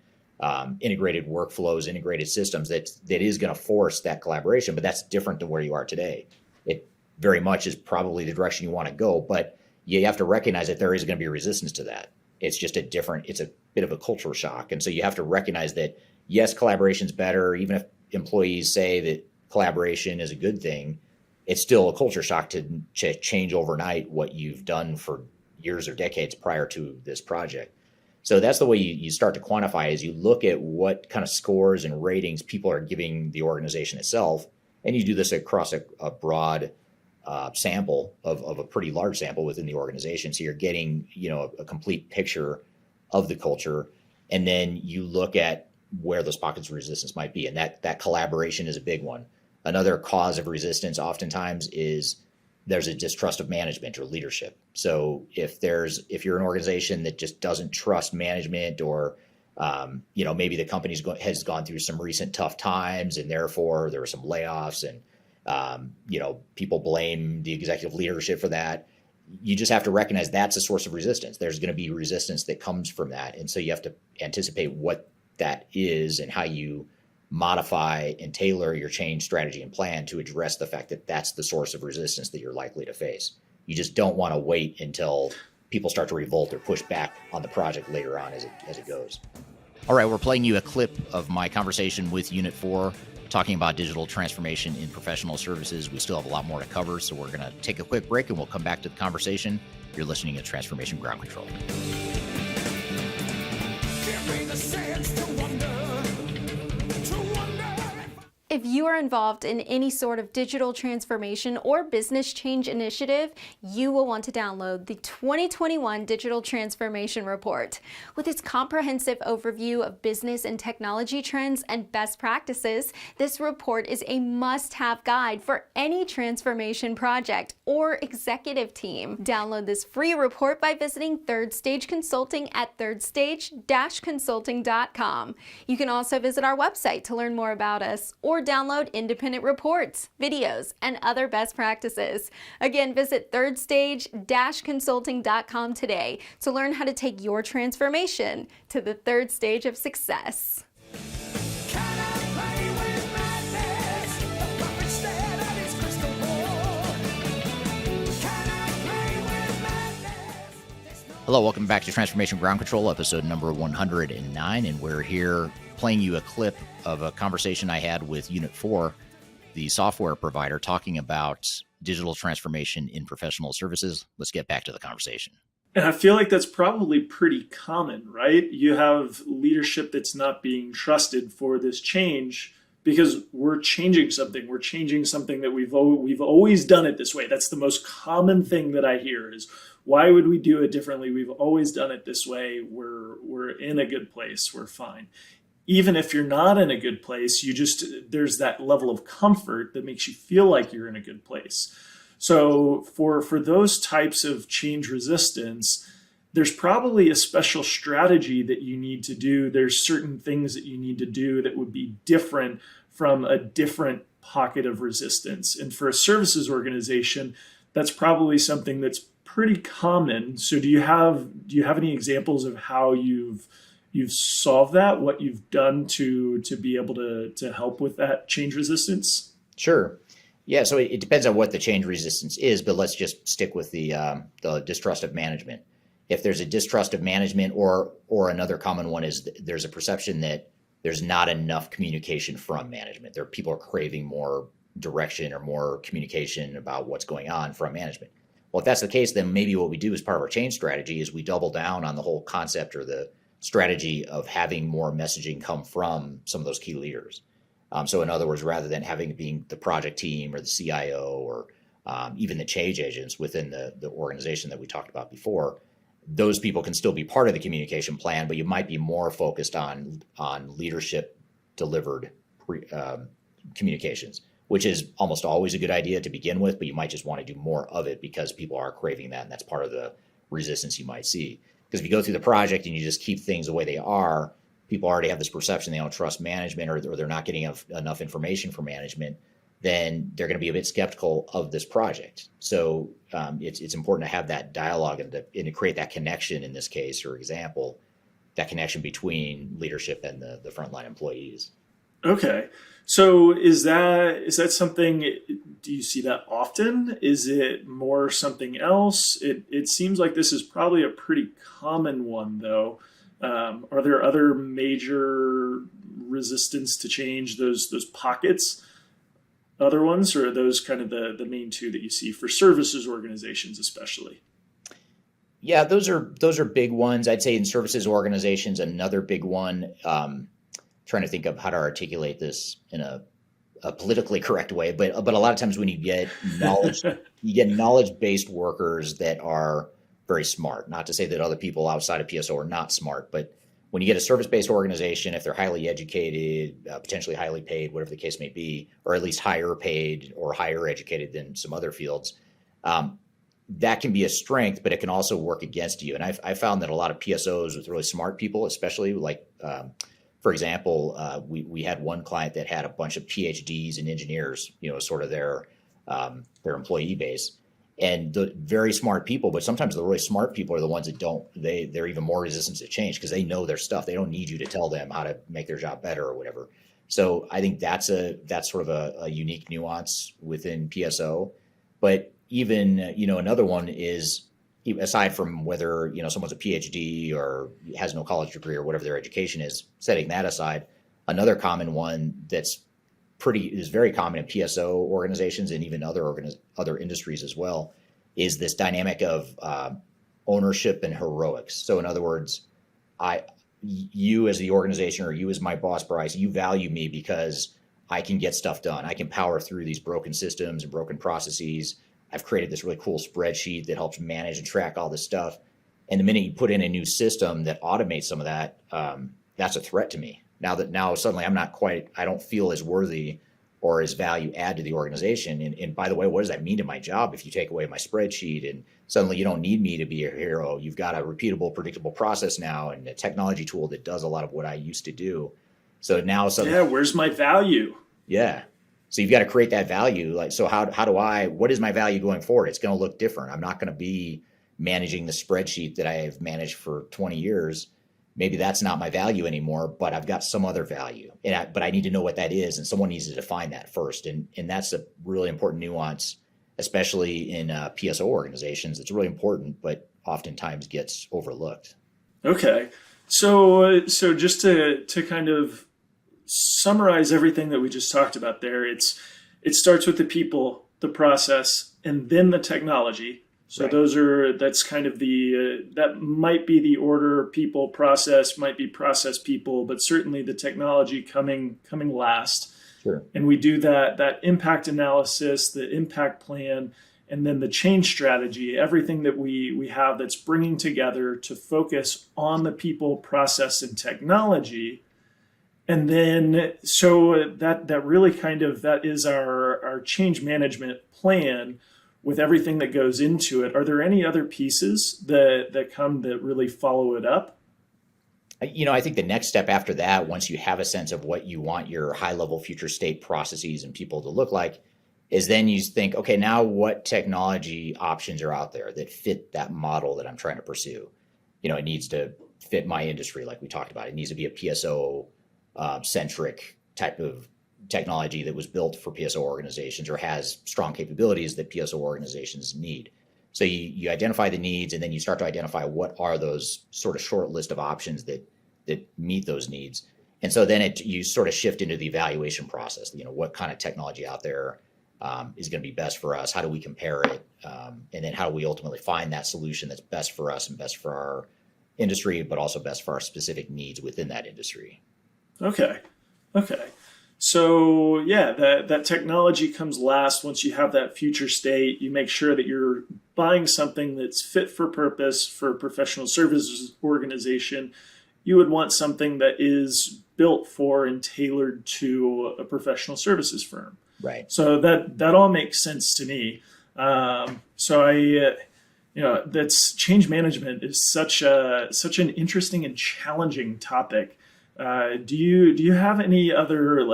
integrated workflows, integrated systems that is going to force that collaboration. But that's different than where you are today. It very much is probably the direction you want to go, but you have to recognize that there is going to be resistance to that. It's just it's a bit of a cultural shock. And so you have to recognize that, yes, collaboration is better. Even if employees say that collaboration is a good thing, it's still a culture shock to change overnight what you've done for years or decades prior to this project. So that's the way you start to quantify, is you look at what kind of scores and ratings people are giving the organization itself. And you do this across a broad sample of a pretty large sample within the organization. So you're getting, a complete picture of the culture. And then you look at where those pockets of resistance might be. And that collaboration is a big one. Another cause of resistance oftentimes is there's a distrust of management or leadership. So if you're an organization that just doesn't trust management, or maybe the company has gone through some recent tough times and therefore there were some layoffs and people blame the executive leadership for that. You just have to recognize that's a source of resistance. There's going to be resistance that comes from that. And so you have to anticipate what that is and how you modify and tailor your change strategy and plan to address the fact that that's the source of resistance that you're likely to face. You just don't want to wait until people start to revolt or push back on the project later on as it goes. All right, we're playing you a clip of my conversation with Unit 4 talking about digital transformation in professional services. We still have a lot more to cover, so we're going to take a quick break and we'll come back to the conversation. You're listening to Transformation Ground Control. Give me the sense to wonder. If you are involved in any sort of digital transformation or business change initiative, you will want to download the 2021 Digital Transformation Report. With its comprehensive overview of business and technology trends and best practices, this report is a must-have guide for any transformation project or executive team. Download this free report by visiting Third Stage Consulting at thirdstage-consulting.com. You can also visit our website to learn more about us, or download independent reports, videos, and other best practices. Again, visit thirdstage-consulting.com today to learn how to take your transformation to the third stage of success. Hello, welcome back to Transformation Ground Control, episode number 109, and we're here playing you a clip of a conversation I had with Unit 4, the software provider, talking about digital transformation in professional services. Let's get back to the conversation. And I feel like that's probably pretty common, right? You have leadership that's not being trusted for this change because we're changing something. We're changing something that we've always done it this way. That's the most common thing that I hear is, why would we do it differently? We've always done it this way. We're in a good place. We're fine. Even if you're not in a good place, there's that level of comfort that makes you feel like you're in a good place. So for those types of change resistance, there's probably a special strategy that you need to do. There's certain things that you need to do that would be different from a different pocket of resistance. And for a services organization, that's probably something that's pretty common. So do you have any examples of how you've solved that, what you've done to be able to help with that change resistance? Sure. Yeah, so it depends on what the change resistance is, but let's just stick with the distrust of management. If there's a distrust of management, or another common one is there's a perception that there's not enough communication from management. People are craving more direction or more communication about what's going on from management. Well, if that's the case, then maybe what we do as part of our change strategy is we double down on the whole concept or the strategy of having more messaging come from some of those key leaders. So in other words, rather than being the project team or the CIO or even the change agents within the organization that we talked about before, those people can still be part of the communication plan, but you might be more focused on leadership delivered communications, which is almost always a good idea to begin with, but you might just want to do more of it because people are craving that, and that's part of the resistance you might see. Because if you go through the project and you just keep things the way they are, people already have this perception they don't trust management, or they're not getting enough information from management, then they're going to be a bit skeptical of this project. So it's important to have that dialogue and to create that connection in this case or example, that connection between leadership and the frontline employees. Okay. So is that something, do you see that often? Is it more something else? It seems like this is probably a pretty common one, though. Are there other major resistance to change, those pockets, other ones, or are those kind of the main two that you see for services organizations especially? Yeah, those are big ones. I'd say in services organizations, another big one, trying to think of how to articulate this in a politically correct way, but a lot of times when you get knowledge-based workers that are very smart. Not to say that other people outside of PSO are not smart, but when you get a service-based organization, if they're highly educated, potentially highly paid, whatever the case may be, or at least higher paid or higher educated than some other fields, that can be a strength, but it can also work against you. And I found that a lot of PSOs with really smart people, especially like, for example, we had one client that had a bunch of PhDs and engineers, sort of their employee base. And the very smart people, but sometimes the really smart people are the ones that they're even more resistant to change because they know their stuff. They don't need you to tell them how to make their job better or whatever. So I think that's sort of a unique nuance within PSO. But even, another one is, aside from whether, someone's a PhD or has no college degree or whatever their education is, setting that aside, another common one is very common in PSO organizations and even other industries as well, is this dynamic of ownership and heroics. So in other words, you as the organization, or you as my boss, Bryce, you value me because I can get stuff done. I can power through these broken systems and broken processes. I've created this really cool spreadsheet that helps manage and track all this stuff. And the minute you put in a new system that automates some of that, that's a threat to me. Now suddenly I don't feel as worthy or as value add to the organization. And by the way, what does that mean to my job if you take away my spreadsheet and suddenly you don't need me to be a hero? You've got a repeatable, predictable process now and a technology tool that does a lot of what I used to do. So now suddenly, where's my value? Yeah. So you've got to create that value. What is my value going forward? It's going to look different. I'm not going to be managing the spreadsheet that I have managed for 20 years. Maybe that's not my value anymore, but I've got some other value. But I need to know what that is, and someone needs to define that first. And that's a really important nuance, especially in PSO organizations. It's really important, but oftentimes gets overlooked. Okay. So just to kind of summarize everything that we just talked about there, it starts with the people, the process, and then the technology. So right. That's kind of that might be the order. People, process, might be process, people, but certainly the technology coming last. Sure. And we do that impact analysis, the impact plan, and then the change strategy, everything that we have that's bringing together to focus on the people, process, and technology. And then, so that really that is our change management plan with everything that goes into it. Are there any other pieces that really follow it up? I think the next step after that, once you have a sense of what you want your high level future state processes and people to look like, is then you think, okay, now what technology options are out there that fit that model that I'm trying to pursue? It needs to fit my industry, like we talked about. It needs to be a PSO centric type of technology that was built for PSO organizations or has strong capabilities that PSO organizations need. So you identify the needs, and then you start to identify what are those sort of short list of options that meet those needs. And so then you sort of shift into the evaluation process. What kind of technology out there is going to be best for us? How do we compare it? And then how do we ultimately find that solution that's best for us and best for our industry, but also best for our specific needs within that industry? Okay. So yeah, that technology comes last. Once you have that future state, you make sure that you're buying something that's fit for purpose for a professional services organization. You would want something that is built for and tailored to a professional services firm. Right. So that all makes sense to me. That's change management is such an interesting and challenging topic. Do you have any other,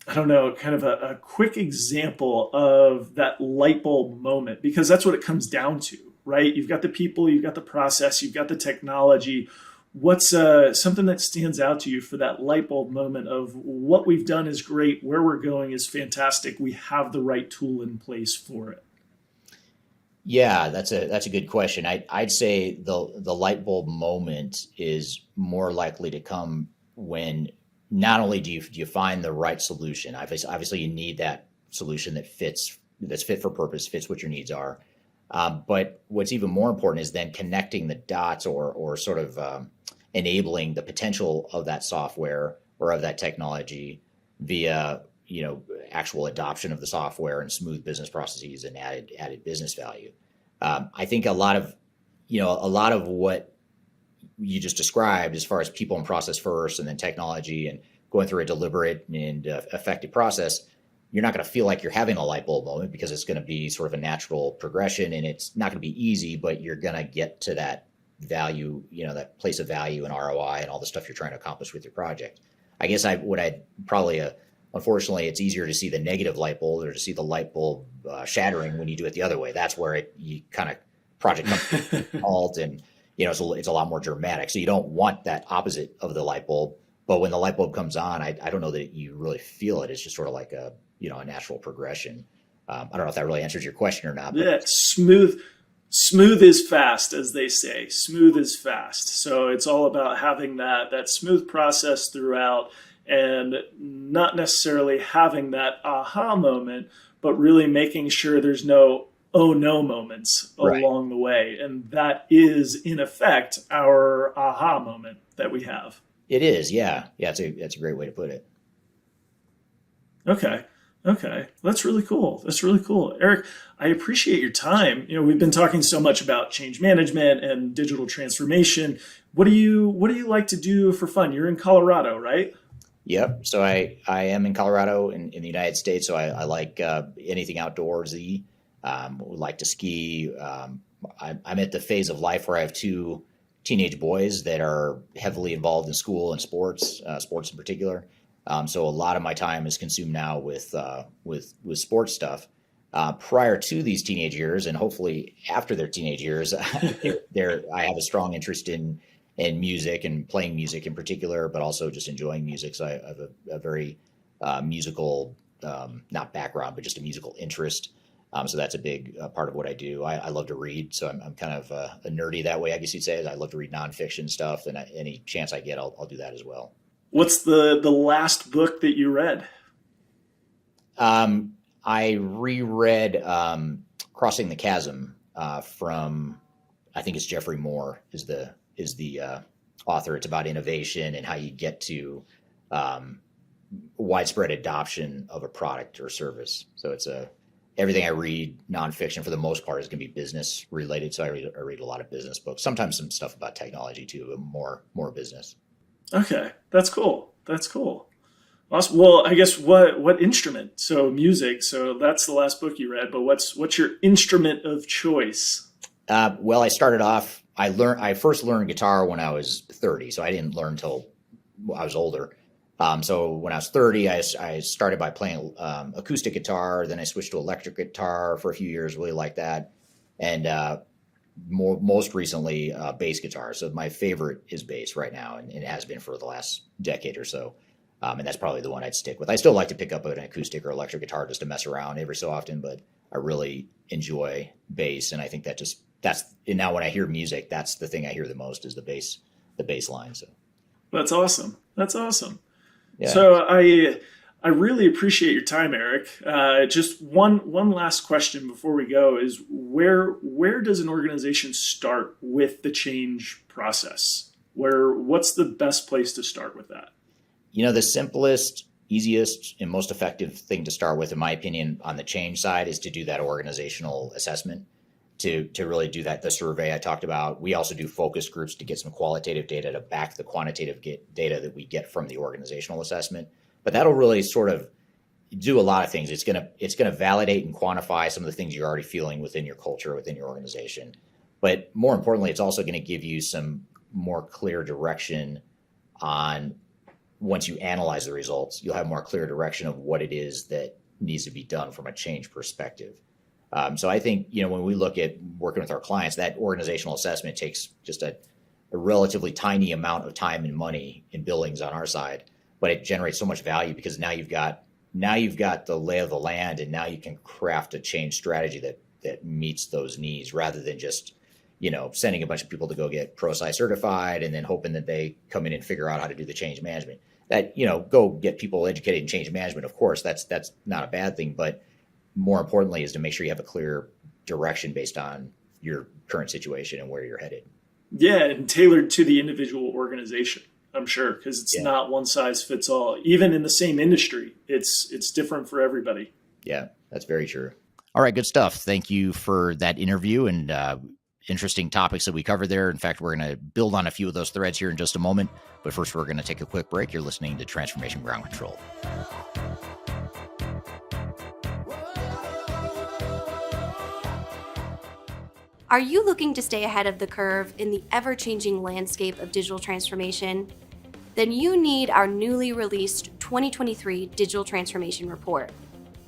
kind of a quick example of that light bulb moment? Because that's what it comes down to, right? You've got the people, you've got the process, you've got the technology. What's something that stands out to you for that light bulb moment of what we've done is great, where we're going is fantastic, we have the right tool in place for it? Yeah, that's a good question. I'd say the light bulb moment is more likely to come when not only do you find the right solution. Obviously you need that solution that's fit for purpose, fits what your needs are. But what's even more important is then connecting the dots or sort of enabling the potential of that software or of that technology via actual adoption of the software and smooth business processes and added business value. I think a lot of what you just described, as far as people and process first, and then technology, and going through a deliberate and effective process, you're not going to feel like you're having a light bulb moment, because it's going to be sort of a natural progression, and it's not going to be easy, but you're going to get to that value, that place of value and ROI and all the stuff you're trying to accomplish with your project. I guess unfortunately, it's easier to see the negative light bulb or to see the light bulb shattering when you do it the other way. That's where project comes to a halt, and it's a lot more dramatic. So you don't want that opposite of the light bulb. But when the light bulb comes on, I don't know that you really feel it. It's just sort of like a natural progression. I don't know if that really answers your question or not. But yeah, smooth is fast, as they say. Smooth is fast. So it's all about having that smooth process throughout, and not necessarily having that aha moment, but really making sure there's no oh no moments along the way. And that is, in effect, our aha moment that we have. It is, yeah. Yeah, that's a great way to put it. Okay. That's really cool. Eric, I appreciate your time. We've been talking so much about change management and digital transformation. What do you like to do for fun? You're in Colorado, right? Yep. So I am in Colorado in the United States. So I like anything outdoorsy. Would like to ski. I'm at the phase of life where I have two teenage boys that are heavily involved in school and sports in particular. So a lot of my time is consumed now with sports stuff. Prior to these teenage years, and hopefully after their teenage years, I have a strong interest in music and playing music in particular, but also just enjoying music. So I have a very musical, not background, but just a musical interest. So that's a big part of what I do. I love to read, so I'm kind of a nerdy that way, I guess you'd say. I love to read nonfiction stuff, and any chance I get, I'll do that as well. What's the last book that you read? I reread Crossing the Chasm from, I think it's Jeffrey Moore is the author. It's about innovation and how you get to widespread adoption of a product or service. So it's everything I read nonfiction for the most part is going to be business related. So I read a lot of business books, sometimes some stuff about technology too, but more business. Okay, that's cool. Awesome. Well, I guess what instrument? So music. So that's the last book you read. But what's your instrument of choice? Well, I started off I first learned guitar when I was 30, so I didn't learn until I was older. So when I was 30, I started by playing acoustic guitar. Then I switched to electric guitar for a few years, really like that. And most recently, bass guitar. So my favorite is bass right now, and it has been for the last decade or so. And that's probably the one I'd stick with. I still like to pick up an acoustic or electric guitar just to mess around every so often, but I really enjoy bass. And I think and now when I hear music, that's the thing I hear the most is the bass line. So That's awesome. That's awesome. yeah. So I really appreciate your time, Eric. Just one last question before we go is where does an organization start with the change process? What's the best place to start with that? The simplest, easiest, and most effective thing to start with, in my opinion, on the change side is to do that organizational assessment, to really do the survey I talked about. We also do focus groups to get some qualitative data to back the quantitative data that we get from the organizational assessment. But that'll really sort of do a lot of things. It's gonna validate and quantify some of the things you're already feeling within your culture, within your organization. But more importantly, it's also going to give you some more clear direction on, once you analyze the results, you'll have more clear direction of what it is that needs to be done from a change perspective. So I think, when we look at working with our clients, that organizational assessment takes just a relatively tiny amount of time and money in billings on our side, but it generates so much value because now you've got the lay of the land, and now you can craft a change strategy that meets those needs, rather than just sending a bunch of people to go get ProSci certified and then hoping that they come in and figure out how to do the change management. That, go get people educated in change management. Of course, that's not a bad thing, but more importantly is to make sure you have a clear direction based on your current situation and where you're headed. Yeah, and tailored to the individual organization, I'm sure, because it's not one size fits all. Even in the same industry, it's different for everybody. Yeah, that's very true. All right, good stuff. Thank you for that interview and interesting topics that we covered there. In fact, we're going to build on a few of those threads here in just a moment. But first, we're going to take a quick break. You're listening to Transformation Ground Control. Are you looking to stay ahead of the curve in the ever-changing landscape of digital transformation? Then you need our newly released 2023 Digital Transformation Report.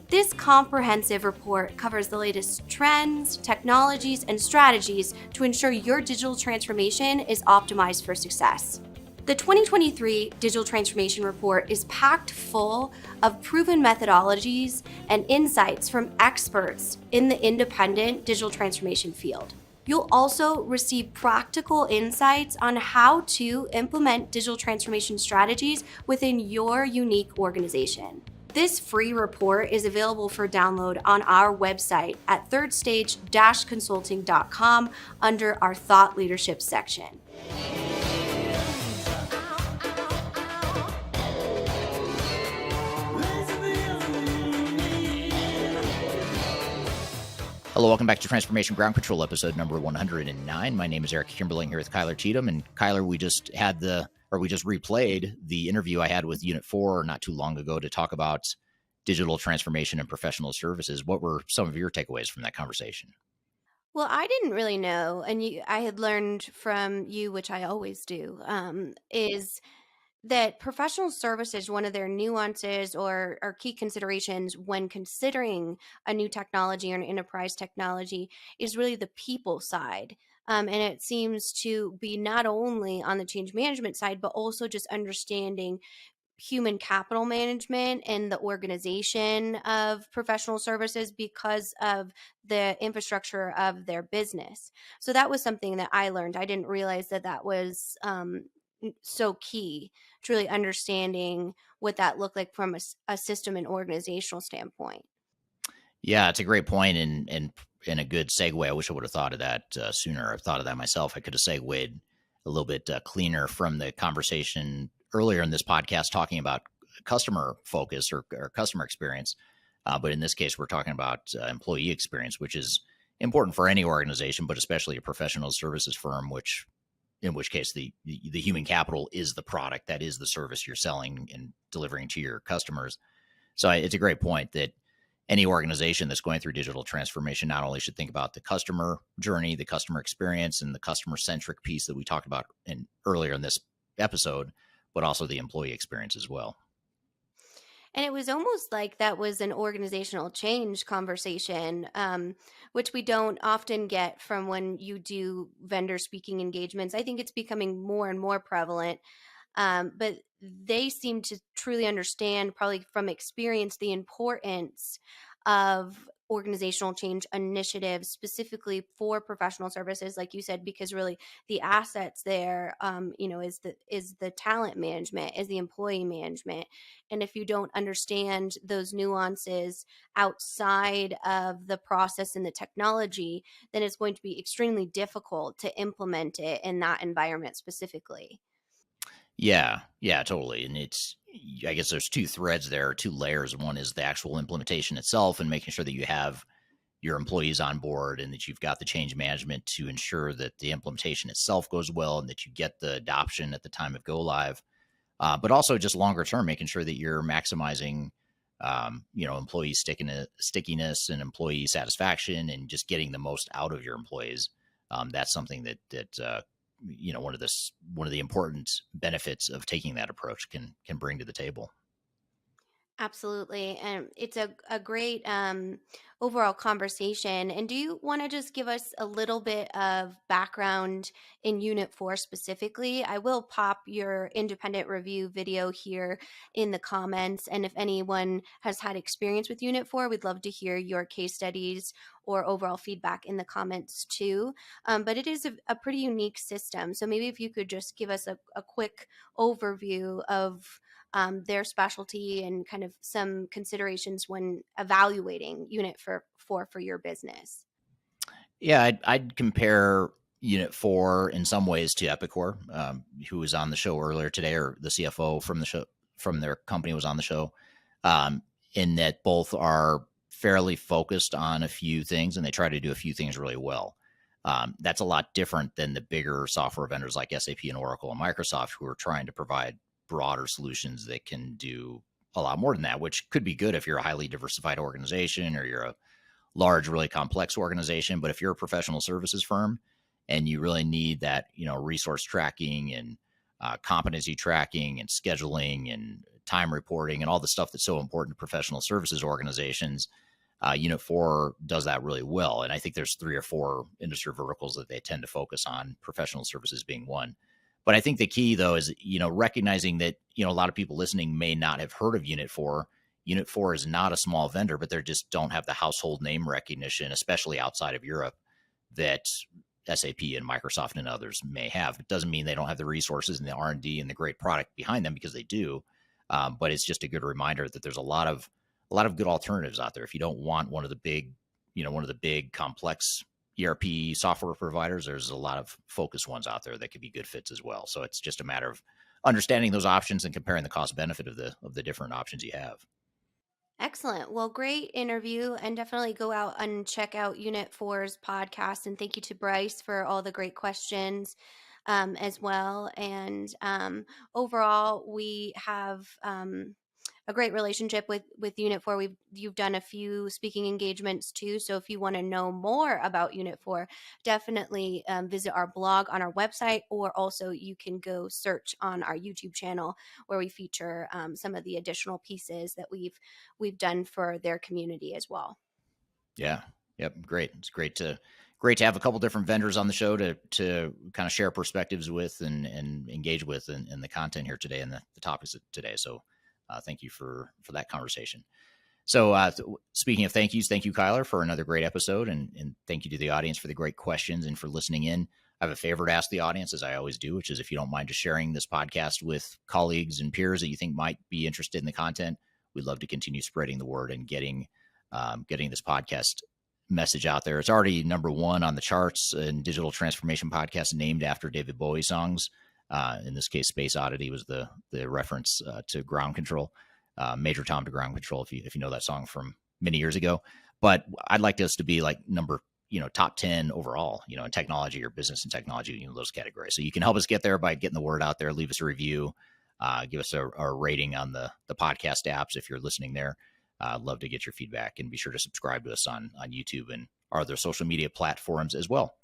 This comprehensive report covers the latest trends, technologies, and strategies to ensure your digital transformation is optimized for success. The 2023 Digital Transformation Report is packed full of proven methodologies and insights from experts in the independent digital transformation field. You'll also receive practical insights on how to implement digital transformation strategies within your unique organization. This free report is available for download on our website at thirdstage-consulting.com under our Thought Leadership section. Hello, welcome back to Transformation Ground Control, episode number 109. My name is Eric Kimberling here with Kyler Cheatham. And Kyler, we just replayed the interview I had with Unit 4 not too long ago to talk about digital transformation and professional services. What were some of your takeaways from that conversation? Well, I didn't really know, and I had learned from you, which I always do, is that professional services, one of their nuances or key considerations when considering a new technology or an enterprise technology is really the people side. And it seems to be not only on the change management side, but also just understanding human capital management and the organization of professional services because of the infrastructure of their business. So that was something that I learned. I didn't realize that was so key to really understanding what that looked like from a system and organizational standpoint. Yeah, it's a great point and a good segue. I wish I would have thought of that sooner. I've thought of that myself. I could have segued a little bit cleaner from the conversation earlier in this podcast talking about customer focus or customer experience. But in this case, we're talking about employee experience, which is important for any organization, but especially a professional services firm, in which case the human capital is the product, that is the service you're selling and delivering to your customers. So it's a great point that any organization that's going through digital transformation not only should think about the customer journey, the customer experience, and the customer-centric piece that we talked about earlier in this episode, but also the employee experience as well. And it was almost like that was an organizational change conversation, which we don't often get from when you do vendor speaking engagements. I think it's becoming more and more prevalent. But they seem to truly understand, probably from experience, the importance of organizational change initiatives specifically for professional services, like you said, because really the assets there, is the talent management, is the employee management. And if you don't understand those nuances outside of the process and the technology, then it's going to be extremely difficult to implement it in that environment specifically. Yeah, totally. And I guess there's two threads there, two layers. One is the actual implementation itself and making sure that you have your employees on board and that you've got the change management to ensure that the implementation itself goes well and that you get the adoption at the time of go live. But also just longer term, making sure that you're maximizing, employee stickiness and employee satisfaction and just getting the most out of your employees. That's something that one of the important benefits of taking that approach can bring to the table. Absolutely. And it's a great overall conversation. And do you want to just give us a little bit of background in Unit 4 specifically? I will pop your independent review video here in the comments. And if anyone has had experience with Unit 4, we'd love to hear your case studies or overall feedback in the comments too. But it is a pretty unique system. So maybe if you could just give us a quick overview of their specialty and kind of some considerations when evaluating Unit 4 for your business. Yeah, I'd compare Unit 4 in some ways to Epicor, who was on the show earlier today, or the CFO from the show from their company was on the show, in that both are fairly focused on a few things and they try to do a few things really well. That's a lot different than the bigger software vendors like SAP and Oracle and Microsoft, who are trying to provide broader solutions that can do a lot more than that, which could be good if you're a highly diversified organization or you're a large, really complex organization. But if you're a professional services firm and you really need that, resource tracking and competency tracking and scheduling and time reporting and all the stuff that's so important to professional services organizations, Unit 4 does that really well. And I think there's 3 or 4 industry verticals that they tend to focus on, professional services being one. But I think the key, though, is, recognizing that, a lot of people listening may not have heard of Unit 4. Unit 4 is not a small vendor, but they just don't have the household name recognition, especially outside of Europe, that SAP and Microsoft and others may have. It doesn't mean they don't have the resources and the R&D and the great product behind them, because they do. But it's just a good reminder that there's a lot of good alternatives out there. If you don't want one of the big complex ERP software providers, there's a lot of focused ones out there that could be good fits as well. So it's just a matter of understanding those options and comparing the cost benefit of the different options you have. Excellent. Well, great interview, and definitely go out and check out Unit 4's podcast. And thank you to Bryce for all the great questions as well. And overall, we have a great relationship with Unit 4. You've done a few speaking engagements too. So if you want to know more about Unit 4, definitely visit our blog on our website, or also you can go search on our YouTube channel where we feature some of the additional pieces that we've done for their community as well. Yeah. Yep. Great. It's great to have a couple different vendors on the show to kind of share perspectives with and engage with in the content here today and the topics of today. So thank you for that conversation. So speaking of thank yous, thank you, Kyler, for another great episode. And thank you to the audience for the great questions and for listening in. I have a favor to ask the audience, as I always do, which is if you don't mind just sharing this podcast with colleagues and peers that you think might be interested in the content. We'd love to continue spreading the word and getting this podcast message out there. It's already number 1 on the charts in digital transformation podcasts named after David Bowie songs. In this case, Space Oddity was the reference to Ground Control, Major Tom to Ground Control, if you know that song from many years ago. But I'd like this to be like number, top 10 overall, in technology or business and technology, those categories. So you can help us get there by getting the word out there. Leave us a review, give us a rating on the podcast apps if you're listening there. I'd love to get your feedback, and be sure to subscribe to us on YouTube and our other social media platforms as well.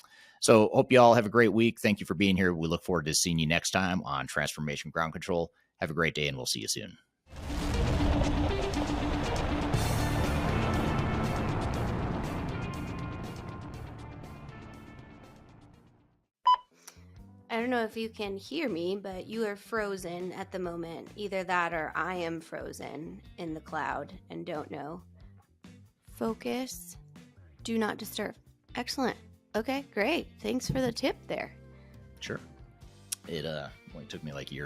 So hope you all have a great week. Thank you for being here. We look forward to seeing you next time on Transformation Ground Control. Have a great day, and we'll see you soon. I don't know if you can hear me, but you are frozen at the moment. Either that or I am frozen in the cloud and don't know. Focus. Do not disturb. Excellent. Okay, great. Thanks for the tip there. Sure. It only took me like a year